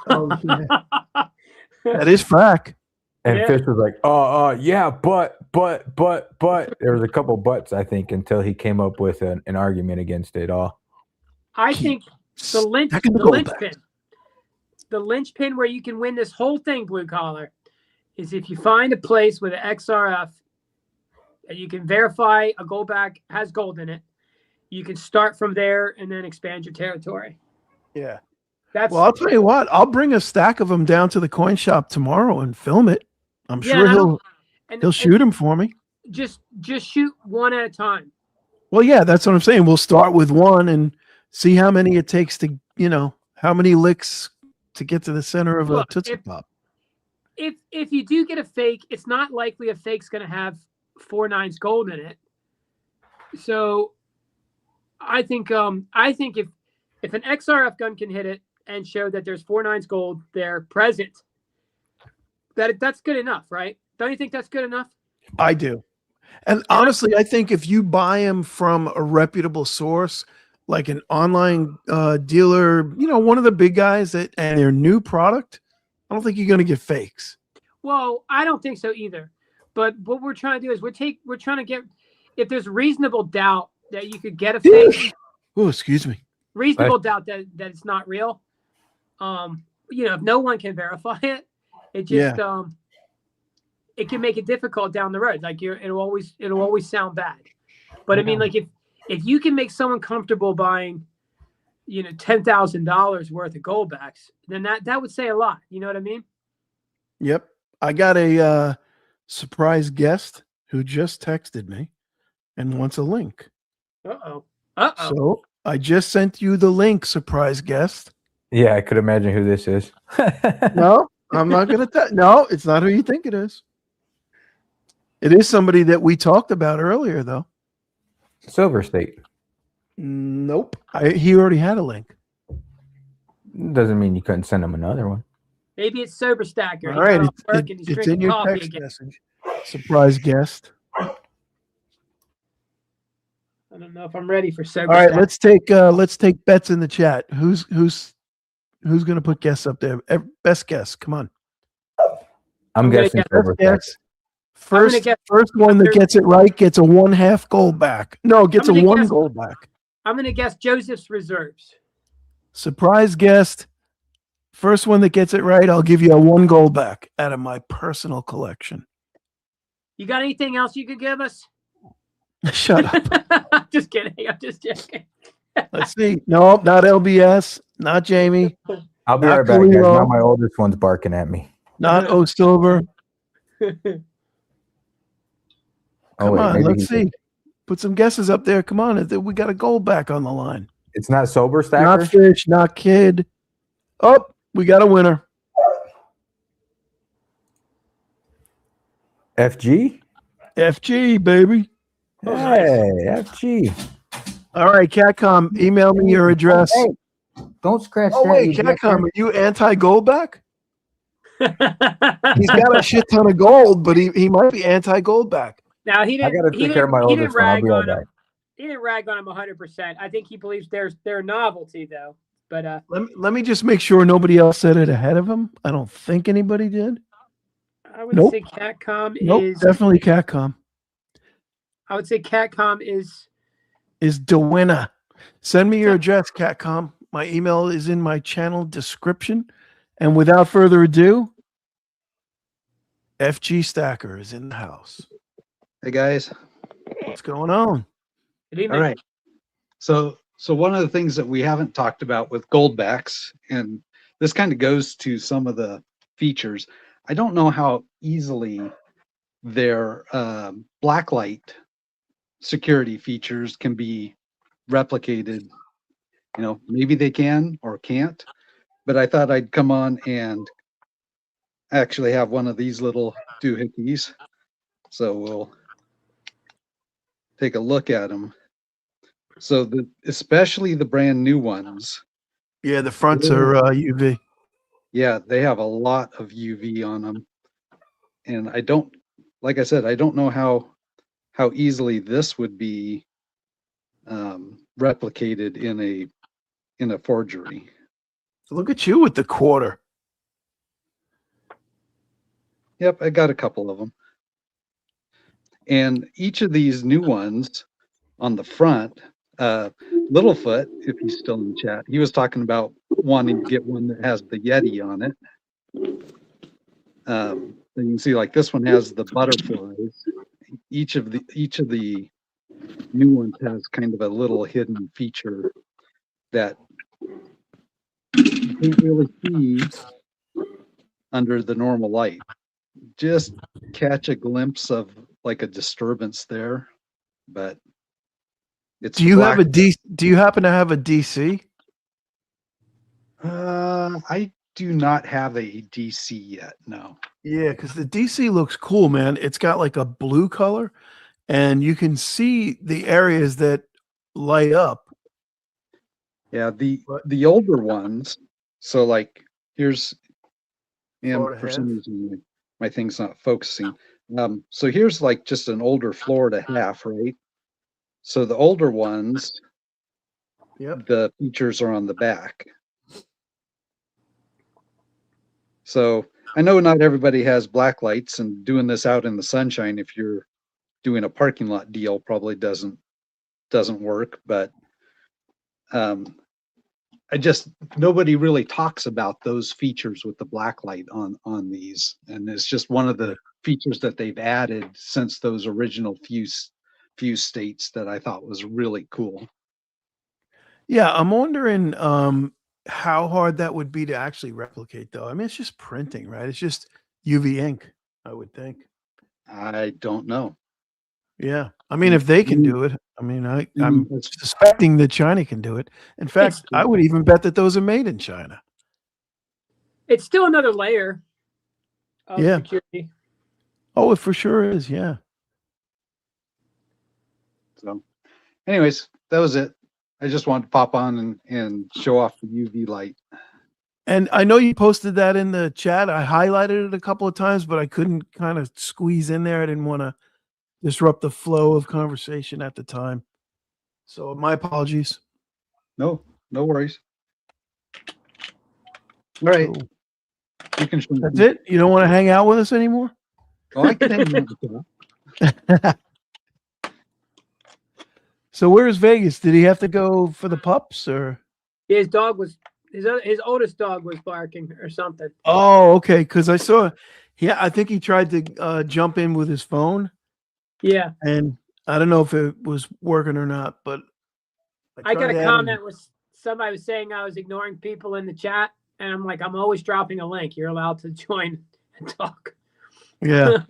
Oh, yeah. That is frack. And Yeah. Fish was like, yeah, but." There was a couple buts, I think, until he came up with an argument against it all. I think the linchpin where you can win this whole thing, Blue Collar, is if you find a place with an XRF and you can verify a goldback has gold in it. You can start from there and then expand your territory. Yeah. Well, I'll tell you what. I'll bring a stack of them down to the coin shop tomorrow and film it. I'm sure he'll shoot them for me. Just shoot one at a time. Well, yeah, that's what I'm saying. We'll start with one and see how many it takes to, how many licks to get to the center of a Tootsie Pop. If you do get a fake, it's not likely a fake's going to have 4 nines gold in it. So I think if an XRF gun can hit it and show that there's 4 nines gold there present, that's good enough, right? Don't you think that's good enough? I do. And honestly, I think if you buy them from a reputable source, like an online dealer, one of the big guys and their new product, I don't think you're going to get fakes. Well, I don't think so either. But what we're trying to do is we're trying to get, if there's reasonable doubt that you could get a fake. Oh, excuse me. Reasonable doubt that it's not real. If no one can verify it, it just it can make it difficult down the road. Like it'll always sound bad. But I mean, like if you can make someone comfortable buying, $10,000 worth of goldbacks, then that would say a lot. You know what I mean? Yep. I got a surprise guest who just texted me and wants a link. Uh-oh. So I just sent you the link, surprise guest. Yeah, I could imagine who this is. No, I'm not going to no, it's not who you think it is. It is somebody that we talked about earlier, though. Silver State. Nope. He already had a link. Doesn't mean you couldn't send him another one. Maybe it's Sober Stacker. All right, it's in your text message. Surprise guest. I don't know if I'm ready for Sober All right, Stacker. let's take bets in the chat. Who's going to put guests up there? Best guess. Come on. I'm guessing Silver Stacker. First one that gets it right gets a 1/2 gold back. No, gets a 1 gold back. I'm going to guess Joseph's Reserves. Surprise guest. First one that gets it right, I'll give you a 1 gold back out of my personal collection. You got anything else you could give us? Shut up. Just kidding. I'm just joking. Let's see. No, not LBS. Not Jamie. I'll be right back, guys. Now my oldest one's barking at me. Not O Silver. Come on, let's see. Put some guesses up there. Come on. We got a gold back on the line. It's not Sober Stacker? Not Fish, not Kid. Oh, we got a winner. FG? FG, baby. Hey, FG. All right, Catcom, email me your address. Hey, don't scratch that. Oh, wait, Catcom, are you anti-gold-back? He's got a shit ton of gold, but he might be anti-gold-back. Now, he didn't. I got to take care of my oldest one. I'll be right back. He didn't rag on him 100%. I think he believes they're a novelty, though. But let me just make sure nobody else said it ahead of him. I don't think anybody did. I would say Catcom is definitely Catcom. I would say Catcom is the winner. Send me your address, Catcom. My email is in my channel description. And without further ado, FG Stacker is in the house. Hey guys, what's going on? Good evening. All right. So one of the things that we haven't talked about with goldbacks, and this kind of goes to some of the features. I don't know how easily their blacklight security features can be replicated. Maybe they can or can't, but I thought I'd come on and actually have one of these little doohickeys. So we'll take a look at them. So especially the brand new ones. Yeah, the fronts are UV. Yeah, they have a lot of UV on them. And I don't, like I said, I don't know how easily this would be replicated in a forgery. Look at you with the quarter. Yep, I got a couple of them. And each of these new ones on the front, Littlefoot, if he's still in the chat, he was talking about wanting to get one that has the Yeti on it. You can see like this one has the butterflies. Each of the new ones has kind of a little hidden feature that you can't really see under the normal light. Just catch a glimpse of like a disturbance there, but it's Do you black. have a D? Do you happen to have a DC? I do not have a DC yet. No. Yeah, because the DC looks cool, man. It's got like a blue color, and you can see the areas that light up. Yeah, the older ones. So like here's, and Florida for half. some reason my thing's not focusing. So here's like just an older Florida half, right? So the older ones, Yep. the features are on the back. So I know not everybody has black lights, and doing this out in the sunshine, if you're doing a parking lot deal, probably doesn't work. But nobody really talks about those features with the black light on these, and it's just one of the features that they've added since those original few states that I thought was really cool. Yeah, I'm wondering how hard that would be to actually replicate, though. I mean, it's just printing, right? It's just UV ink, I would think. I don't know. Yeah, I mean, if they can do it, I mean, I'm suspecting that China can do it. In fact, I would even bet that those are made in China. It's still another layer of security. Oh, it for sure is. Yeah. So, anyways, that was it. I just wanted to pop on and show off the UV light. And I know you posted that in the chat. I highlighted it a couple of times, but I couldn't kind of squeeze in there. I didn't want to disrupt the flow of conversation at the time. So my apologies. No worries. All right. Cool. You can show That's it? You don't want to hang out with us anymore? Oh, I can hang out with you. So where's Vegas? Did he have to go for the pups or? His dog was his oldest dog was barking or something. Oh, okay. Because I saw, I think he tried to jump in with his phone. Yeah. And I don't know if it was working or not, but I got a comment with somebody was saying I was ignoring people in the chat, and I'm like, I'm always dropping a link. You're allowed to join and talk. Yeah.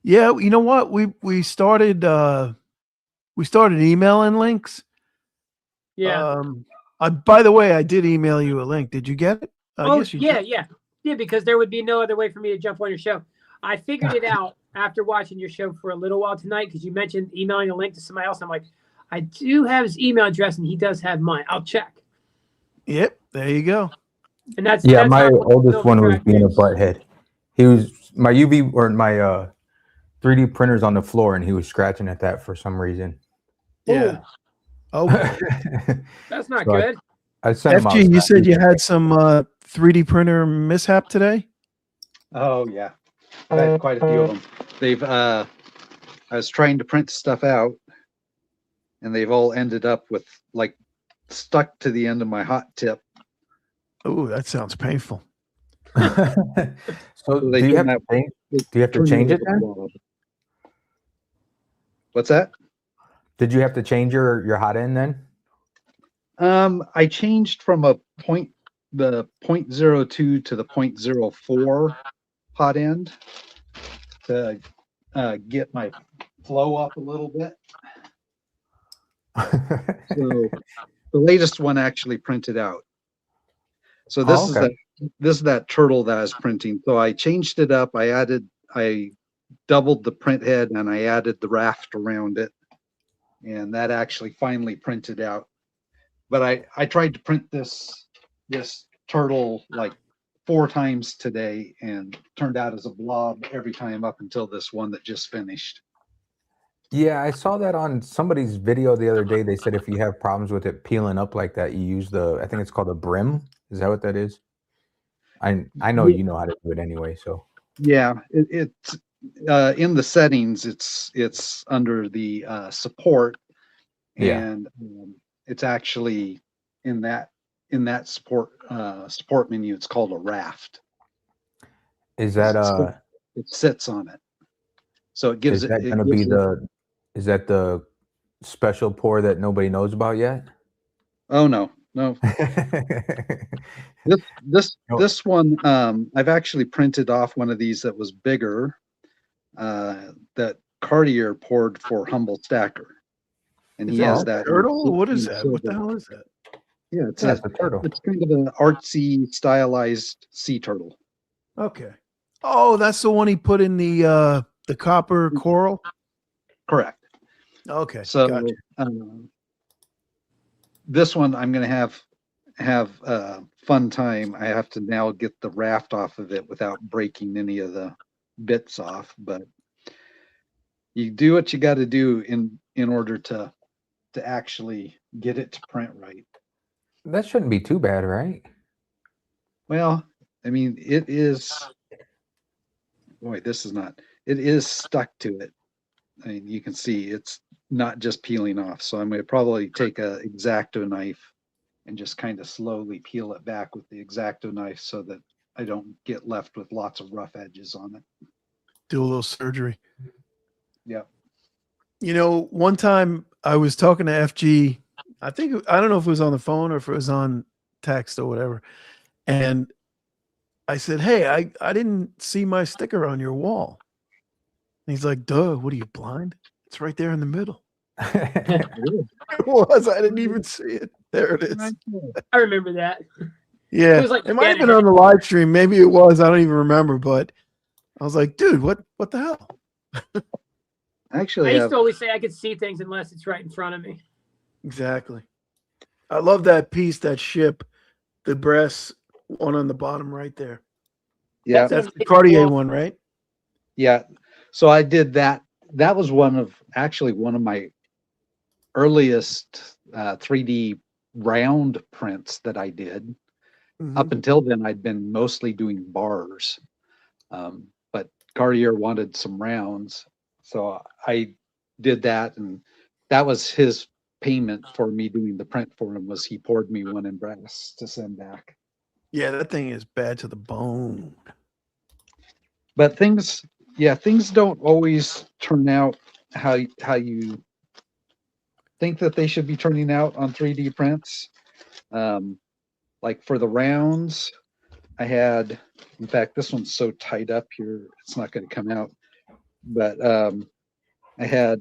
Yeah. You know what? We started emailing links. Yeah. By the way, I did email you a link. Did you get it? Yeah, because there would be no other way for me to jump on your show. I figured it out after watching your show for a little while tonight, because you mentioned emailing a link to somebody else. I'm like, I do have his email address, and he does have mine. I'll check. Yep, there you go. And that's my oldest one was being a butthead. He was my UV or my 3D printers on the floor, and he was scratching at that for some reason. Yeah. Oh, that's not good. I sent him FG, you said you had some 3D printer mishap today? Oh yeah, I had quite a few of them. They've I was trying to print stuff out, and they've all ended up with like stuck to the end of my hot tip. Oh, that sounds painful. So do you have to change it then? What's that? Did you have to change your hot end then? I changed from the 0.02 to the 0.04 hot end to get my flow up a little bit. So the latest one actually printed out. So this is that turtle that I was printing. So I changed it up. I doubled the print head, and I added the raft around it, and that actually finally printed out. But I tried to print this turtle like 4 times today and turned out as a blob every time up until this one that just finished. Yeah, I saw that on somebody's video the other day. They said if you have problems with it peeling up like that, you use the, I think it's called a brim. Is that what that is? I know you know how to do it anyway, so. Yeah, it's in the settings. It's under the support, Yeah. and it's actually in that support menu. It's called a raft. Is that It sits on it, so it gives is that going to be the, is that the special pour that nobody knows about yet? Oh no. This one, I've actually printed off one of these that was bigger, that Cartier poured for Humble Stacker, and he has that turtle. What is in that? What the silver. hell is that? Yeah, It's a turtle. It's kind of an artsy, stylized sea turtle. Okay. Oh, that's the one he put in the copper coral. Correct. Okay. So gotcha. This one I'm going to have a fun time. I have to now get the raft off of it without breaking any of the bits off, but you do what you got to do in order to actually get it to print right. That shouldn't be too bad, right? Well, I mean, it is. Boy, this is not. It is stuck to it. I mean, you can see it's not just peeling off. So I'm going to probably take a X-Acto knife and just kind of slowly peel it back with the X-Acto knife so that I don't get left with lots of rough edges on it. Do a little surgery. Yep. You know, one time I was talking to FG. I don't know if it was on the phone or if it was on text or whatever. And I said, hey, I didn't see my sticker on your wall. And he's like, duh, what are you, blind? It's right there in the middle. It was. I didn't even see it. There it is. I remember that. Yeah. It was like it might have been on the live stream. Maybe it was. I don't even remember. But I was like, dude, what the hell? Actually, I used to always say I could see things unless it's right in front of me. Exactly. I love that piece, that ship, the brass one on the bottom right there. yeah, That's the Cartier one, right? yeah. So I did that. That was one of my earliest 3D round prints that I did. Mhm. Up until then, I'd been mostly doing bars, but Cartier wanted some rounds, so I did that, and that was his payment for me doing the print for him. Was he poured me one in brass to send back. Yeah, that thing is bad to the bone. But things don't always turn out how you think that they should be turning out on 3D prints. Like for the rounds, I had, in fact, this one's so tied up here, it's not going to come out. But I had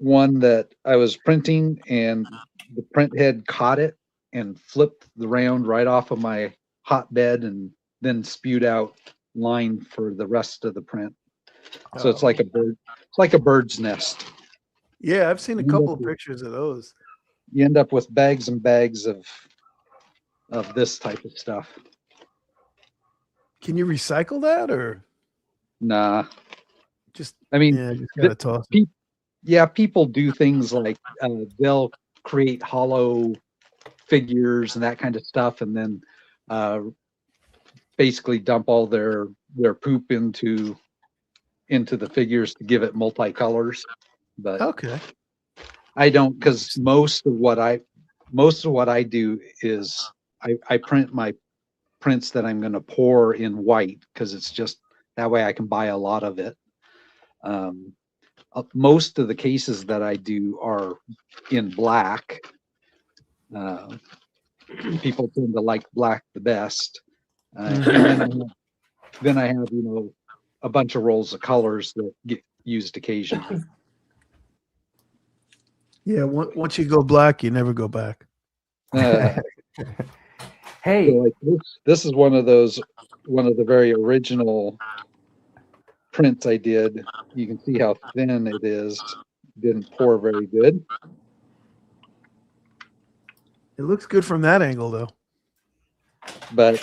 one that I was printing, and the print head caught it and flipped the round right off of my hotbed, and then spewed out line for the rest of the print. So it's like a bird. It's like a bird's nest. Yeah, I've seen a couple of pictures of those. You end up with bags and bags of this type of stuff. Can you recycle that or Nah. just? I mean, yeah, just gotta toss it. Yeah, people do things like they'll create hollow figures and that kind of stuff, and then basically dump all their poop into the figures to give it multicolors. But Okay. I don't, because most of what I do is I print my prints that I'm going to pour in white, because it's just that way I can buy a lot of it. Most of the cases that I do are in black. People tend to like black the best. And then I have, a bunch of rolls of colors that get used occasionally. Yeah, once you go black, you never go back. Hey, So like this is one of the very original prints I did. You can see how thin it is. Didn't pour very good. It looks good from that angle, though. But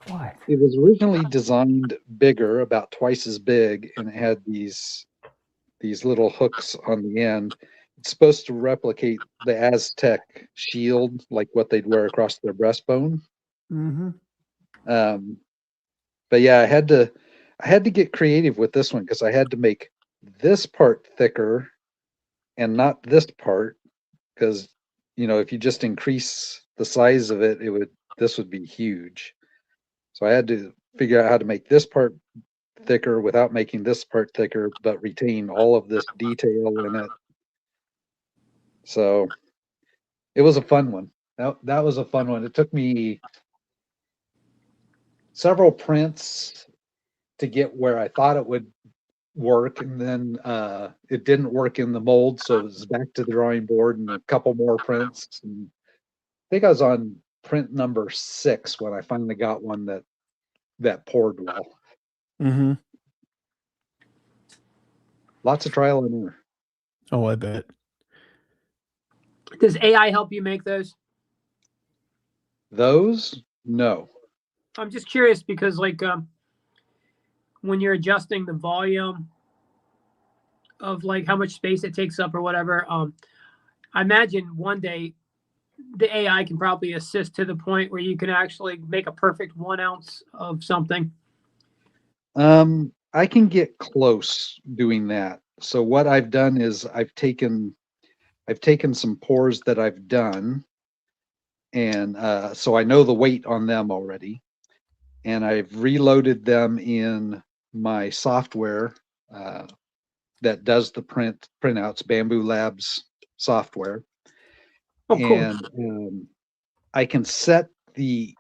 What? it was originally designed bigger, about twice as big, and it had these little hooks on the end. It's supposed to replicate the Aztec shield, like what they'd wear across their breastbone. Mm-hmm. But yeah, I had to get creative with this one because I had to make this part thicker and not this part, because if you just increase the size of it, this would be huge. So I had to figure out how to make this part thicker without making this part thicker, but retain all of this detail in it. So it was a fun one. That was a fun one. It took me several prints to get where I thought it would work, and then it didn't work in the mold, so it was back to the drawing board and a couple more prints. And I think I was on print number 6 when I finally got one that poured well. Mm-hmm. Lots of trial and error. Oh, I bet. Does AI help you make those? Those, no. I'm just curious because, like, when you're adjusting the volume of like how much space it takes up or whatever, I imagine one day the AI can probably assist to the point where you can actually make a perfect 1 ounce of something. I can get close doing that. So what I've done is I've taken some pours that I've done, and so I know the weight on them already, and I've reloaded them in my software that does the printouts, Bamboo Labs software. Oh, cool. And I can set the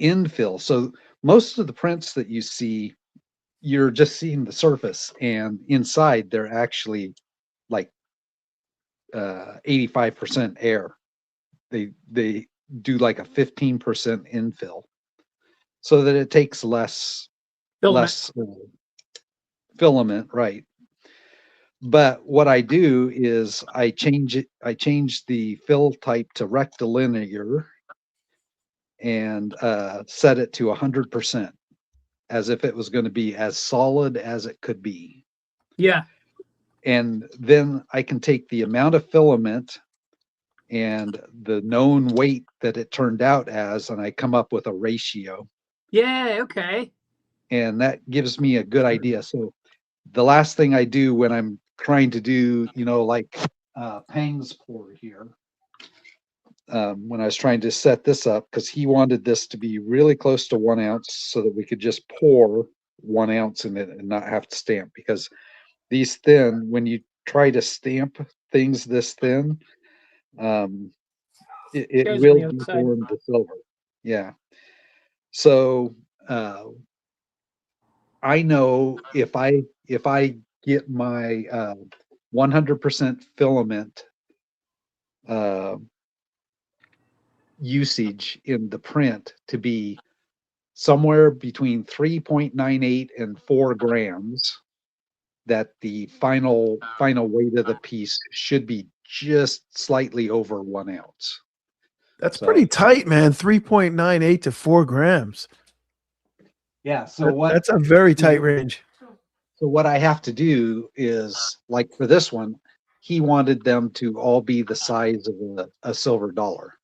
infill. So most of the prints that you see, you're just seeing the surface, and inside they're actually like 85% air. They do like a 15% infill, so that it takes less filament, right? But what I do is I change the fill type to rectilinear and set it to 100%, as if it was going to be as solid as it could be. Yeah. And then I can take the amount of filament and the known weight that it turned out as, and I come up with a ratio. Yeah. Okay. And that gives me a good idea. So the last thing I do when I'm trying to do, like Pang's pour here, when I was trying to set this up, because he wanted this to be really close to 1 ounce so that we could just pour 1 ounce in it and not have to stamp, because these thin, when you try to stamp things this thin, it Goes on will the other side. deform the silver. Yeah. So I know if I get my 100% filament usage in the print to be somewhere between 3.98 and 4 grams, that the final weight of the piece should be just slightly over 1 ounce. That's pretty tight, man. 3.98 to 4 grams. Yeah. So That's a very tight range. So what I have to do is, like for this one, he wanted them to all be the size of a silver dollar.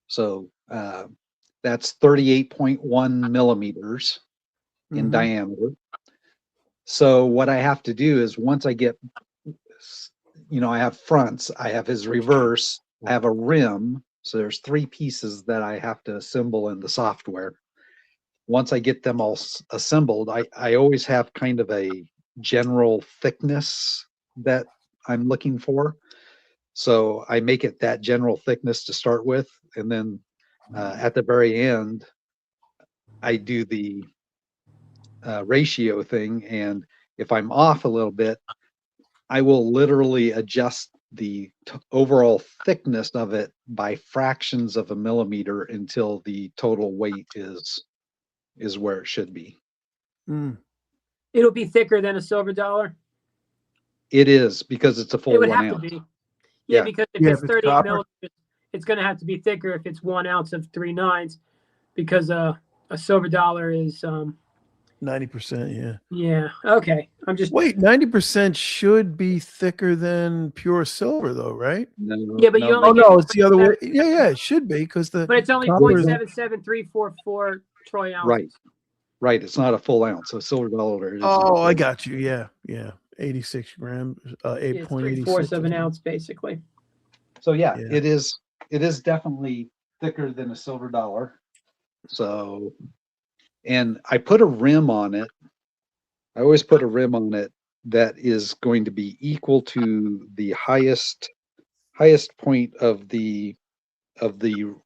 So that's 38.1 millimeters in diameter. So what I have to do is, once I get, I have fronts, I have his reverse, I have a rim. So there's 3 pieces that I have to assemble in the software. Once I get them all assembled, I always have kind of a general thickness that I'm looking for. So I make it that general thickness to start with. And then at the very end, I do the ratio thing. And if I'm off a little bit, I will literally adjust the overall thickness of it by fractions of a millimeter until the total weight is where it should be. It'll be thicker than a silver dollar. It is, because it's a full 1 ounce. It would have to be. Yeah, because if it's 38 copper, millimeters, it's going to have to be thicker if it's 1 ounce of 3/9. because a silver dollar is 90%. Yeah. yeah. Okay, I'm just Wait, 90% should be thicker than pure silver, though, right? No, Yeah, but you only Oh get no, it's the other way. Yeah, it should be because the but it's only copper is 0.77344 troy ounces. Right. Right. It's not a full ounce. So silver dollar is. Oh, I got you. Yeah, yeah. 86 grams, It's 8.86. 3/4 of an ounce, basically. So yeah, Yeah. it is. It is definitely thicker than a silver dollar. So, and I put a rim on it. I always put a rim on it that is going to be equal to the highest point of the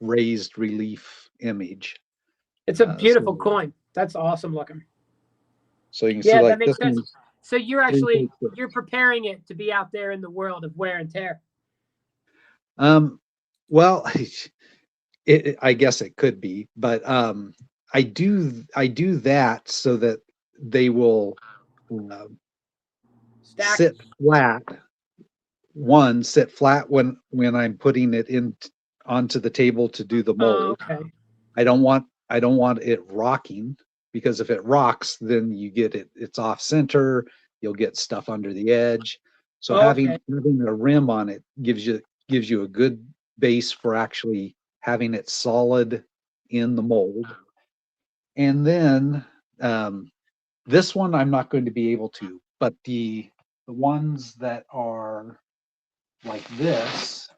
raised relief image. It's a beautiful so- coin. That's awesome looking. So you can Yeah, see that like makes this sense. one's So you're actually 3.6. you're preparing it to be out there in the world of wear and tear. Well, I guess it could be, but I do that so that they will Stack. sit flat. One, sit flat when I'm putting it in onto the table to do the mold. Okay. I don't want it rocking, because if it rocks, then you get it's off center. You'll get stuff under the edge. So having a rim on it gives you a good base for actually having it solid in the mold. And then this one I'm not going to be able to, but the ones that are like this,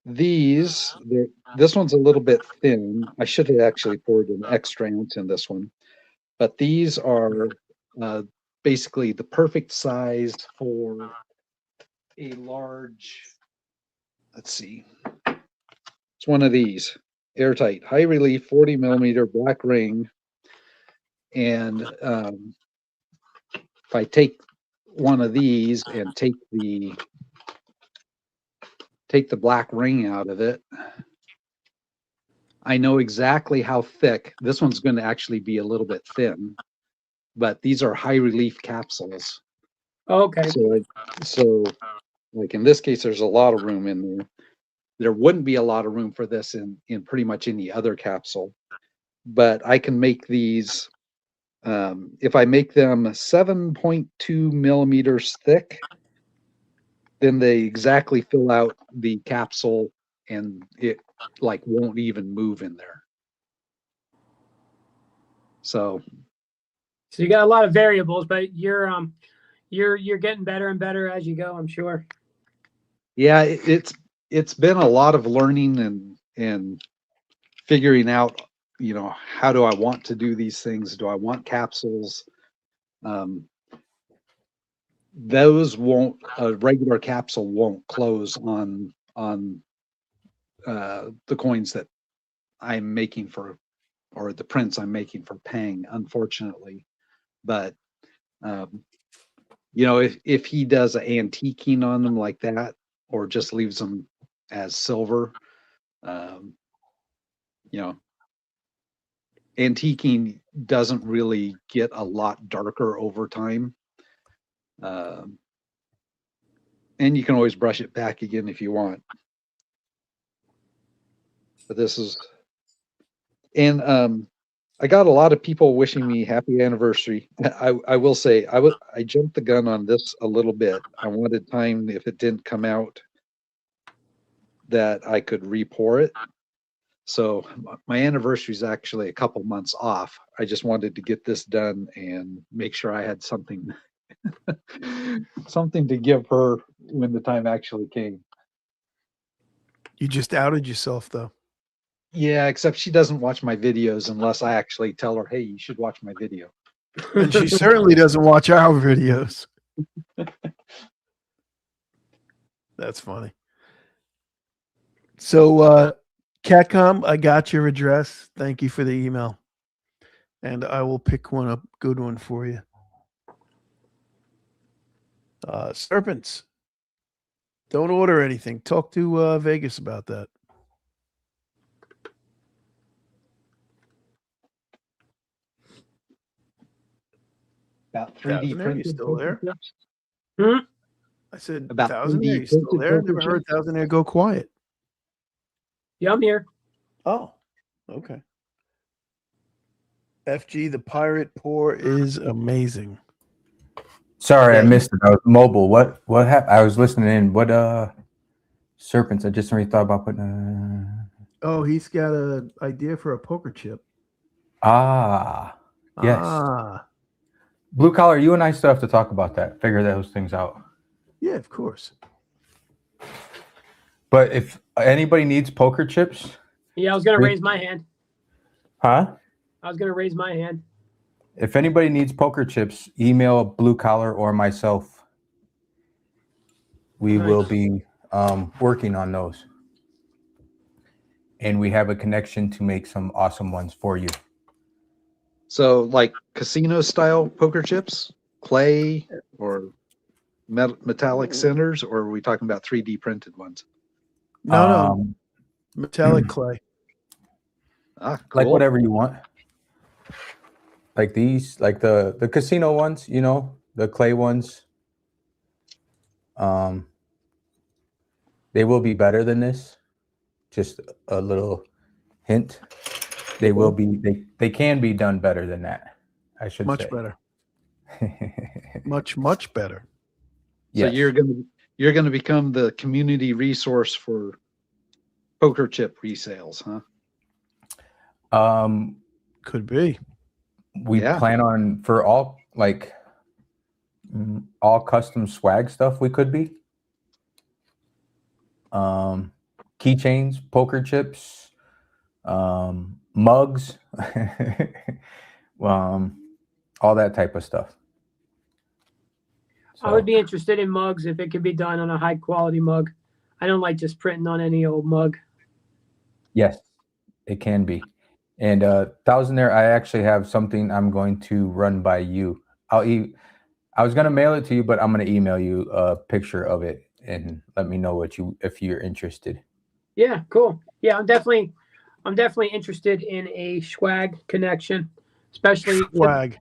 this one's a little bit thin. I should have actually poured an extra ounce in this one, but these are basically the perfect size for a large, let's see, it's one of these, airtight, high relief, 40 millimeter black ring. And if I take one of these and take the black ring out of it, I know exactly how thick. This one's going to actually be a little bit thin, but these are high relief capsules. Okay. So like in this case, there's a lot of room in there. There wouldn't be a lot of room for this in pretty much any other capsule, but I can make these, if I make them 7.2 millimeters thick, then they exactly fill out the capsule and it like won't even move in there. So you got a lot of variables, but you're getting better and better as you go, I'm sure. yeah, it's been a lot of learning and figuring out, how do I want to do these things? Do I want capsules? Those won't, a regular capsule won't close on the coins that I'm making for, or the prints I'm making for Pang, unfortunately. But if he does an antiquing on them like that, or just leaves them as silver, antiquing doesn't really get a lot darker over time. And you can always brush it back again if you want. But this is, and I got a lot of people wishing me happy anniversary. I will say I jumped the gun on this a little bit. I wanted time, if it didn't come out, that I could re-pour it. So my anniversary is actually a couple months off. I just wanted to get this done and make sure I had something something to give her when the time actually came. You just outed yourself, though. Yeah, except she doesn't watch my videos unless I actually tell her, hey, you should watch my video. And she certainly doesn't watch our videos. That's funny. So, Catcom, I got your address. Thank you for the email. And I will pick one up, good one for you. Serpents. Don't order anything. Talk to Vegas about that. About 3D Thousandaire, printed. you still there? Hmm? I said, About Thousandaire, 3D you still printed there? Never poker heard Thousandaire go quiet. Yeah, I'm here. Oh, okay. FG, the pirate pour is amazing. Sorry, I Yeah. missed it. I was mobile. What happened? I was listening in. What serpents? I just already thought about putting. Oh, he's got an idea for a poker chip. Yes. Ah, Blue collar. You and I still have to talk about that. Figure those things out. yeah, of course. But if anybody needs poker chips, Yeah, I was gonna raise my hand. huh? I was gonna raise my hand. If anybody needs poker chips, email Blue Collar or myself. We Nice. will be working on those. And we have a connection to make some awesome ones for you. So, like casino style poker chips, clay, or metallic centers, or are we talking about 3D printed ones? No, metallic clay. Ah, cool. Like whatever you want. Like these, like the casino ones, you know, the clay ones. They will be better than this. Just a little hint. They will be. They can be done better than that. I should Much say. better. Much better. So Yes. you're gonna become the community resource for poker chip resales, huh? Could be. We Yeah. plan on for all all custom swag stuff. We could be keychains, poker chips, mugs, all that type of stuff. I would be interested in mugs if it could be done on a high quality mug. I don't like just printing on any old mug. Yes, it can be. And Thousandaire, I actually have something I'm going to run by you. I was gonna mail it to you, but I'm gonna email you a picture of it and let me know if you're interested. Yeah, cool. Yeah, I'm definitely interested in a swag connection, especially Swag.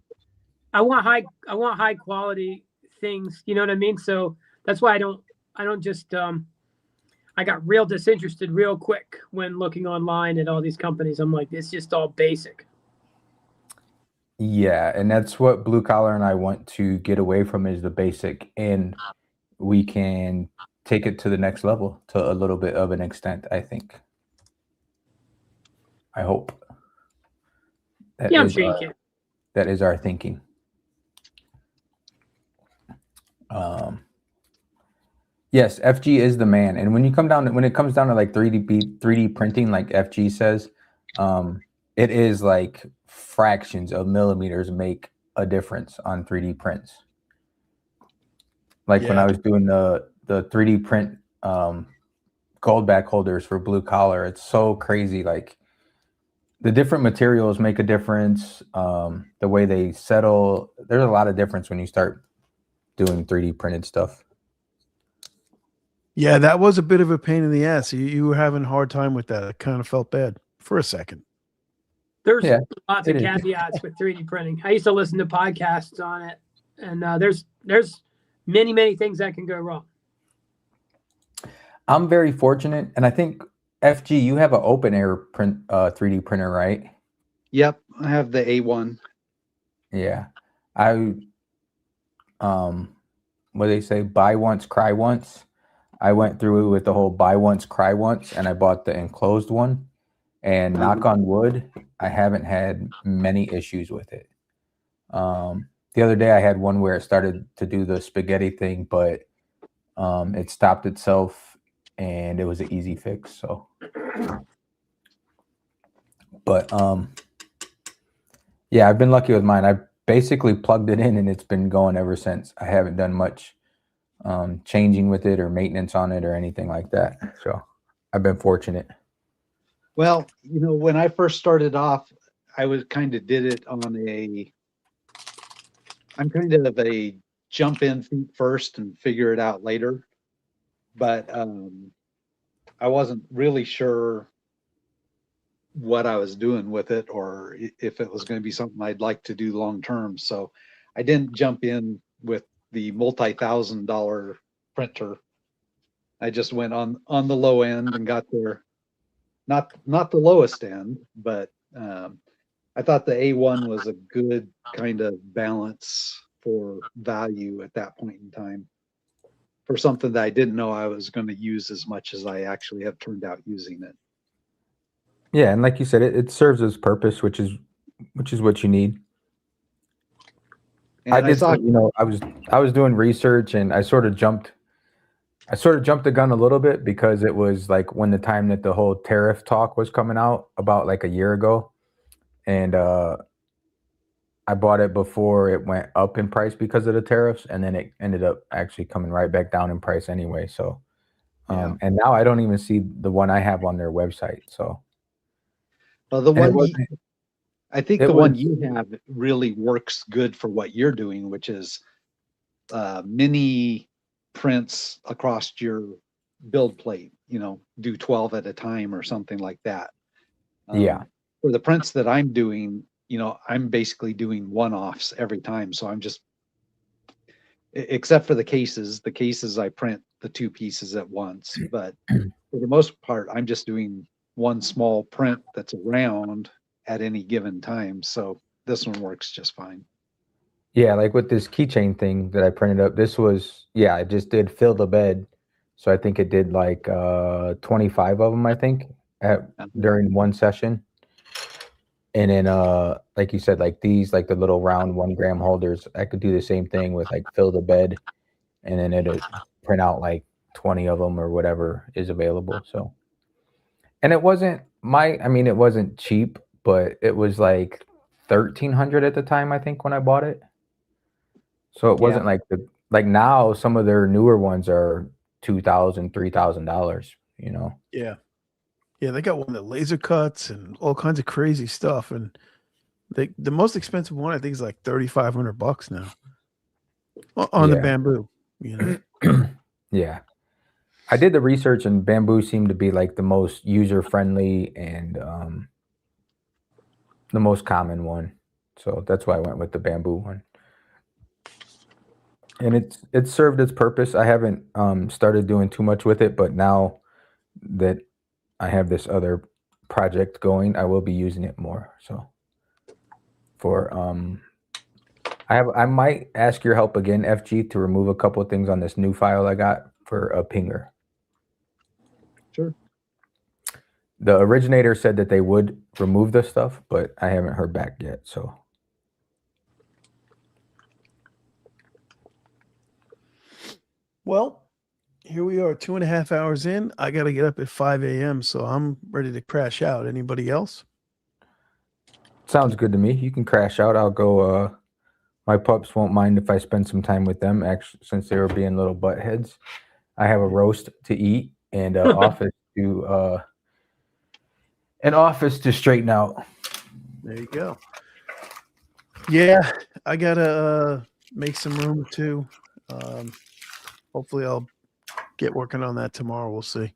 I want high quality things. You know what I mean? So that's why I don't just I got real disinterested real quick when looking online at all these companies. I'm like, it's just all basic. Yeah, and that's what Blue Collar and I want to get away from is the basic, and we can take it to the next level to a little bit of an extent, I think. I hope. Yeah, I'm sure you can. That is our thinking. Yes, FG is the man, and when it comes down to like 3D printing, like FG says, it is like fractions of millimeters make a difference on 3D prints. Like when I was doing the 3D print gold back holders for Blue Collar, it's so crazy. Like the different materials make a difference. The way they settle, there's a lot of difference when you start doing 3D printed stuff. Yeah, that was a bit of a pain in the ass. You were having a hard time with that. I kind of felt bad for a second. There's lots of caveats with 3D printing. I used to listen to podcasts on it, and there's many things that can go wrong. I'm very fortunate, and I think FG, you have an open air print 3D printer, right? Yep, I have the A1. Yeah, what do they say? Buy once, cry once. I went through with the whole buy once, cry once, and I bought the enclosed one. And knock on wood, I haven't had many issues with it. The other day I had one where it started to do the spaghetti thing, but it stopped itself and it was an easy fix. So, but yeah, I've been lucky with mine. I basically plugged it in and it's been going ever since. I haven't done much changing with it or maintenance on it or anything like that. So I've been fortunate. Well, you know, when I first started off, I was kind of did it on I'm kind of a jump in feet first and figure it out later. But I wasn't really sure what I was doing with it or if it was going to be something I'd like to do long term. So I didn't jump in with the multi-$1,000 printer. I just went on the low end and got there not the lowest end, but I thought the A1 was a good kind of balance for value at that point in time for something that I didn't know I was going to use as much as I actually have turned out using it. Yeah, and like you said, it serves its purpose, which is what you need. And I did, I was doing research, and I sort of jumped the gun a little bit because it was like when the time that the whole tariff talk was coming out about like a year ago, and I bought it before it went up in price because of the tariffs, and then it ended up actually coming right back down in price anyway. So, Yeah. and now I don't even see the one I have on their website. So, well, the and it one wasn't- I think it the one was- you have really works good for what you're doing, which is mini prints across your build plate, do 12 at a time or something like that. Yeah. For the prints that I'm doing, I'm basically doing one-offs every time. So I'm just, except for the cases I print the 2 pieces at once. But for the most part, I'm just doing one small print that's around at any given time. So this one works just fine. Yeah, like with this keychain thing that I printed up, this was, I just did fill the bed. So I think it did like 25 of them, I think, during one session. And then like you said, like these, like the little round 1 gram holders, I could do the same thing with like fill the bed, and then it'll print out like 20 of them or whatever is available. So, and it wasn't it wasn't cheap, but it was like 1,300 at the time, I think, when I bought it. So it wasn't like now some of their newer ones are $2,000, $3,000, Yeah. Yeah, they got one that laser cuts and all kinds of crazy stuff. And the most expensive one I think is like $3,500 now on the bamboo. Yeah. I did the research, and bamboo seemed to be like the most user friendly and the most common one. So that's why I went with the bamboo one. And it's served its purpose. I haven't started doing too much with it, but now that I have this other project going, I will be using it more. So for I might ask your help again, FG, to remove a couple of things on this new file I got for a pinger. Sure. The originator said that they would remove the stuff, but I haven't heard back yet. So Well, here we are, 2.5 hours in. I got to get up at 5 a.m., so I'm ready to crash out. Anybody else? sounds good to me. You can crash out. I'll go. My pups won't mind if I spend some time with them, actually, since they were being little butt heads. I have a roast to eat and an office to straighten out. There you go. Yeah, I gotta make some room too. Hopefully, I'll get working on that tomorrow. We'll see.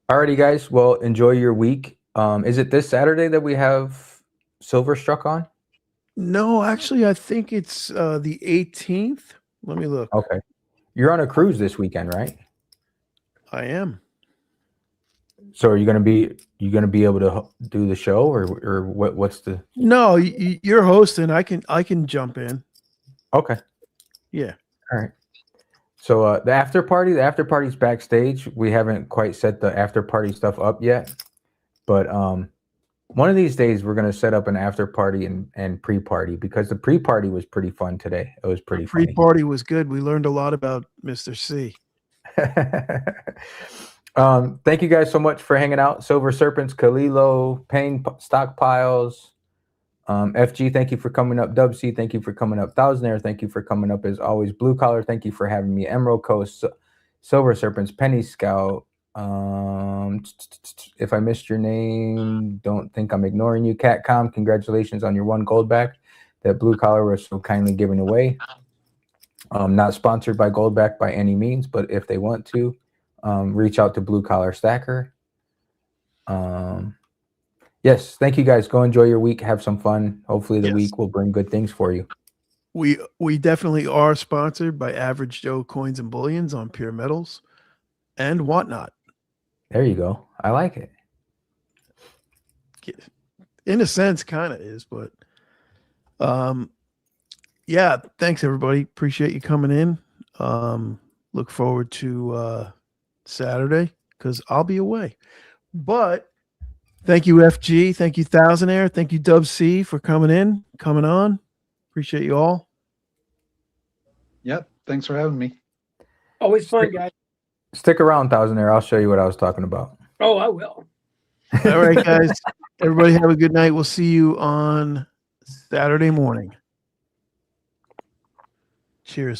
Alrighty, guys. Well, enjoy your week. Is it this Saturday that we have Silverstruck on? No, actually, I think it's the 18th. Let me look. Okay. You're on a cruise this weekend, right? I am. So are you gonna be able to do the show, or what's the? No, you're hosting. I can jump in. Okay. Yeah. All right. So the after party's backstage. We haven't quite set the after party stuff up yet, but one of these days we're gonna set up an after party and pre-party, because the pre-party was pretty fun today. It was pretty funny. Pre-party was good. We learned a lot about Mr. C. Thank you guys so much for hanging out. Silver Serpents, Kalilo, Pain Stockpiles, FG, thank you for coming up. Dub C, thank you for coming up. Thousandaire, thank you for coming up as always. Blue Collar, thank you for having me. Emerald Coast, Silver Serpents, Penny Scout. If I missed your name, don't think I'm ignoring you. Catcom, congratulations on your 1 gold back that Blue Collar was so kindly giving away. Not sponsored by Goldback by any means, but if they want to, reach out to Blue Collar Stacker. Yes, thank you guys. Go enjoy your week. Have some fun. Hopefully the week will bring good things for you. We definitely are sponsored by Average Joe Coins and Bullions on Pure Metals and whatnot. There you go. I like it. In a sense, kind of is, but yeah, thanks everybody. Appreciate you coming in. Look forward to Saturday because I'll be away. But thank you, FG. Thank you, Thousandaire. Thank you, Dub C, for coming on. Appreciate you all. Yep. Thanks for having me. Always fun, guys. Stick around, Thousandaire. I'll show you what I was talking about. Oh, I will. All right, guys. Everybody have a good night. We'll see you on Saturday morning. Cheers.